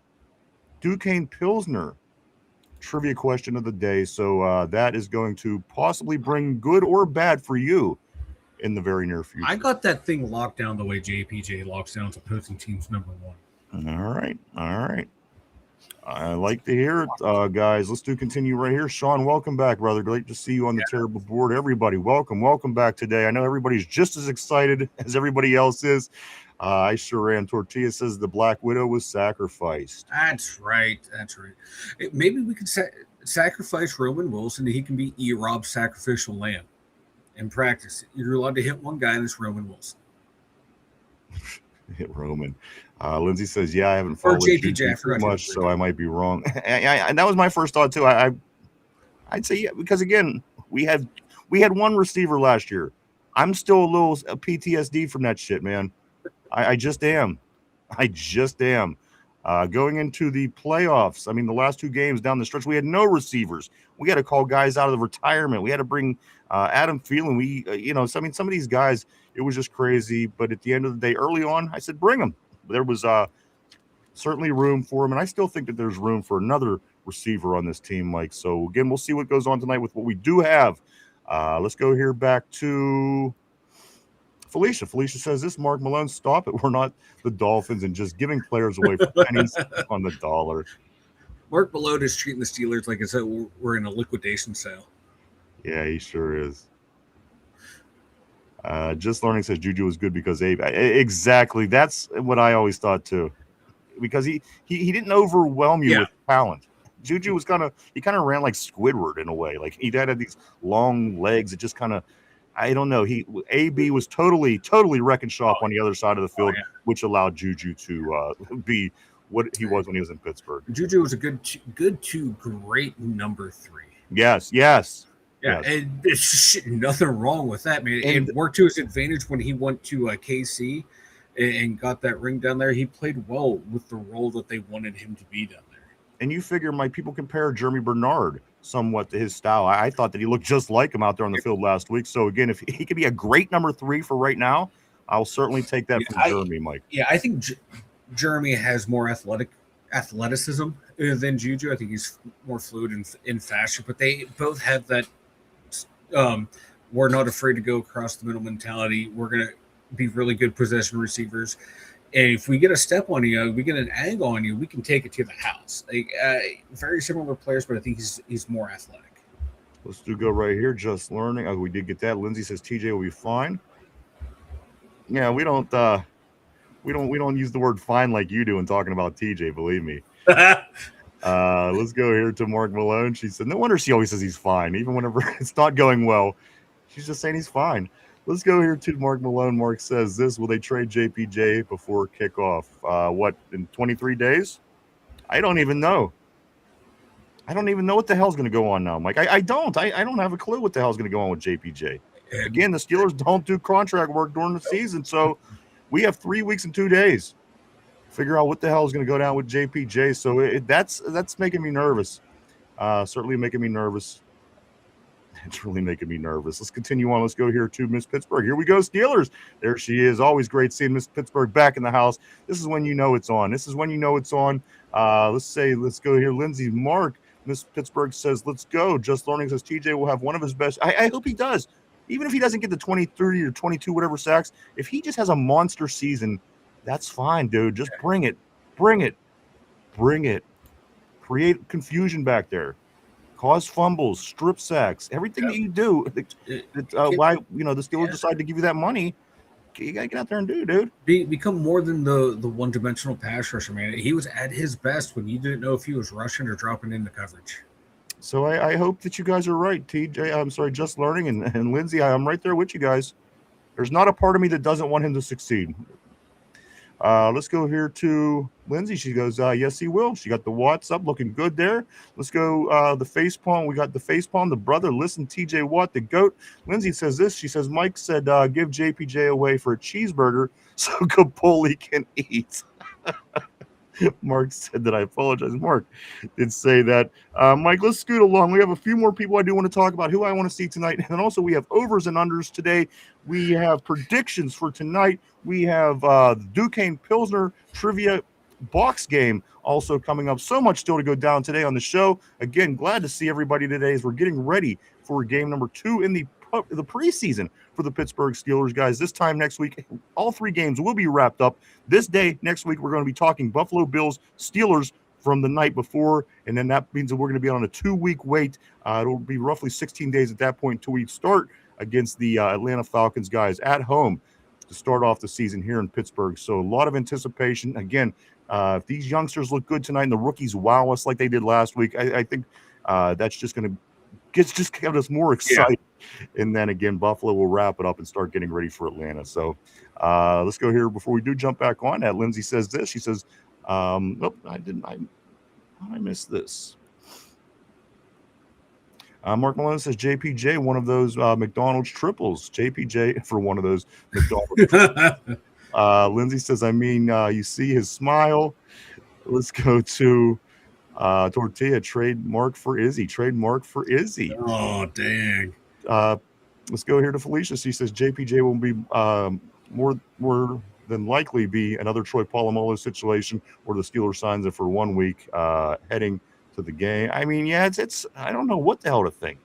Duquesne Pilsner trivia question of the day. So that is going to possibly bring good or bad for you in the very near future. I got that thing locked down the way JPJ locks down opposing teams number 1. All right. I like to hear it, guys. Let's continue right here. Sean, welcome back, brother. Great to see you on the terrible board. Everybody, welcome back today. I know everybody's just as excited as everybody else is. I sure am. Tortilla says the Black Widow was sacrificed. That's right. Maybe we could sacrifice Roman Wilson. He can be E-Rob's sacrificial lamb in practice. You're allowed to hit one guy, and it's Roman Wilson. Hit Roman. Lindsay says, "Yeah, I haven't followed JPJ too much, so I might be wrong." And that was my first thought too. I'd say yeah, because again, we had one receiver last year. I'm still a little PTSD from that shit, man. I just am. Going into the playoffs, I mean, the last two games down the stretch, we had no receivers. We had to call guys out of the retirement. We had to bring Adam Thielen. Some of these guys, it was just crazy. But at the end of the day, early on, I said, bring them. There was certainly room for him, and I still think that there's room for another receiver on this team, Mike. So, again, we'll see what goes on tonight with what we do have. Let's go here back to Felicia. Felicia says this, Mark Malone, stop it. We're not the Dolphins and just giving players away for pennies on the dollar. Mark Malone is treating the Steelers like it's we're in a liquidation sale. Yeah, he sure is. Just Learning says Juju was good because Abe. Exactly. That's what I always thought too. Because he didn't overwhelm you with talent. Juju was kind of ran like Squidward in a way. Like he had these long legs. It just kind of, I don't know. AB was totally wrecking shop on the other side of the field, which allowed Juju to be what he was when he was in Pittsburgh. Juju was a good to great number 3. Yes. Yeah, and there's nothing wrong with that, man. It worked to his advantage when he went to KC and got that ring down there. He played well with the role that they wanted him to be down there. And you figure, Mike, people compare Jeremy Bernard somewhat to his style. I thought that he looked just like him out there on the field last week. So, again, if he could be a great number 3 for right now, I'll certainly take that from Jeremy, Mike. Yeah, I think Jeremy has more athleticism than Juju. I think he's more fluid and faster, but they both have that we're not afraid to go across the middle mentality. We're going to be really good possession receivers. And if we get a step on you, we get an angle on you, we can take it to the house. Very similar players, but I think he's more athletic. Let's go right here. Just Learning. Oh, we did get that. Lindsay says TJ will be fine. Yeah, we don't use the word fine like you do in talking about TJ, believe me. Let's go here to Mark Malone. She said, no wonder she always says he's fine, even whenever it's not going well. She's just saying he's fine. Let's go here to Mark Malone. Mark says this, will they trade JPJ before kickoff? In 23 days? I don't even know. I don't even know what the hell's going to go on now, Mike. I don't have a clue what the hell's going to go on with JPJ. Again, the Steelers don't do contract work during the season, so we have 3 weeks and 2 days. Figure out what the hell is going to go down with JPJ. So that's making me nervous. Certainly making me nervous. It's really making me nervous. Let's continue on. Let's go here to Miss Pittsburgh. Here we go, Steelers. There she is. Always great seeing Miss Pittsburgh back in the house. This is when you know it's on. Let's go here. Lindsay Mark. Miss Pittsburgh says, let's go. Just Learning says TJ will have one of his best. I hope he does. Even if he doesn't get the 20, 30, or 22, whatever sacks, if he just has a monster season, that's fine, dude. Just bring it. Create confusion back there. Cause fumbles, strip sacks, everything that you do. Why the Steelers decide to give you that money? You gotta get out there and do, dude. Become more than the one-dimensional pass rusher, man. He was at his best when you didn't know if he was rushing or dropping into coverage. So I hope that you guys are right, TJ. I'm sorry, Just Learning and Lindsay. I'm right there with you guys. There's not a part of me that doesn't want him to succeed. Let's go here to Lindsay. She goes, yes, he will. She got the Watts up, looking good there. Let's go the face palm. We got the face palm. The brother, listen, TJ Watt, the GOAT. Lindsay says this. She says, Mike said, give JPJ away for a cheeseburger so Capoli can eat. Mark said that. I apologize. Mark did say that. Mike, let's scoot along. We have a few more people I do want to talk about who I want to see tonight. And then also we have overs and unders today. We have predictions for tonight. We have the Duquesne Pilsner trivia box game also coming up. So much still to go down today on the show. Again, glad to see everybody today as we're getting ready for game number 2 in the preseason for the Pittsburgh Steelers, guys. This time next week, all 3 games will be wrapped up. This day next week, we're going to be talking Buffalo Bills Steelers from the night before, and then that means that we're going to be on a 2-week wait. It'll be roughly 16 days at that point until we start against the Atlanta Falcons guys at home to start off the season here in Pittsburgh. So a lot of anticipation. Again, if these youngsters look good tonight and the rookies wow us like they did last week, I think that's just going to get us more excited. Yeah. And then again, Buffalo will wrap it up and start getting ready for Atlanta. So let's go here before we do jump back on that. Lindsay says this. She says, nope, I didn't. I missed this. Mark Malone says JPJ, one of those McDonald's triples. JPJ for one of those McDonald's triples. Lindsay says, I mean, you see his smile. Let's go to Tortilla, trademark for Izzy. Trademark for Izzy. Oh, dang. Let's go here to Felicia. She says JPJ will be more than likely be another Troy Polamalu situation where the Steelers signs it for 1 week heading to the game. I mean, yeah, it's I don't know what the hell to think.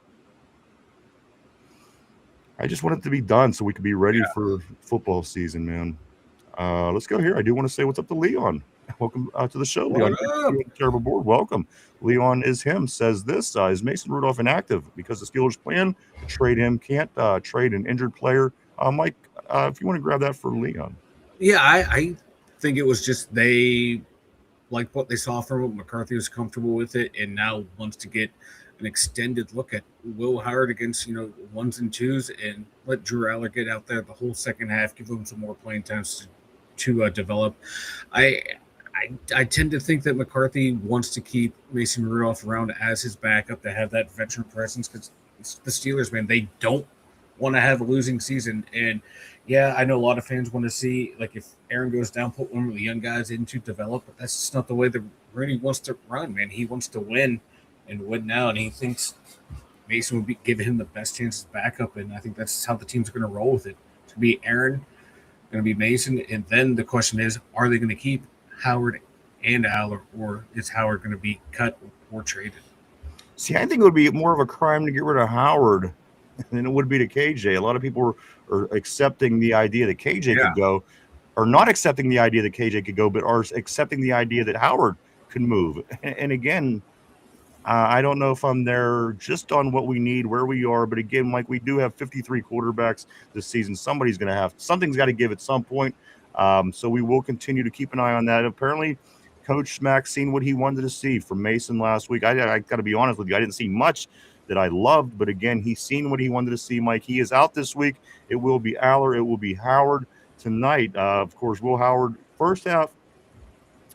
I just want it to be done so we can be ready for football season, man. Let's go here. I do want to say what's up to Leon. Welcome to the show, Leon. Terrible board. Welcome. Leon is him. Says this: is Mason Rudolph inactive because the Steelers plan to trade him? Can't trade an injured player. Mike, if you want to grab that for Leon. Yeah, I think it was just they liked what they saw from him. McCarthy was comfortable with it, and now wants to get an extended look at Will Howard against ones and twos, and let Drew Allar get out there the whole second half, give him some more playing times to develop. I tend to think that McCarthy wants to keep Mason Rudolph around as his backup to have that veteran presence, because the Steelers, man, they don't want to have a losing season. And yeah, I know a lot of fans want to see, like, if Aaron goes down, put one of the young guys in to develop, but that's just not the way that Rooney wants to run, man. He wants to win and win now, and he thinks Mason would give him the best chance as backup, and I think that's how the team's going to roll with it. It's going to be Aaron, going to be Mason, and then the question is, are they going to keep Howard and Allar, or is Howard going to be cut or traded? See, I think it would be more of a crime to get rid of Howard than it would be to KJ. A lot of people are accepting the idea that KJ could go, or not accepting the idea that KJ could go, but are accepting the idea that Howard could move. And again, I don't know if I'm there just on what we need, where we are. But again, Mike, we do have 53 quarterbacks this season. Somebody's going to have – something's got to give at some point. So we will continue to keep an eye on that. Apparently, Coach Smack's seen what he wanted to see from Mason last week. I got to be honest with you. I didn't see much that I loved. But again, he's seen what he wanted to see, Mike. He is out this week. It will be Allar. It will be Howard tonight. Of course, Will Howard first half.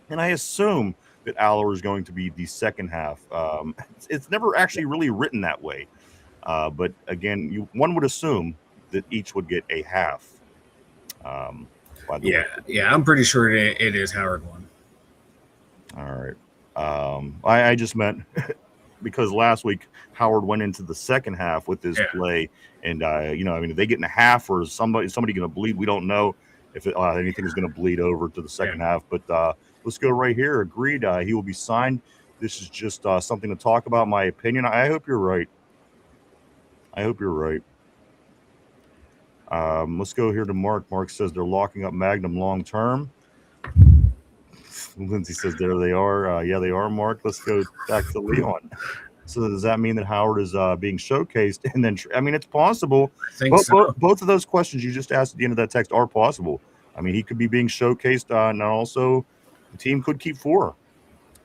And I assume – that Allar is going to be the second half. It's never actually really written that way. But again, one would assume that each would get a half. Yeah, I'm pretty sure it is Howard one. All right. I just meant because last week Howard went into the second half with his play, and if they get in a half or somebody going to bleed, we don't know if anything is going to bleed over to the second half. But let's go right here. Agreed. He will be signed. This is just something to talk about. My opinion. I hope you're right. Let's go here to Mark. Mark says they're locking up Magnum long term. Lindsay says there they are. Yeah, they are, Mark. Let's go back to Leon. So does that mean that Howard is being showcased? And then, I mean, it's possible. I think so. Both of those questions you just asked at the end of that text are possible. I mean, he could be being showcased, and also the team could keep 4.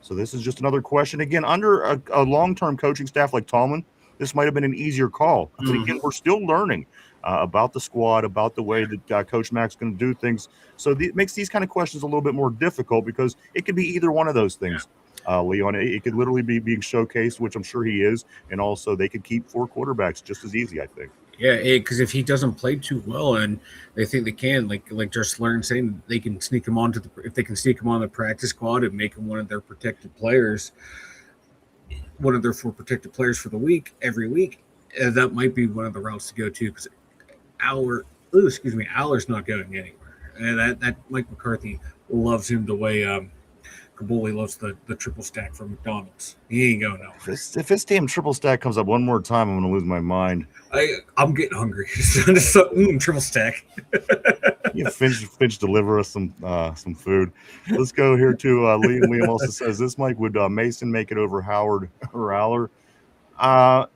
So this is just another question. Again, under a long-term coaching staff like Tomlin, this might have been an easier call. But again, we're still learning about the squad, about the way that Coach Mack's going to do things. So it makes these kind of questions a little bit more difficult because it could be either one of those things. Leon, it could literally be being showcased, which I'm sure he is, and also they could keep 4 quarterbacks just as easy, I think. Yeah, because if he doesn't play too well, and they think they can, like just learn saying they can sneak him on if they can sneak him on the practice squad and make him one of their protected players, one of their 4 protected players for the week every week, that might be one of the routes to go to. Because Allar's not going anywhere, and that Mike McCarthy loves him the way Kabuli loves the triple stack from McDonald's. He ain't going nowhere. If this damn triple stack comes up one more time, I'm going to lose my mind. I'm getting hungry. Triple stack. Yeah, Finch deliver us some food. Let's go here to Liam. Liam also says this, Mike, would Mason make it over Howard or Allar?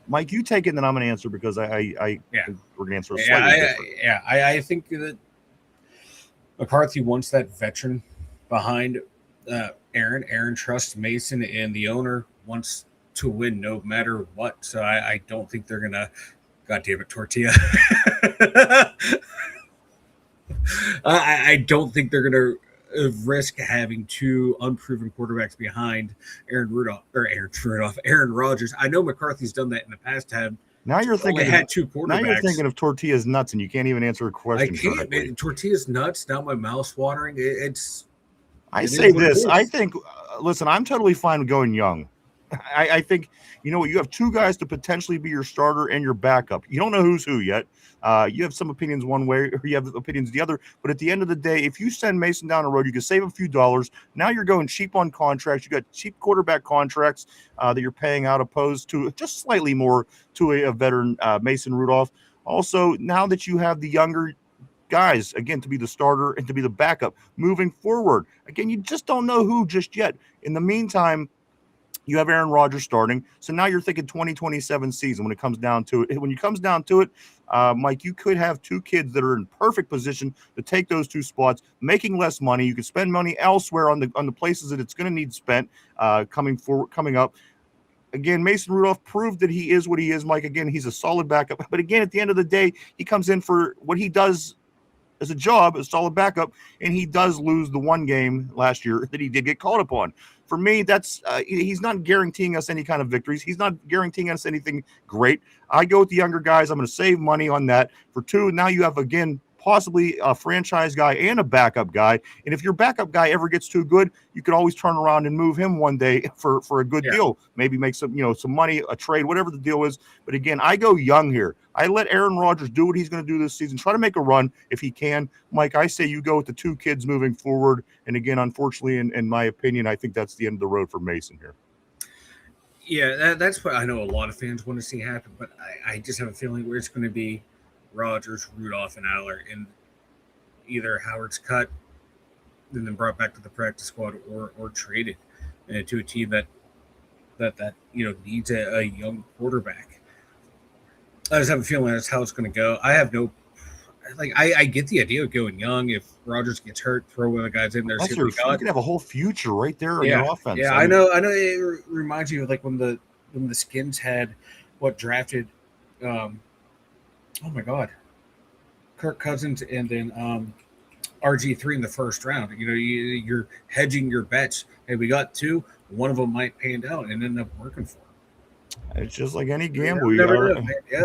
Mike, you take it, and then I'm going to answer because we're going to answer slightly different. I think that McCarthy wants that veteran behind Aaron. Aaron trusts Mason, and the owner wants to win no matter what. So I don't think they're going to, God damn it, Tortilla. I don't think they're going to risk having two unproven quarterbacks behind Aaron Rodgers. I know McCarthy's done that in the past. Now you're thinking had two quarterbacks. Now you're thinking of Tortilla's nuts, and you can't even answer a question. I can't, man. Tortilla's nuts. Now my mouth's watering. I say this. I think. Listen, I'm totally fine with going young. I think, you know what, you have two guys to potentially be your starter and your backup. You don't know who's who yet. You have some opinions one way, or you have opinions the other. But at the end of the day, if you send Mason down the road, you can save a few dollars. Now you're going cheap on contracts. You got cheap quarterback contracts that you're paying out, opposed to just slightly more to a veteran Mason Rudolph. Also, now that you have the younger guys, again, to be the starter and to be the backup moving forward, again, you just don't know who just yet. In the meantime, you have Aaron Rodgers starting. So now you're thinking 2027 season when it comes down to it. When it comes down to it, Mike, you could have two kids that are in perfect position to take those two spots, making less money. You could spend money elsewhere on the places that it's going to need spent coming up. Again, Mason Rudolph proved that he is what he is, Mike. Again, he's a solid backup. But again, at the end of the day, he comes in for what he does as a job, a solid backup, and he does lose the one game last year that he did get called upon. For me, that's he's not guaranteeing us any kind of victories. He's not guaranteeing us anything great. I go with the younger guys. I'm going to save money on that. For two, now you have, again, possibly a franchise guy and a backup guy. And if your backup guy ever gets too good, you could always turn around and move him one day for a good deal. Maybe make some money, a trade, whatever the deal is. But again, I go young here. I let Aaron Rodgers do what he's going to do this season, try to make a run if he can. Mike, I say you go with the two kids moving forward. And again, unfortunately, in my opinion, I think that's the end of the road for Mason here. Yeah, that's what I know a lot of fans want to see happen. But I just have a feeling where it's going to be Rodgers, Rudolph, and Allar, and either Howard's cut and then brought back to the practice squad, or traded to a team that needs a young quarterback. I just have a feeling that's how it's going to go. I have no I get the idea of going young. If Rodgers gets hurt, throw one of the guys in there. You can have a whole future right there in your offense. Yeah, I know. It reminds you of like when the Skins had drafted. Oh my God, Kirk Cousins and then RG3 in the first round. You're hedging your bets. Hey, we got two. One of them might pan out and end up working for them. It's just like any gamble.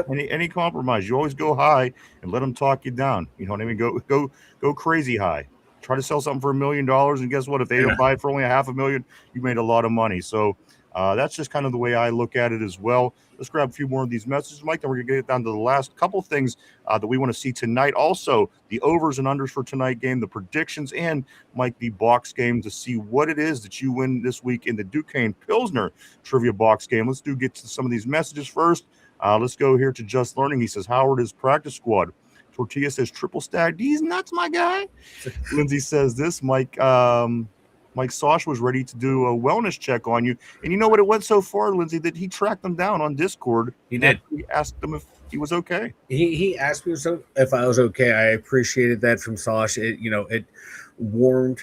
Any compromise. You always go high and let them talk you down. You know what I mean? Go crazy high. Try to sell something for $1 million, and guess what? If they don't buy it for only $500,000, you made a lot of money. So that's just kind of the way I look at it as well. Let's grab a few more of these messages, Mike. Then we're going to get down to the last couple things that we want to see tonight. Also, the overs and unders for tonight game, the predictions, and, Mike, the box game to see what it is that you win this week in the Duquesne Pilsner Trivia Box game. Let's get to some of these messages first. Let's go here to Just Learning. He says, Howard is practice squad. Tortilla says, triple stack. These nuts, my guy. Lindsay says this, Mike Sosh was ready to do a wellness check on you. And you know what? It went so far, Lindsay, that he tracked them down on Discord. He did. He asked him if he was okay. He asked me if I was okay. I appreciated that from Sosh. It warmed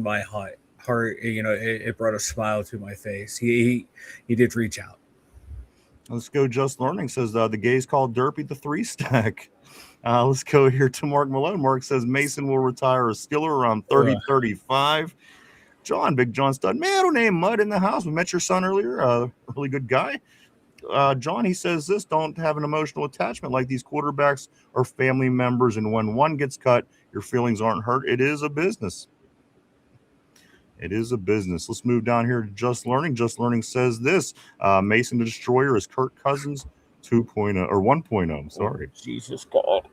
my heart. It brought a smile to my face. He did reach out. Let's go. Just Learning says the gays called Derpy the 3-stack. Let's go here to Mark Malone. Mark says Mason will retire a Steeler around 30-35. Big John Stud. Man, name Mud in the house. We met your son earlier. Really good guy. John, he says this, don't have an emotional attachment like these quarterbacks are family members, and when one gets cut, your feelings aren't hurt. It is a business. It is a business. Let's move down here to Just Learning. Just Learning says this, Mason the Destroyer is Kirk Cousins 2.0 or 1.0. I'm sorry. Oh, Jesus God.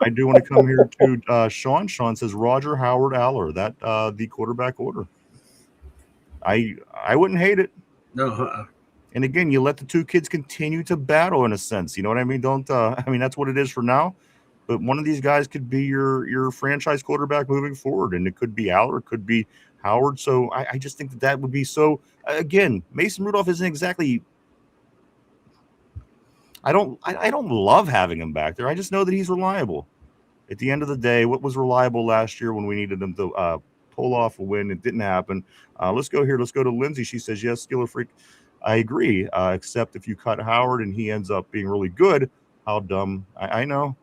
I do want to come here to Sean. Sean says Roger, Howard, Allar. That the quarterback order. I wouldn't hate it. No, And again, you let the two kids continue to battle in a sense. You know what I mean? Don't I mean that's what it is for now. But one of these guys could be your franchise quarterback moving forward, and it could be Allar, it could be Howard. So I just think that would be so. Again, Mason Rudolph isn't exactly. I don't love having him back there. I just know that he's reliable. At the end of the day, what was reliable last year when we needed him to pull off a win? It didn't happen. Let's go here. Let's go to Lindsay. She says, yes, Steeler Freak. I agree, except if you cut Howard and he ends up being really good, how dumb. I know.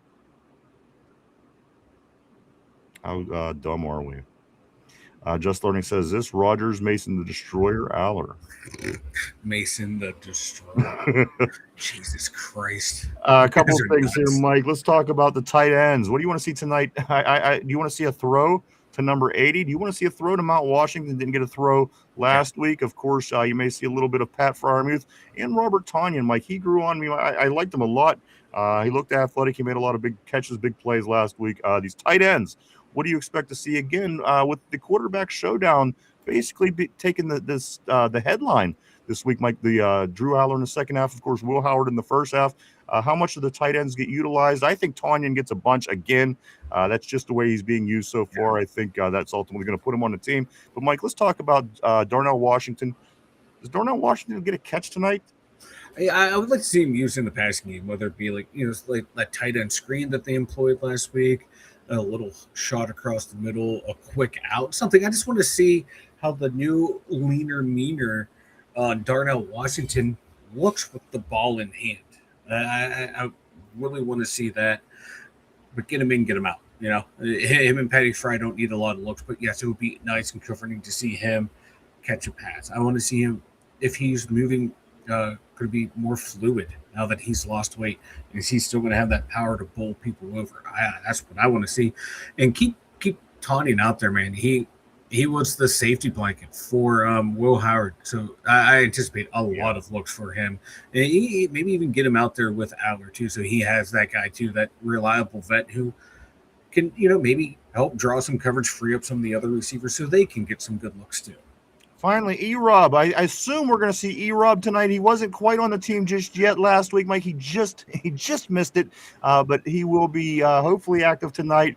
How dumb are we? Just Learning says this, Rodgers, Mason the Destroyer, Allar. Mason the Destroyer. Jesus Christ. A couple of things here, Mike. Let's talk about the tight ends. What do you want to see tonight? Do you want to see a throw to number 80? Do you want to see a throw to Mount Washington? Didn't get a throw last week. Of course, you may see a little bit of Pat Freiermuth and Robert Tonyan. Mike, he grew on me. I liked him a lot. He looked athletic. He made a lot of big catches, big plays last week. These tight ends, what do you expect to see again with the quarterback showdown basically taking the headline this week, Mike? The Drew Allar in the second half, of course, Will Howard in the first half. How much of the tight ends get utilized? I think Tonyan gets a bunch again. That's just the way he's being used so far. I think that's ultimately going to put him on the team. But, Mike, let's talk about Darnell Washington. Does Darnell Washington get a catch tonight? I would like to see him used in the passing game, whether it be like that tight end screen that they employed last week, a little shot across the middle, a quick out, something. I just want to see how the new leaner, meaner Darnell Washington looks with the ball in hand. I really want to see that, but get him in, get him out. You know, him and Patty Fry don't need a lot of looks, but yes, it would be nice and comforting to see him catch a pass. I want to see him, if he's moving, could be more fluid now that he's lost weight. Is he still going to have that power to bowl people over? That's what I want to see. And keep Tonyan out there, man. He was the safety blanket for Will Howard. So I anticipate a lot of looks for him. And maybe even get him out there with Allar, too, so he has that guy, too, that reliable vet who can, maybe help draw some coverage, free up some of the other receivers so they can get some good looks, too. Finally, E-Rob. I assume we're going to see E-Rob tonight. He wasn't quite on the team just yet last week, Mike. He just missed it, but he will be hopefully active tonight.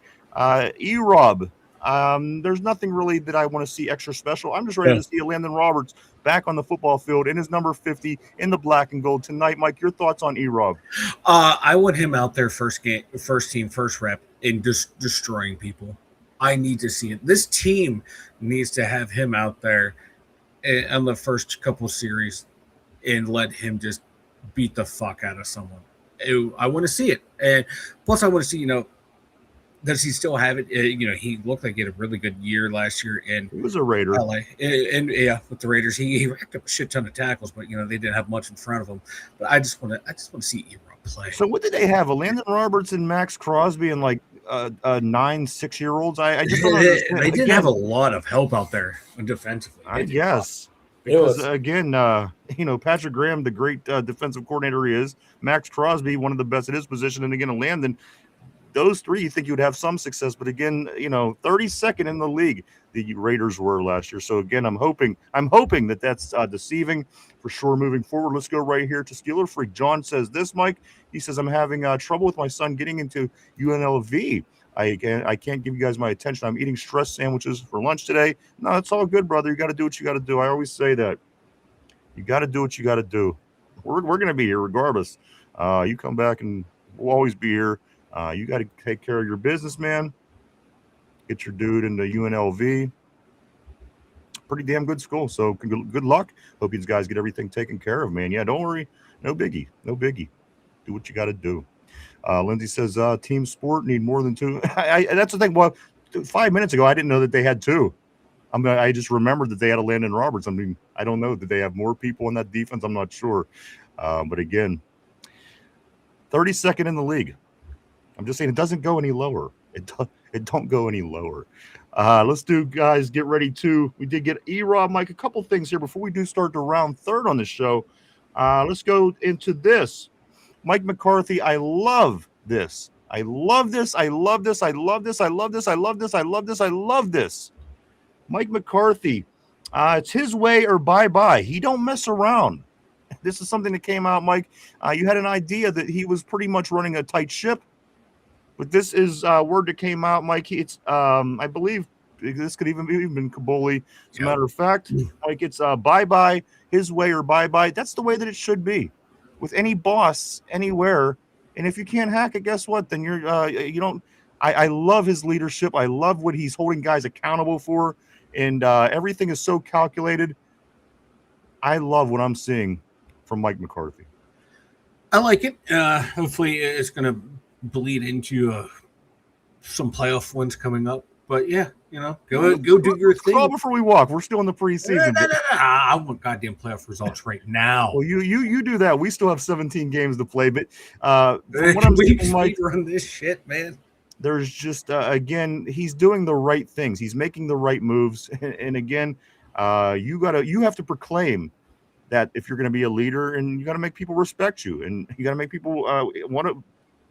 E-Rob, there's nothing really that I want to see extra special. I'm just ready to see Landon Roberts back on the football field in his number 50 in the black and gold tonight. Mike, your thoughts on E-Rob? I want him out there first game, first team, first rep, and just destroying people. I need to see it. This team needs to have him out there on the first couple series and let him just beat the fuck out of someone. I want to see it. And plus I want to see, does he still have it? He looked like he had a really good year last year in He was a Raider. LA. And with the Raiders, he racked up a shit ton of tackles, but they didn't have much in front of him. But I just want to see E-Rob play. So what did they have? A Landon Roberts and Max Crosby and like 9-6-year-olds? I just don't understand. They didn't have a lot of help out there defensively. I guess. Because again, Patrick Graham, the great defensive coordinator he is, Max Crosby, one of the best at his position, and again, Landon. Those three, you think you would have some success, but again, 32nd in the league, the Raiders were last year. So again, I'm hoping that that's deceiving for sure moving forward. Let's go right here to Steeler Freak. John says this, Mike. He says, I'm having trouble with my son getting into UNLV. I can't give you guys my attention. I'm eating stress sandwiches for lunch today. No, it's all good, brother. You got to do what you got to do. I always say that. You got to do what you got to do. We're going to be here regardless. You come back and we'll always be here. You got to take care of your business, man. Get your dude into UNLV. Pretty damn good school. So good luck. Hope you guys get everything taken care of, man. Yeah, don't worry. No biggie. No biggie. Do what you got to do. Lindsay says, team sport need more than two. That's the thing. Well, 5 minutes ago, I didn't know that they had two. I just remembered that they had a Landon Roberts. I don't know. Did they have more people in that defense? I'm not sure. But again, 32nd in the league. I'm just saying it doesn't go any lower. It don't go any lower. Let's do, guys, get ready to. We did get E-Rob, Mike. A couple things here before we do start to round third on the show. Let's go into this. Mike McCarthy, I love this. I love this. I love this. I love this. I love this. I love this. I love this. I love this. Mike McCarthy. It's his way or bye-bye. He don't mess around. This is something that came out, Mike. You had an idea that he was pretty much running a tight ship, but this is word that came out, Mike. It's I believe this could even been Kaboli. As a matter of fact, Mike, it's bye-bye, his way or bye-bye. That's the way that it should be with any boss anywhere. And if you can't hack it, guess what? Then you're you don't. I love his leadership. I love what he's holding guys accountable for, and everything is so calculated. I love what I'm seeing from Mike McCarthy. I like it. Hopefully, it's going to bleed into some playoff wins coming up. But yeah, go do your thing. Crawl before we walk. We're still in the preseason. No. I want goddamn playoff results right now. Well, you do that. We still have 17 games to play, but from what I'm seeing, Mike, run this shit, man. There's just again, he's doing the right things. He's making the right moves, and again, you have to proclaim that if you're going to be a leader, and you got to make people respect you, and you got to make people want to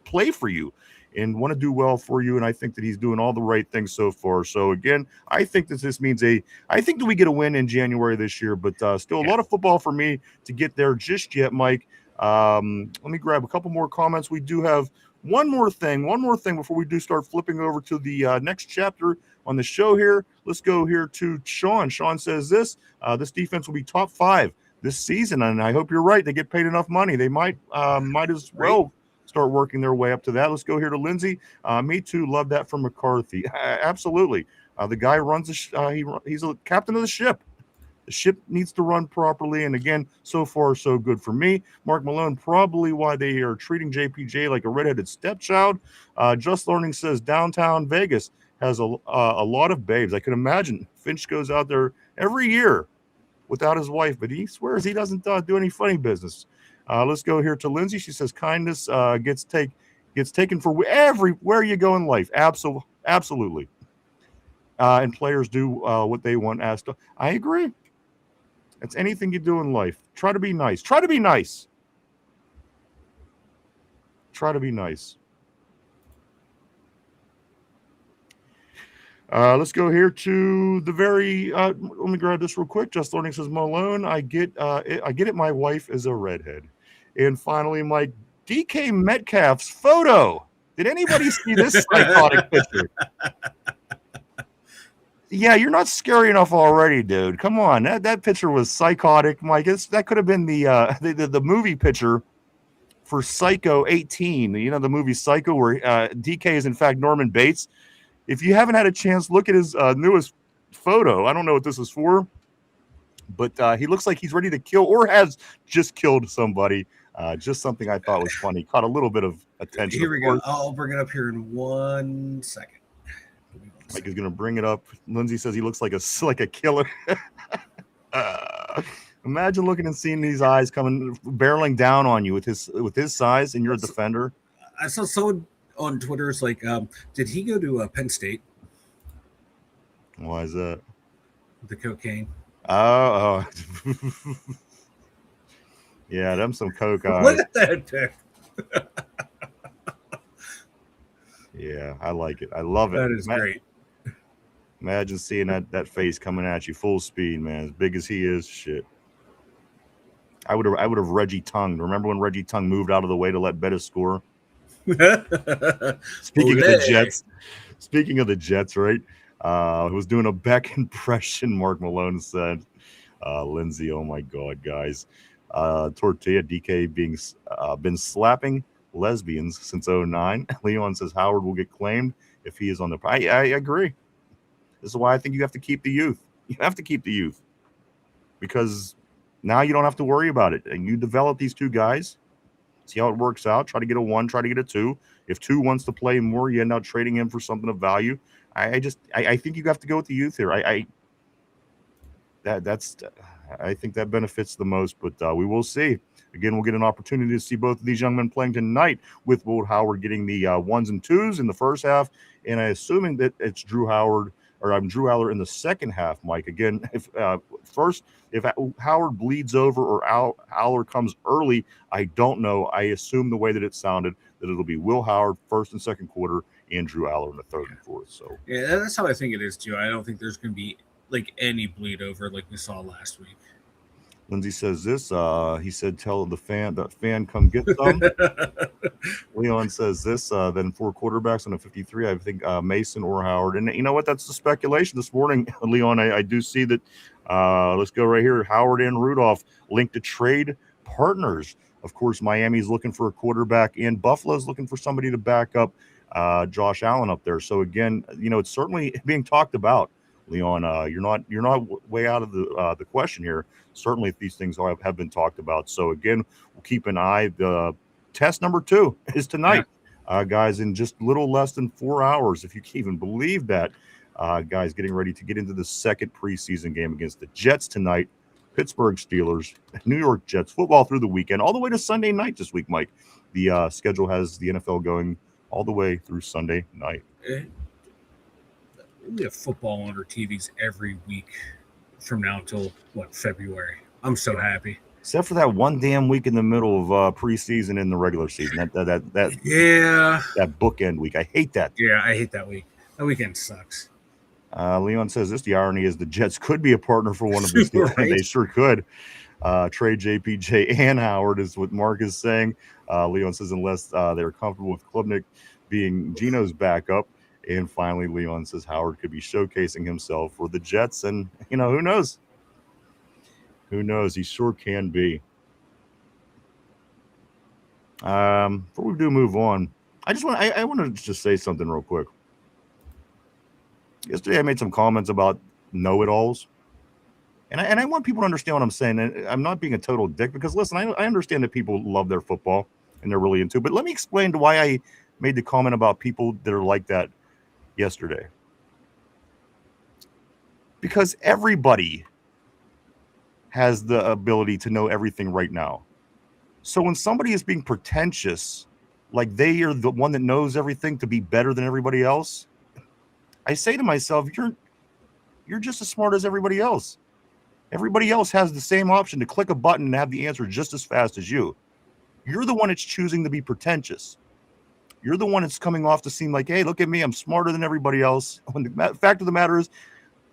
play for you and want to do well for you. And I think that he's doing all the right things so far. So again, I think that this means I think that we get a win in January this year, but still a lot of football for me to get there just yet, Mike. Let me grab a couple more comments. We do have one more thing before we do start flipping over to the next chapter on the show here. Let's go here to Sean. Sean says this defense will be top 5 this season, and I hope you're right. They get paid enough money. They might as well start working their way up to that. Let's go here to Lindsay. Me too. Love that from McCarthy. Absolutely. The guy runs he's a captain of the ship. The ship needs to run properly. And again, so far, so good for me. Mark Malone, probably why they are treating JPJ like a redheaded stepchild. Just Learning says downtown Vegas has a lot of babes. I can imagine Finch goes out there every year without his wife, but he swears he doesn't do any funny business. Let's go here to Lindsay. She says kindness gets taken for everywhere you go in life. Absolutely. And players do what they want asked. I agree. It's anything you do in life. Try to be nice. Try to be nice. Try to be nice. Let's go here to the very. Let me grab this real quick. Just Learning says Malone. I get it. My wife is a redhead. And finally, my DK Metcalf's photo. Did anybody see this psychotic picture? Yeah, you're not scary enough already, dude. Come on, that picture was psychotic, Mike. That could have been the movie picture for Psycho 18. You know the movie Psycho, where DK is in fact Norman Bates. If you haven't had a chance, look at his newest photo. I don't know what this is for, but he looks like he's ready to kill or has just killed somebody. Just something I thought was funny. Caught a little bit of attention. Here we go. I'll bring it up here in 1 second. Mike is going to bring it up. Lindsay says he looks like a killer. Imagine looking and seeing these eyes coming, barreling down on you with his size, and you're a defender. I saw someone on Twitter is like, did he go to Penn State? Why is that? The cocaine. Oh. Yeah, them some coke eyes. Look at that. Yeah, I like it. I love it. That is great. Imagine seeing that face coming at you full speed, man. As big as he is, shit. I would have Reggie tongued. Remember when Reggie Tongue moved out of the way to let Bettis score? Speaking of the Jets, right? Was doing a Beck impression, Mark Malone said. Lindsay, oh my God, guys. Tortilla DK been slapping lesbians since 2009. Leon says Howard will get claimed if he is on the. I agree. This is why I think you have to keep the youth. You have to keep the youth because now you don't have to worry about it. And you develop these two guys, see how it works out. Try to get a 1, try to get a 2. If 2 wants to play more, you end up trading him for something of value. I think you have to go with the youth here. I think that benefits the most, but we will see. Again, we'll get an opportunity to see both of these young men playing tonight with Will Howard getting the 1s and 2s in the first half, and I assuming that it's Drew Howard Drew Allar in the second half, Mike. Again, if Howard bleeds over or Allar comes early, I don't know. I assume the way that it sounded that it'll be Will Howard first and second quarter, and Drew Allar in the third and fourth. So yeah, that's how I think it is too. I don't think there's going to be like any bleed over like we saw last week. Lindsay says this. He said, "Tell the fan come get some." Leon says this. Then 4 quarterbacks on a 53. I think Mason or Howard. And you know what? That's the speculation this morning, Leon. I do see that. Let's go right here. Howard and Rudolph linked to trade partners. Of course, Miami's looking for a quarterback, and Buffalo's looking for somebody to back up Josh Allen up there. So again, it's certainly being talked about. Leon, you're not way out of the question here. Certainly, if these things have been talked about. So again, we'll keep an eye. The test number 2 is tonight, guys, in just a little less than 4 hours, if you can even believe that. Guys, getting ready to get into the second preseason game against the Jets tonight. Pittsburgh Steelers, New York Jets, football through the weekend, all the way to Sunday night this week, Mike. The schedule has the NFL going all the way through Sunday night. We have football on our TVs every week from now until February. I'm so happy. Except for that one damn week in the middle of preseason and the regular season. That bookend week. I hate that. Yeah, I hate that week. That weekend sucks. Leon says this. The irony is the Jets could be a partner for one of these. Right. They sure could. Trade JPJ and Howard is what Mark is saying. Leon says unless they're comfortable with Klubnik being Geno's backup. And finally, Leon says Howard could be showcasing himself for the Jets. And, who knows? Who knows? He sure can be. Before we do move on, I want to just say something real quick. Yesterday, I made some comments about know-it-alls. And I want people to understand what I'm saying. And I'm not being a total dick because, listen, I understand that people love their football and they're really into it. But let me explain to why I made the comment about people that are like that yesterday. Because everybody has the ability to know everything right now. So when somebody is being pretentious, like they are the one that knows everything to be better than everybody else, I say to myself, you're just as smart as everybody else. Everybody else has the same option to click a button and have the answer just as fast as you. You're the one that's choosing to be pretentious. You're the one that's coming off to seem like, hey, look at me, I'm smarter than everybody else. When the fact of the matter is,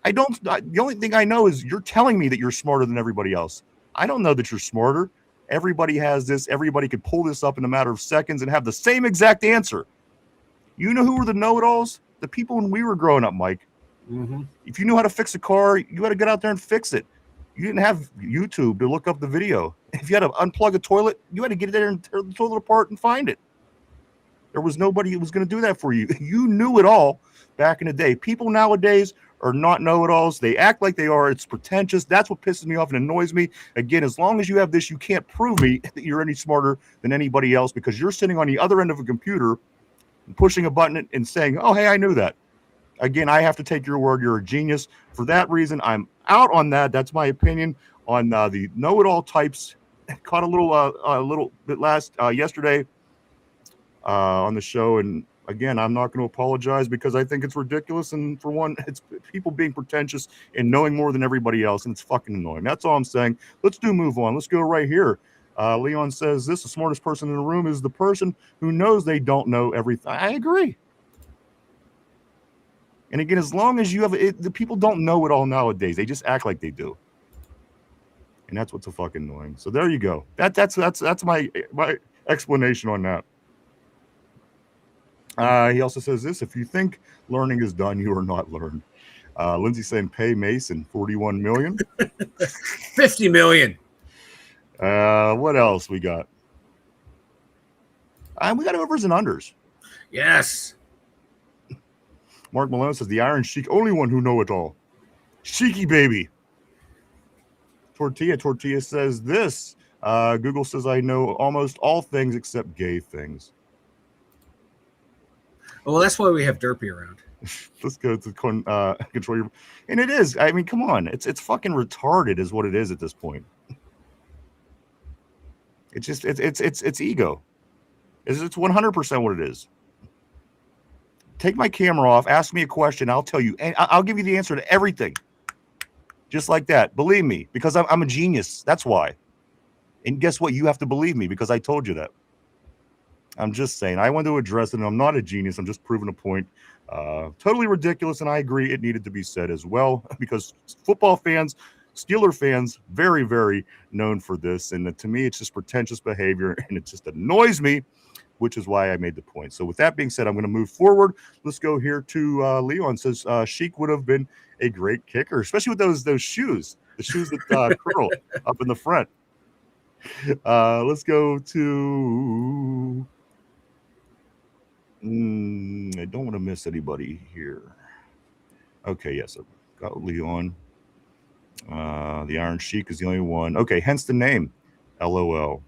the only thing I know is you're telling me that you're smarter than everybody else. I don't know that you're smarter. Everybody has this. Everybody could pull this up in a matter of seconds and have the same exact answer. You know who were the know-it-alls? The people when we were growing up, Mike. Mm-hmm. If you knew how to fix a car, you had to get out there and fix it. You didn't have YouTube to look up the video. If you had to unplug a toilet, you had to get there and tear the toilet apart and find it. There was nobody who was going to do that for you. You knew it all back in the day. People nowadays are not know-it-alls. They act like they are. It's pretentious. That's what pisses me off and annoys me. Again, as long as you have this, you can't prove me that you're any smarter than anybody else because you're sitting on the other end of a computer and pushing a button and saying, oh, hey, I knew that. Again, I have to take your word. You're a genius. For that reason, I'm out on that. That's my opinion on the know-it-all types. Caught a little bit yesterday on the show, and again, I'm not going to apologize because I think it's ridiculous. And for one, it's people being pretentious and knowing more than everybody else, and it's fucking annoying. That's all I'm saying. Let's move on. Let's go right here. Leon says this: the smartest person in the room is the person who knows they don't know everything. I agree. And again, as long as you have it, the people don't know it all nowadays. They just act like they do. And that's what's so fucking annoying. So there you go. That's my explanation on that. He also says this: if you think learning is done, you are not learned. Lindsay saying pay Mason $41 million. $50 million. What else we got? We got overs and unders. Yes. Mark Malone says the Iron Sheik, only one who know it all. Sheiky baby. Tortilla says this. Google says I know almost all things except gay things. Well, that's why we have Derpy around. Let's go to control your. And it is. I mean, come on. It's fucking retarded, is what it is at this point. It's just it's ego. It's 100% what it is. take my camera off, ask me a question, I'll tell you, and I'll give you the answer to everything. Just like that. Believe me, because I'm a genius. That's why. And guess what? You have to believe me because I told you that. I'm just saying. I want to address it, and I'm not a genius. I'm just proving a point. Totally ridiculous, and I agree it needed to be said as well because football fans, Steeler fans, very, very known for this. And to me, it's just pretentious behavior, and it just annoys me, which is why I made the point. So with that being said, I'm going to move forward. Let's go here to Leon. Says Sheik would have been a great kicker, especially with those shoes, the shoes that curl up in the front. Let's go to I don't want to miss anybody here. Okay, yes, I've got Leon. The Iron Sheik is the only one. Okay, hence the name. LOL.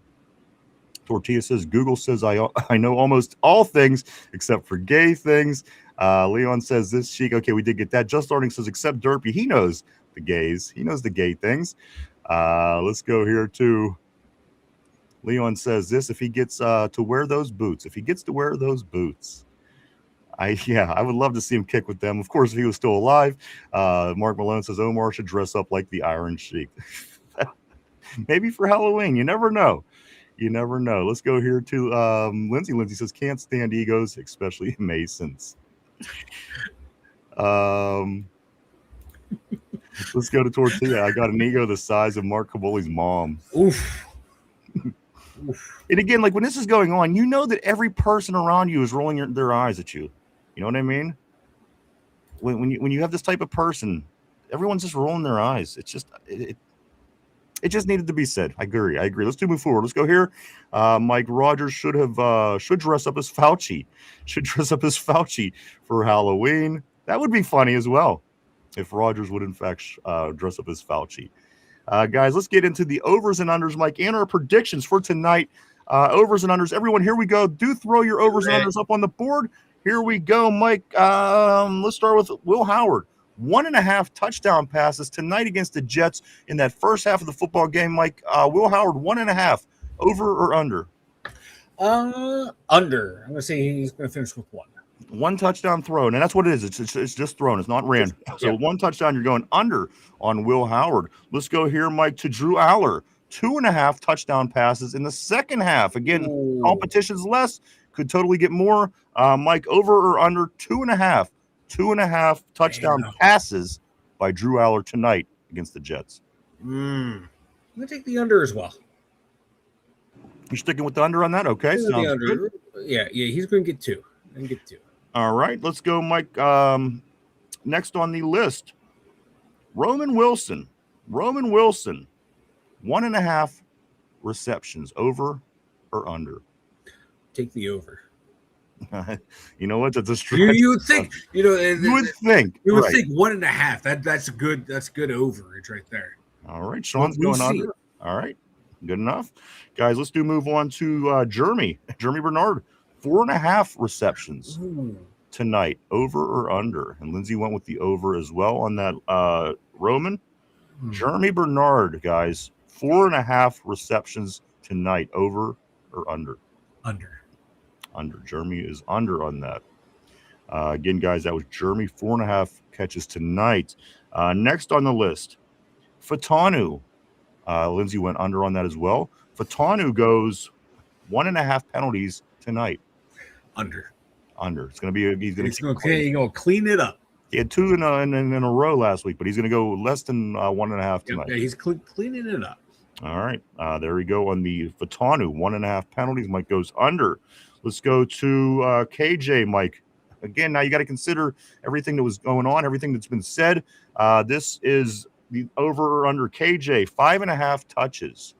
Tortilla says, Google says I know almost all things except for gay things. Leon says this Sheik. Okay, we did get that. Just Starting says, except Derpy. He knows the gays. He knows the gay things. Let's go here to Leon says this, if he gets to wear those boots. If he gets to wear those boots. I would love to see him kick with them. Of course, if he was still alive. Mark Malone says Omar should dress up like the Iron Sheik. Maybe for Halloween. You never know. You never know. Let's go here to Lindsay. Lindsay says, can't stand egos, especially Masons. Let's go to Tortilla. I got an ego the size of Mark Caboli's mom. Oof. And again, like when this is going on, you know that every person around you is rolling their eyes at you. You know what I mean? When you have this type of person, everyone's just rolling their eyes. It's just it just needed to be said. I agree. Let's move forward. Let's go here. Mike Rodgers should dress up as Fauci. Should dress up as Fauci for Halloween. That would be funny as well if Rodgers would in fact dress up as Fauci. Guys, let's get into the overs and unders, Mike, and our predictions for tonight. Overs and unders. Everyone, here we go. Do throw your overs and unders up on the board. Here we go, Mike. Let's start with Will Howard. 1.5 touchdown passes tonight against the Jets in that first half of the football game, Mike. Will Howard, 1.5. Over or under? Under. I'm going to say he's going to finish with 1. 1 touchdown thrown, and that's what it is. It's just thrown. It's not ran. So 1 touchdown, you're going under on Will Howard. Let's go here, Mike, to Drew Allar. 2.5 touchdown passes in the second half. Again, competition's less. Could totally get more. Mike, over or under 2.5? 2.5 touchdown passes by Drew Allar tonight against the Jets. I'm going to take the under as well. You're sticking with the under on that? Okay. Sounds good. Yeah, he's going to get 2. And get 2. All right, let's go, Mike. Next on the list, Roman Wilson. 1.5 receptions, over or under? Take the over. You know what? That's a stretch. You would think. You would think. You would right. think 1.5. That's good overage right there. All right, Sean's going under. All right, good enough, guys. Let's move on to Jeremy Bernard. 4.5 receptions tonight, over or under? And Lindsay went with the over as well on that. Roman, Jeremy Bernard, guys, 4.5 receptions tonight, over or under? Under. Jeremy is under on that. Again, guys, that was Jeremy, 4.5 catches tonight. Next on the list, Fatanu. Lindsay went under on that as well. Fatanu goes 1.5 penalties tonight. Under. It's going to be. He's going to clean it up. He had 2 in a row last week, but he's going to go less than 1.5 tonight. Yeah, he's cleaning it up. All right, there we go on the Fatanu. 1.5 penalties. Mike goes under. Let's go to KJ, Mike. Again, now you got to consider everything that was going on, everything that's been said. This is the over or under. KJ, 5.5 touches.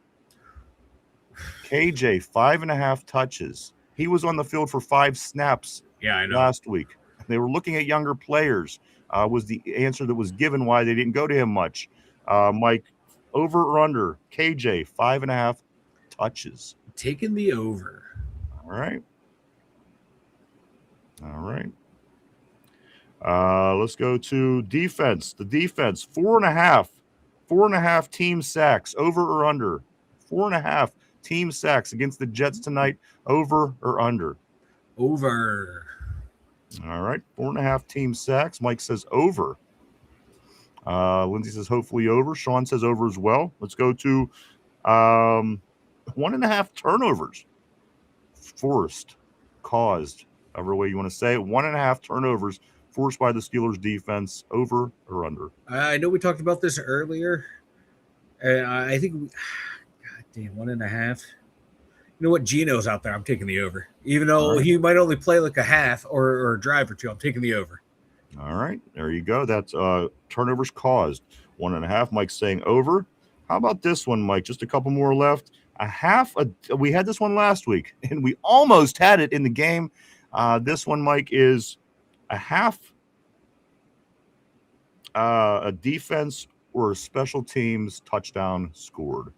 KJ, 5.5 touches. He was on the field for 5 snaps last week. They were looking at younger players, was the answer that was given why they didn't go to him much. Mike, over or under? KJ, 5.5 touches. Taking the over. All right. Let's go to defense. The defense, 4.5. 4.5 team sacks, over or under? 4.5 team sacks against the Jets tonight, over or under? Over. All right, 4.5 team sacks. Mike says over. Lindsay says hopefully over. Sean says over as well. Let's go to 1.5 turnovers. Forced, caused, however way you want to say it. 1.5 turnovers forced by the Steelers defense. Over or under? I know we talked about this earlier, and I think, God damn, 1.5. You know what? Gino's out there. I'm taking the over. Even though he might only play like a half or a drive or two, I'm taking the over. All right, there you go. That's turnovers caused. 1.5. Mike's saying over. How about this one, Mike? Just a couple more left. We had this one last week, and we almost had it in the game. This one, Mike, is a half a defense or a special teams touchdown scored.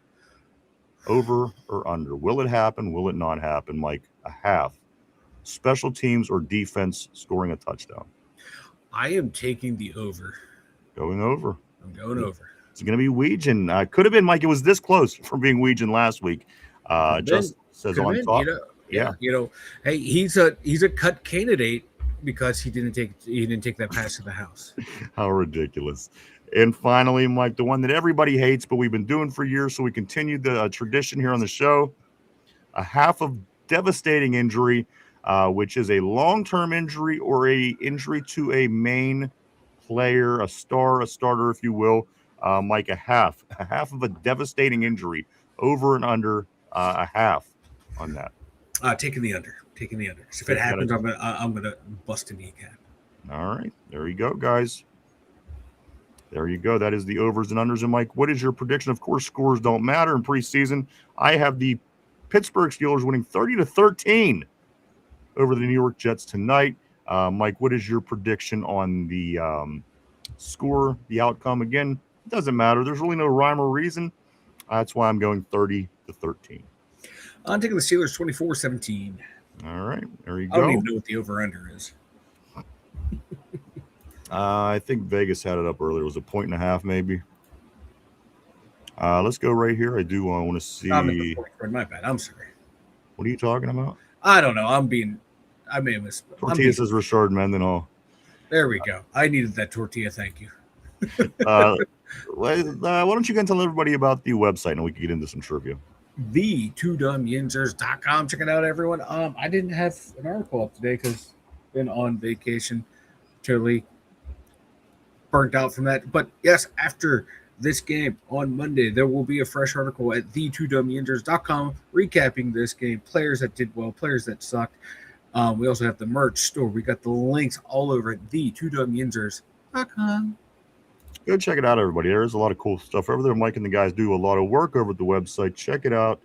Over or under? Will it happen? Will it not happen, Mike? A half. Special teams or defense scoring a touchdown. I am taking the over. Going over. I'm going over. It's going to be Weegan. Could have been, Mike. It was this close from being Weegan last week. Just says on top. Hey, he's a cut candidate because he didn't take that pass to the house. How ridiculous. And finally, Mike, the one that everybody hates, but we've been doing for years, so we continue the tradition here on the show. A half of devastating injury, which is a long-term injury or a injury to a main player, a starter, if you will. Mike, a half of a devastating injury, over and under a half on that. Taking the under. If it happens, I'm gonna bust a kneecap. All right, there you go, guys. There you go. That is the overs and unders. And Mike, what is your prediction? Of course, scores don't matter in preseason. I have the Pittsburgh Steelers winning 30-13 over the New York Jets tonight. Mike, what is your prediction on the score, the outcome? Again, it doesn't matter. There's really no rhyme or reason. That's why I'm going 30-13. I'm taking the Steelers 24-17. All right, there you go. I don't even know what the over-under is. I think Vegas had it up earlier. It was 1.5 maybe. Let's go right here. I do want to see. My bad. I'm sorry. What are you talking about? I don't know. I may have missed. Tortilla says Rashard Mendenhall. There we go. I needed that tortilla. Thank you. Why don't you go and tell everybody about the website and we can get into some trivia? The2dumbyinzers.com. Check it out, everyone. I didn't have an article up today because I've been on vacation. Totally burnt out from that. But yes, after this game on Monday, there will be a fresh article at the2dumbyinzers.com recapping this game. Players that did well, players that sucked. We also have the merch store. We got the links all over at the2dumbyinzers.com. Go check it out, everybody. There's a lot of cool stuff over there. Mike and the guys do a lot of work over at the website. Check it out.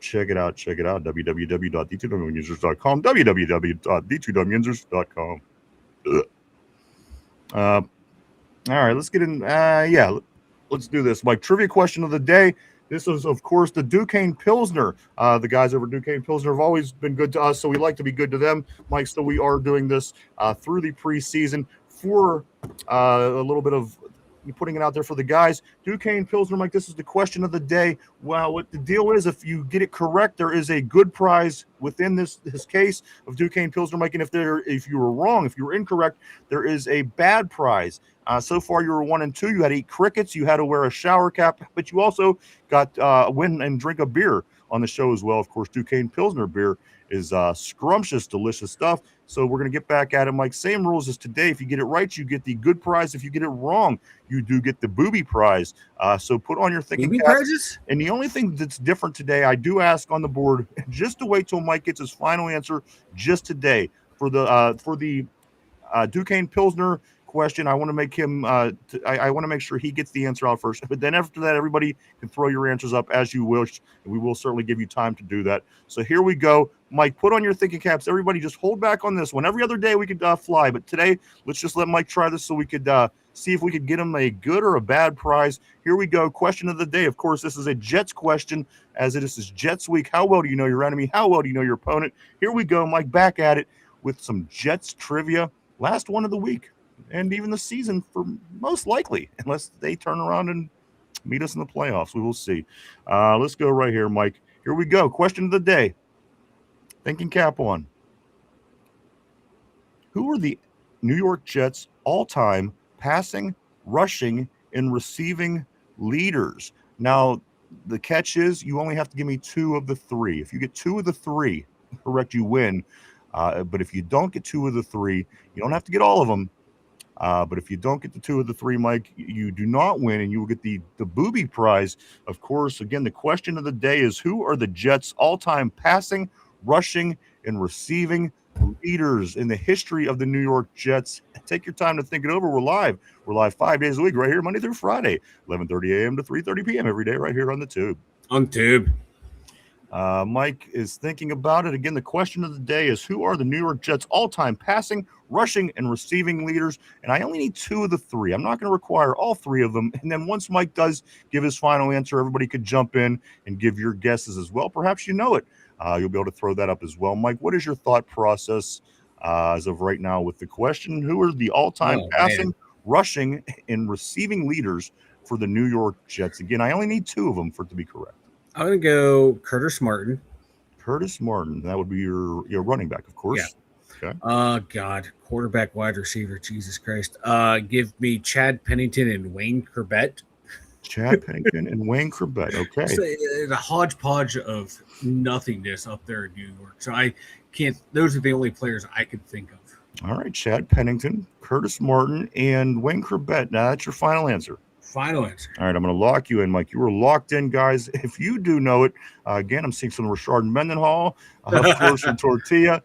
www.the2dumbyinzers.com. www.the2dumbyinzers.com. All right, let's get in. Let's do this. Mike, trivia question of the day. This is, of course, the Duquesne Pilsner. The guys over at Duquesne Pilsner have always been good to us, so we like to be good to them. Mike, so we are doing this through the preseason for a little bit of putting it out there for the guys. Duquesne Pilsner, Mike, this is the question of the day. Well, what the deal is, if you get it correct, there is a good prize within this case of Duquesne Pilsner, Mike. And if you were wrong, if you were incorrect, there is a bad prize. So far, you were 1 and 2. You had to eat crickets. You had to wear a shower cap, but you also got win and drink a beer on the show as well. Of course, Duquesne Pilsner beer is scrumptious, delicious stuff. So we're going to get back at it, Mike. Same rules as today. If you get it right, you get the good prize. If you get it wrong, you do get the booby prize. So put on your thinking cap. Prizes? And the only thing that's different today, I do ask on the board, just to wait till Mike gets his final answer just today for the Duquesne Pilsner question. I want to make him I want to make sure he gets the answer out first, but then after that, everybody can throw your answers up as you wish, and we will certainly give you time to do that. So here we go. Mike, put on your thinking caps. Everybody just hold back on this one. Every other day we could fly, but today let's just let Mike try this so we could see if we could get him a good or a bad prize. Here we go. Question of the day. Of course, this is a Jets question, as it is Jets week. How well do you know your enemy? How well do you know your opponent? Here we go, Mike, back at it with some Jets trivia. Last one of the week. And even the season, for most likely, unless they turn around and meet us in the playoffs. We will see. Let's go right here, Mike. Here we go. Question of the day. Thinking cap on. Who are the New York Jets all-time passing, rushing, and receiving leaders? Now, the catch is you only have to give me 2 of the 3. If you get 2 of the 3 correct, you win. But if you don't get 2 of the 3, you don't have to get all of them. But if you don't get the 2 of the 3, Mike, you do not win, and you will get the booby prize. Of course, again, the question of the day is, who are the Jets' all-time passing, rushing, and receiving leaders in the history of the New York Jets? Take your time to think it over. We're live. We're live 5 days a week, right here, Monday through Friday, 11:30 a.m. to 3:30 p.m. every day, right here on the Tube. On Tube. Mike is thinking about it. Again, the question of the day is, who are the New York Jets' all-time passing, rushing, and receiving leaders? And I only need 2 of the 3. I'm not going to require all 3 of them. And then once Mike does give his final answer, everybody could jump in and give your guesses as well. Perhaps you know it. You'll be able to throw that up as well. Mike, what is your thought process as of right now with the question? Who are the all-time passing, rushing, and receiving leaders for the New York Jets? Again, I only need 2 of them for it to be correct. I'm going to go Curtis Martin. Curtis Martin. That would be your running back, of course. Yeah. Okay. God. Quarterback, wide receiver. Jesus Christ. Give me Chad Pennington and Wayne Corbett. Chad Pennington and Wayne Corbett. Okay. It's a hodgepodge of nothingness up there in New York. So I can't. Those are the only players I could think of. All right. Chad Pennington, Curtis Martin, and Wayne Corbett. Now, that's your final answer. Final answer. All right, I'm going to lock you in, Mike. You were locked in, guys. If you do know it, again, I'm seeing some Rashard Mendenhall, of course, from Tortilla.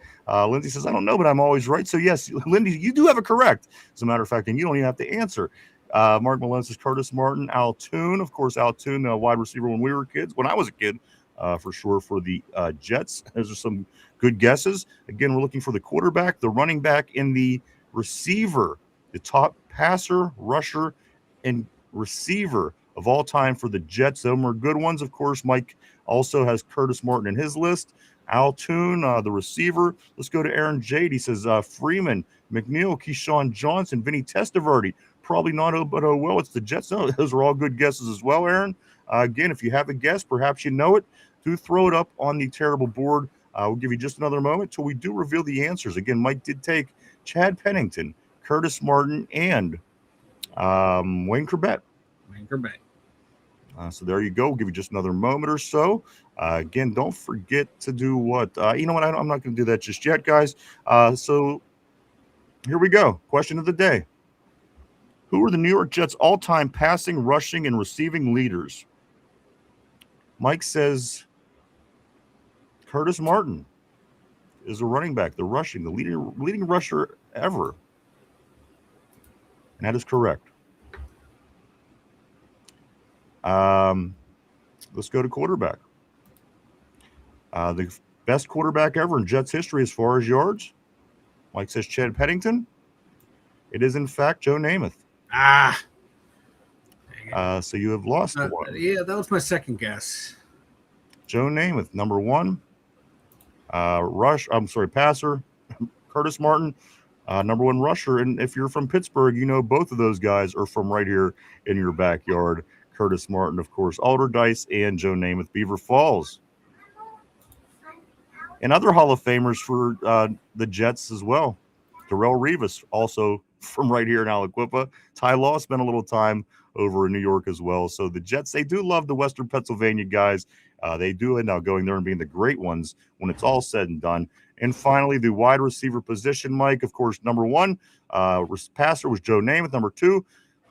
Lindsay says, I don't know, but I'm always right. So, yes, Lindsay, you do have it correct, as a matter of fact, and you don't even have to answer. Mark Malone says Curtis Martin, Al Toon. Of course, Al Toon, wide receiver when we were kids, when I was a kid, for sure, for the Jets. Those are some good guesses. Again, we're looking for the quarterback, the running back, and the receiver, the top passer, rusher, and receiver of all time for the Jets. Those are good ones. Of course, Mike also has Curtis Martin in his list. Al Toon, the receiver. Let's go to Aaron Jade. He says Freeman, McNeil, Keyshawn Johnson, Vinny Testaverde. Probably not, but well, it's the Jets. No, those are all good guesses as well, Aaron. Again, if you have a guess, perhaps you know it, do throw it up on the terrible board. We'll give you just another moment till we do reveal the answers. Again, Mike did take Chad Pennington, Curtis Martin, and Wayne Corbett. Wayne Corbett. So there you go. We'll give you just another moment or so. Again, don't forget to do what? You know what? I'm not going to do that just yet, guys. So here we go. Question of the day. Who are the New York Jets' all-time passing, rushing, and receiving leaders? Mike says Curtis Martin is a running back, the leading rusher ever. And that is correct. Let's go to quarterback. The best quarterback ever in Jets history as far as yards. Mike says Chad Pennington. It is, in fact, Joe Namath. So you have lost one. Yeah, that was my second guess. Joe Namath, number 1. Passer. Curtis Martin, number 1 rusher. And if you're from Pittsburgh, you know both of those guys are from right here in your backyard. Curtis Martin, of course, Alderdice, and Joe Namath, Beaver Falls. And other Hall of Famers for the Jets as well. Darrelle Revis, also from right here in Aliquippa. Ty Law spent a little time over in New York as well. So the Jets, they do love the Western Pennsylvania guys. They do end up going there and being the great ones when it's all said and done. And finally, the wide receiver position, Mike, of course, number 1, passer was Joe Namath. Number 2,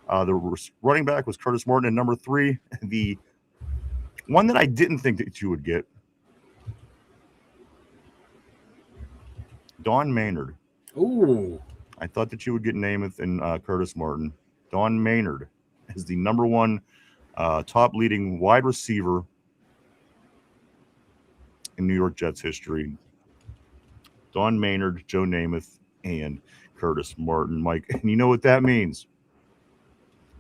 the running back was Curtis Martin. And number 3, the one that I didn't think that you would get, Don Maynard. Ooh. I thought that you would get Namath and Curtis Martin. Don Maynard is the number 1 top leading wide receiver in New York Jets history. Don Maynard, Joe Namath, and Curtis Martin, Mike. And you know what that means?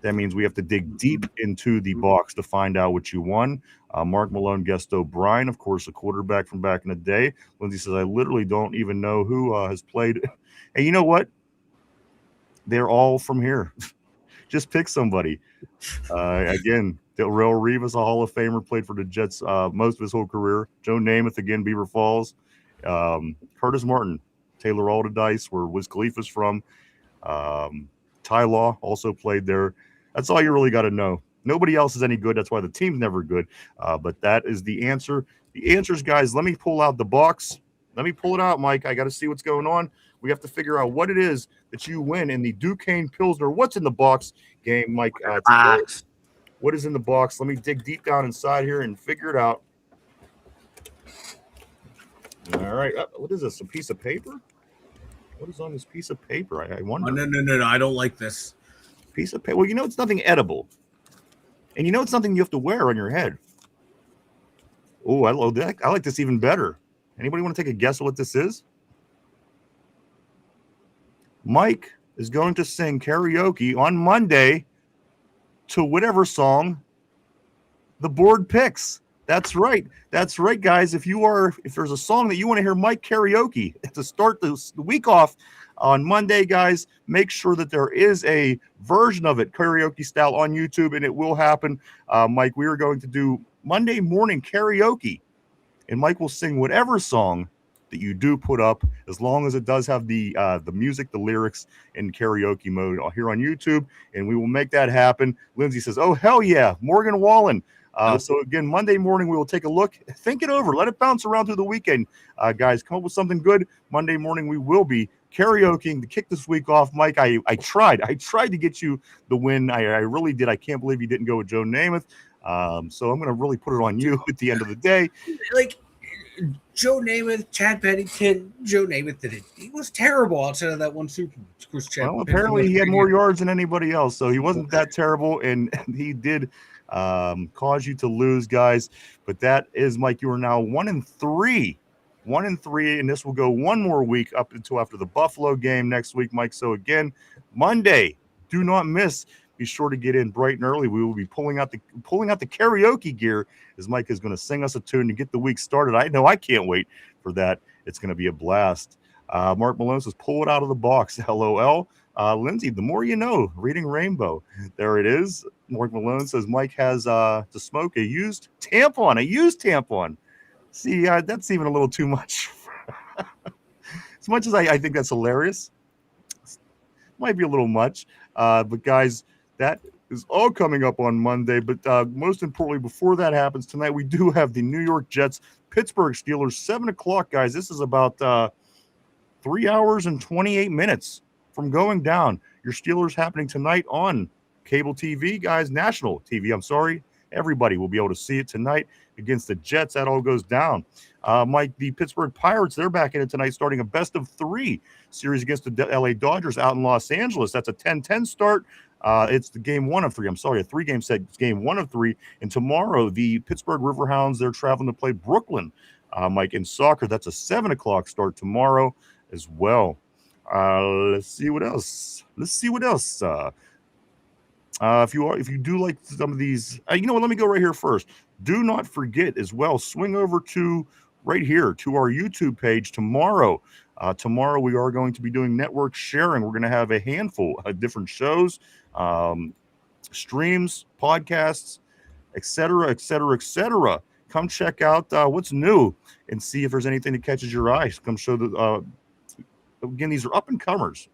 That means we have to dig deep into the box to find out what you won. Mark Malone guessed O'Brien, of course, a quarterback from back in the day. Lindsay says, I literally don't even know who has played. And you know what? They're all from here. Just pick somebody. Again, Darrelle Revis, a Hall of Famer, played for the Jets most of his whole career. Joe Namath, again, Beaver Falls. Curtis Martin, Taylor Alderdice, where Wiz Khalifa's from. Ty Law also played there. That's all you really got to know. Nobody else is any good. That's why the team's never good. But that is the answer. The answers, guys, let me pull out the box. Let me pull it out, Mike. I got to see what's going on. We have to figure out what it is that you win in the Duquesne Pilsner. What's in the box game, Mike? What is in the box? Let me dig deep down inside here and figure it out. All right. What is this? A piece of paper? What is on this piece of paper? I wonder. Oh, no. I don't like this. Piece of paper. Well, you know it's nothing edible. And you know it's something you have to wear on your head. Oh, I like this even better. Anybody want to take a guess at what this is? Mike is going to sing karaoke on Monday to whatever song the board picks. That's right. That's right, guys. If there's a song that you want to hear Mike karaoke to start the week off on Monday, guys, make sure that there is a version of it karaoke style on YouTube, and it will happen. Mike, we are going to do Monday morning karaoke, and Mike will sing whatever song that you do put up, as long as it does have the music, the lyrics in karaoke mode here on YouTube, and we will make that happen. Lindsay says, "Oh hell yeah, Morgan Wallen." So again, Monday morning we will take a look, think it over, let it bounce around through the weekend, guys. Come up with something good. Monday morning we will be karaokeing to kick this week off. Mike, I tried to get you the win. I really did. I can't believe you didn't go with Joe Namath. So I'm going to really put it on you at the end of the day. Like Joe Namath, Chad Pennington, Joe Namath did it. He was terrible outside of that one Super Bowl. Well, apparently he had more yards than anybody else, so he wasn't that terrible, and he did cause you to lose, guys. But that is, Mike, you are now 1-3. 1-3, and this will go one more week up until after the Buffalo game next week, Mike. So again, Monday, do not miss. Be sure to get in bright and early. We will be pulling out the karaoke gear, as Mike is going to sing us a tune to get the week started. I know I can't wait for that. It's going to be a blast. Mark Malone says, "Pull it out of the box." LOL. Lindsay, the more you know, reading Rainbow. There it is. Mark Malone says Mike has to smoke a used tampon. See, that's even a little too much. As much as I think that's hilarious, might be a little much. But guys, that is all coming up on Monday. But most importantly, before that happens tonight, we do have the New York Jets, Pittsburgh Steelers, 7 o'clock, guys. This is about 3 hours and 28 minutes from going down. Your Steelers happening tonight on cable TV, guys, national TV. I'm sorry. Everybody will be able to see it tonight against the Jets. That all goes down. Mike, the Pittsburgh Pirates, they're back in it tonight, starting a best-of-3 series against the LA Dodgers out in Los Angeles. That's a 10-10 start. It's the game 1 of 3. I'm sorry, a 3-game set. It's game 1 of 3. And tomorrow, the Pittsburgh Riverhounds, they're traveling to play Brooklyn. Mike, in soccer, that's a 7 o'clock start tomorrow as well. Let's see what else. If you do like some of these, you know what? Let me go right here first. Do not forget as well. Swing over to right here to our YouTube page tomorrow. Tomorrow we are going to be doing network sharing. We're going to have a handful of different shows, streams, podcasts, etc. Come check out what's new and see if there's anything that catches your eye. Come show the. Again, these are up and comers.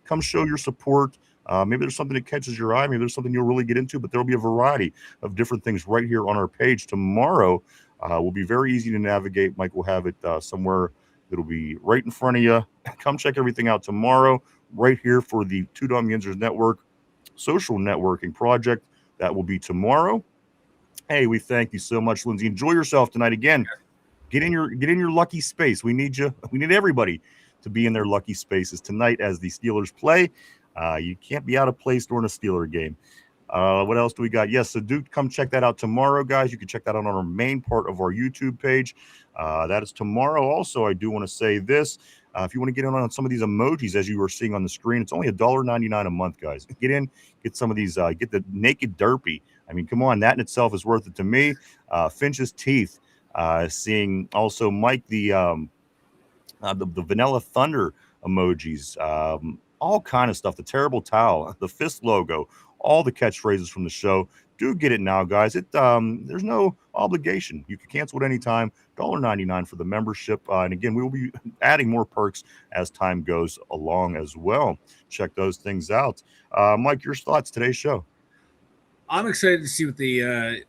Come show your support. Maybe there's something that catches your eye. Maybe there's something you'll really get into, but there'll be a variety of different things right here on our page tomorrow. Will be very easy to navigate. Mike will have it somewhere that'll be right in front of you. Come check everything out tomorrow right here for the Two Dumb Yinzers Network social networking project. That will be tomorrow. Hey, we thank you so much, Lindsay. Enjoy yourself tonight. Again, get in your lucky space. We need you. We need everybody to be in their lucky spaces tonight as the Steelers play. You can't be out of place during a Steeler game. What else do we got? Yes, so do come check that out tomorrow, guys. You can check that out on our main part of our YouTube page. That is tomorrow. Also, I do want to say this. If you want to get in on some of these emojis, as you were seeing on the screen, it's only $1.99 a month, guys. Get in, get some of these, get the naked derpy. I mean, come on, that in itself is worth it to me. Finch's teeth. Seeing also Mike, the Vanilla Thunder emojis. All kind of stuff, the terrible towel, the fist logo, all the catchphrases from the show. Do get it now, guys. There's no obligation. You can cancel at any time. $1.99 for the membership. And again, we will be adding more perks as time goes along as well. Check those things out. Mike, your thoughts today's show? I'm excited to see what the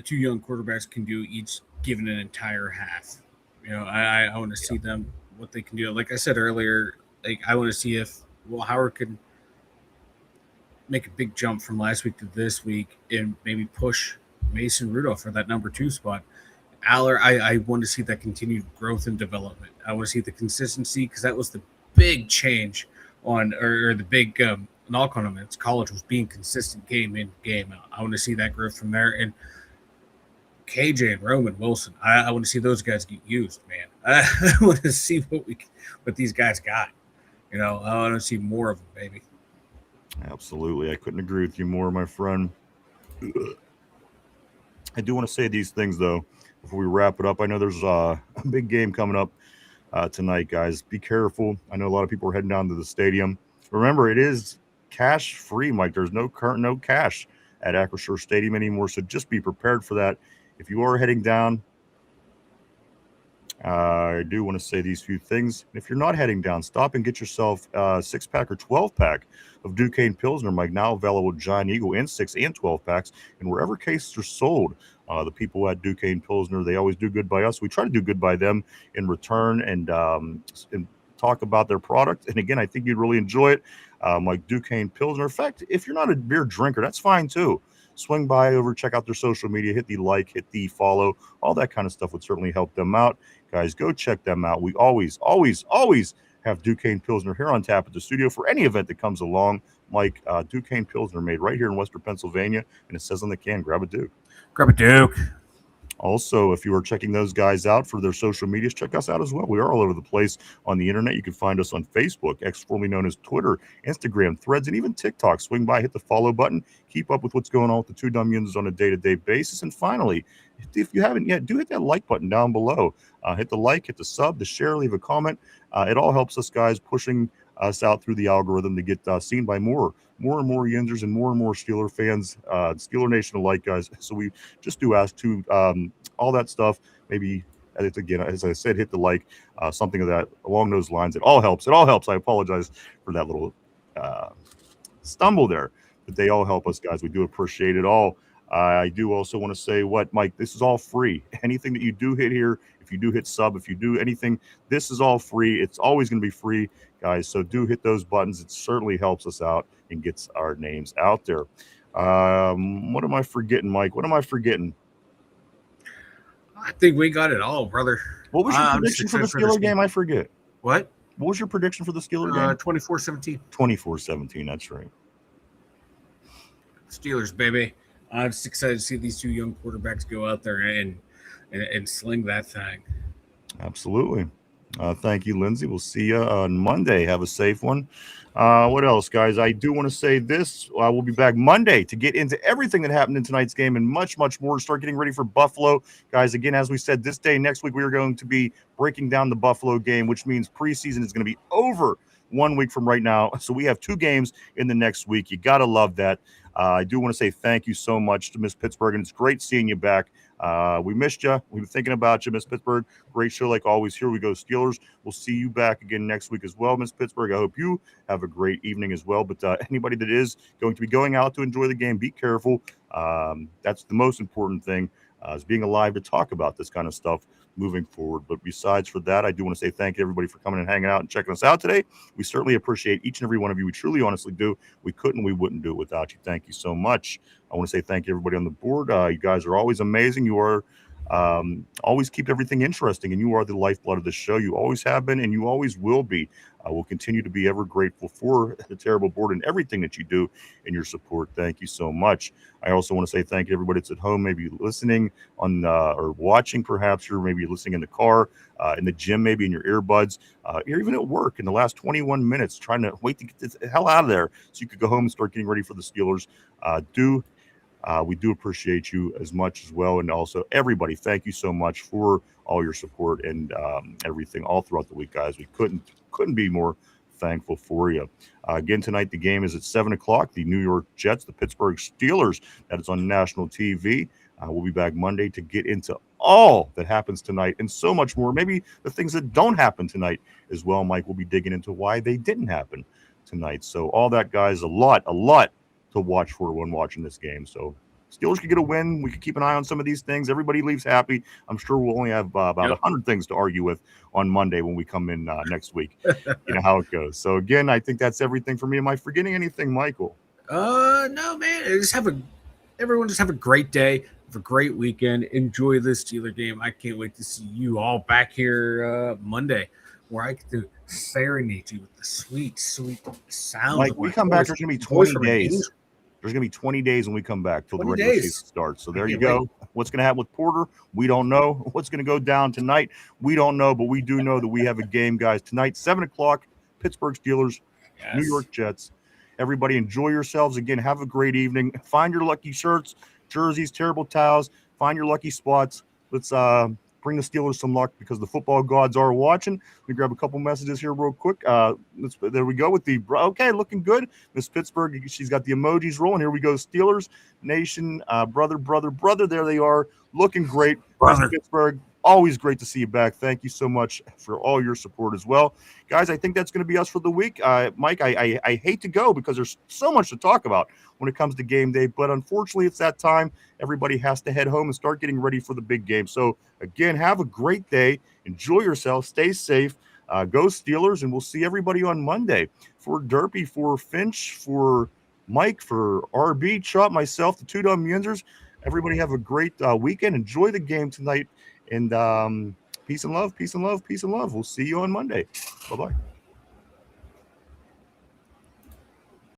two young quarterbacks can do each given an entire half. I want to see them, what they can do. Like I said earlier, I want to see if Howard can make a big jump from last week to this week and maybe push Mason Rudolph for that number 2 spot. Allar, I want to see that continued growth and development. I want to see the consistency, because that was the big change or the big knock on him in college, was being consistent game in, game out. I want to see that growth from there. And KJ and Roman Wilson, I want to see those guys get used, man. I want to see what these guys got. I want to see more of them, baby. Absolutely. I couldn't agree with you more, my friend. I do want to say these things, though, before we wrap it up. I know there's a big game coming up tonight, guys. Be careful. I know a lot of people are heading down to the stadium. Remember, it is cash free, Mike. There's no cash at Acrisure Stadium anymore, so just be prepared for that. If you are heading down, I do want to say these few things. If you're not heading down, stop and get yourself a 6-pack or 12-pack of Duquesne Pilsner, Mike, now available at Giant Eagle in 6 and 12 packs, and wherever cases are sold. The people at Duquesne Pilsner, they always do good by us. We try to do good by them in return and talk about their product. And again, I think you'd really enjoy it. Like Duquesne Pilsner. In fact, if you're not a beer drinker, that's fine too. Swing by over, check out their social media, hit the like, hit the follow, all that kind of stuff would certainly help them out. Guys, go check them out. We always have Duquesne Pilsner here on tap at the studio for any event that comes along. Mike, Duquesne Pilsner made right here in Western Pennsylvania, and it says on the can, grab a Duke. Grab a Duke. Also, if you are checking those guys out for their social medias, check us out as well. We are all over the place on the internet. You can find us on Facebook, formerly known as Twitter, Instagram, Threads, and even TikTok. Swing by, hit the follow button. Keep up with what's going on with the Two Dumb Yinzers on a day-to-day basis. And finally, if you haven't yet, do hit that like button down below. Hit the like, hit the sub, the share, leave a comment. It all helps us, guys, pushing us out through the algorithm to get seen by more and more Yinzers and more Steeler fans, Steeler Nation alike, guys. So we just do ask to all that stuff. Maybe, again, as I said, hit the like, something of that along those lines. It all helps. It all helps. I apologize for that little stumble there, but they all help us, guys. We do appreciate it all. I do also want to say, Mike, this is all free. Anything that you do hit here, if you do hit sub, if you do anything, this is all free. It's always going to be free, guys. So do hit those buttons. It certainly helps us out and gets our names out there. What am I forgetting, Mike? What am I forgetting? I think we got it all, brother. What was your prediction for the Steeler game? I forget. What? What was your prediction for the Steeler game? 24-17. 24-17, that's right. Steelers, baby. I'm just excited to see these two young quarterbacks go out there and sling that thing. Absolutely. Thank you, Lindsay. We'll see you on Monday. Have a safe one. What else, guys? I do want to say this. We'll be back Monday to get into everything that happened in tonight's game and much more. Start getting ready for Buffalo. Guys, again, as we said, this day next week, we are going to be breaking down the Buffalo game, which means preseason is going to be over 1 week from right now. So we have 2 games in the next week. You got to love that. I do want to say thank you so much to Miss Pittsburgh, and it's great seeing you back. We missed you. We've been thinking about you, Miss Pittsburgh. Great show like always. Here we go, Steelers. We'll see you back again next week as well, Miss Pittsburgh. I hope you have a great evening as well. But anybody that is going to be going out to enjoy the game, be careful. That's the most important thing, is being alive to talk about this kind of stuff moving forward. But besides for that, I do want to say thank you, everybody, for coming and hanging out and checking us out today. We certainly appreciate each and every one of you. We truly, honestly do. We wouldn't do it without you. Thank you so much. I want to say thank you, everybody on the board. You guys are always amazing. You are always keep everything interesting, and you are the lifeblood of the show. You always have been, and you always will be. We'll continue to be ever grateful for the terrible board and everything that you do and your support. Thank you so much. I also want to say thank you to everybody that's at home, maybe listening on or watching. Perhaps you're maybe listening in the car, in the gym, maybe in your earbuds, or even at work in the last 21 minutes, trying to wait to get the hell out of there so you could go home and start getting ready for the Steelers. We do appreciate you as much as well. And also everybody, thank you so much for all your support and everything all throughout the week, guys. We couldn't be more thankful for you. Again, tonight the game is at 7 o'clock. The New York Jets, the Pittsburgh Steelers. That is on national TV. We'll be back Monday to get into all that happens tonight and so much more. Maybe the things that don't happen tonight as well. Mike will be digging into why they didn't happen tonight. So all that, guys, a lot to watch for when watching this game. So Steelers could get a win. We could keep an eye on some of these things. Everybody leaves happy. I'm sure we'll only have about 100 things to argue with on Monday when we come in next week. You know how it goes. So, again, I think that's everything for me. Am I forgetting anything, Michael? No, man. Everyone just have a great day. Have a great weekend. Enjoy this Steeler game. I can't wait to see you all back here Monday, where I get to serenade you with the sweet, sweet sound. Mike, we come back, there's going to be 20 days. There's going to be 20 days when we come back till the regular season starts. So there you go. What's going to happen with Porter? We don't know. What's going to go down tonight? We don't know, but we do know that we have a game, guys. Tonight, 7 o'clock, Pittsburgh Steelers, New York Jets. Everybody enjoy yourselves. Again, have a great evening. Find your lucky shirts, jerseys, terrible towels. Find your lucky spots. Let's bring the Steelers some luck because the football gods are watching. We grab a couple messages here real quick. There we go with the okay, looking good. Miss Pittsburgh, she's got the emojis rolling. Here we go, Steelers Nation, brother. There they are, looking great. Miss Pittsburgh, always great to see you back. Thank you so much for all your support as well, guys. I think that's going to be us for the week. Mike, I hate to go because there's so much to talk about when it comes to game day, but unfortunately, it's that time. Everybody has to head home and start getting ready for the big game. So again, have a great day. Enjoy yourself. Stay safe. Go Steelers, and we'll see everybody on Monday. For Derpy, for Finch, for Mike, for RB, Chop, myself, the two dumb Yinzers. Everybody have a great weekend. Enjoy the game tonight. And peace and love, peace and love, peace and love. We'll see you on Monday. Bye-bye.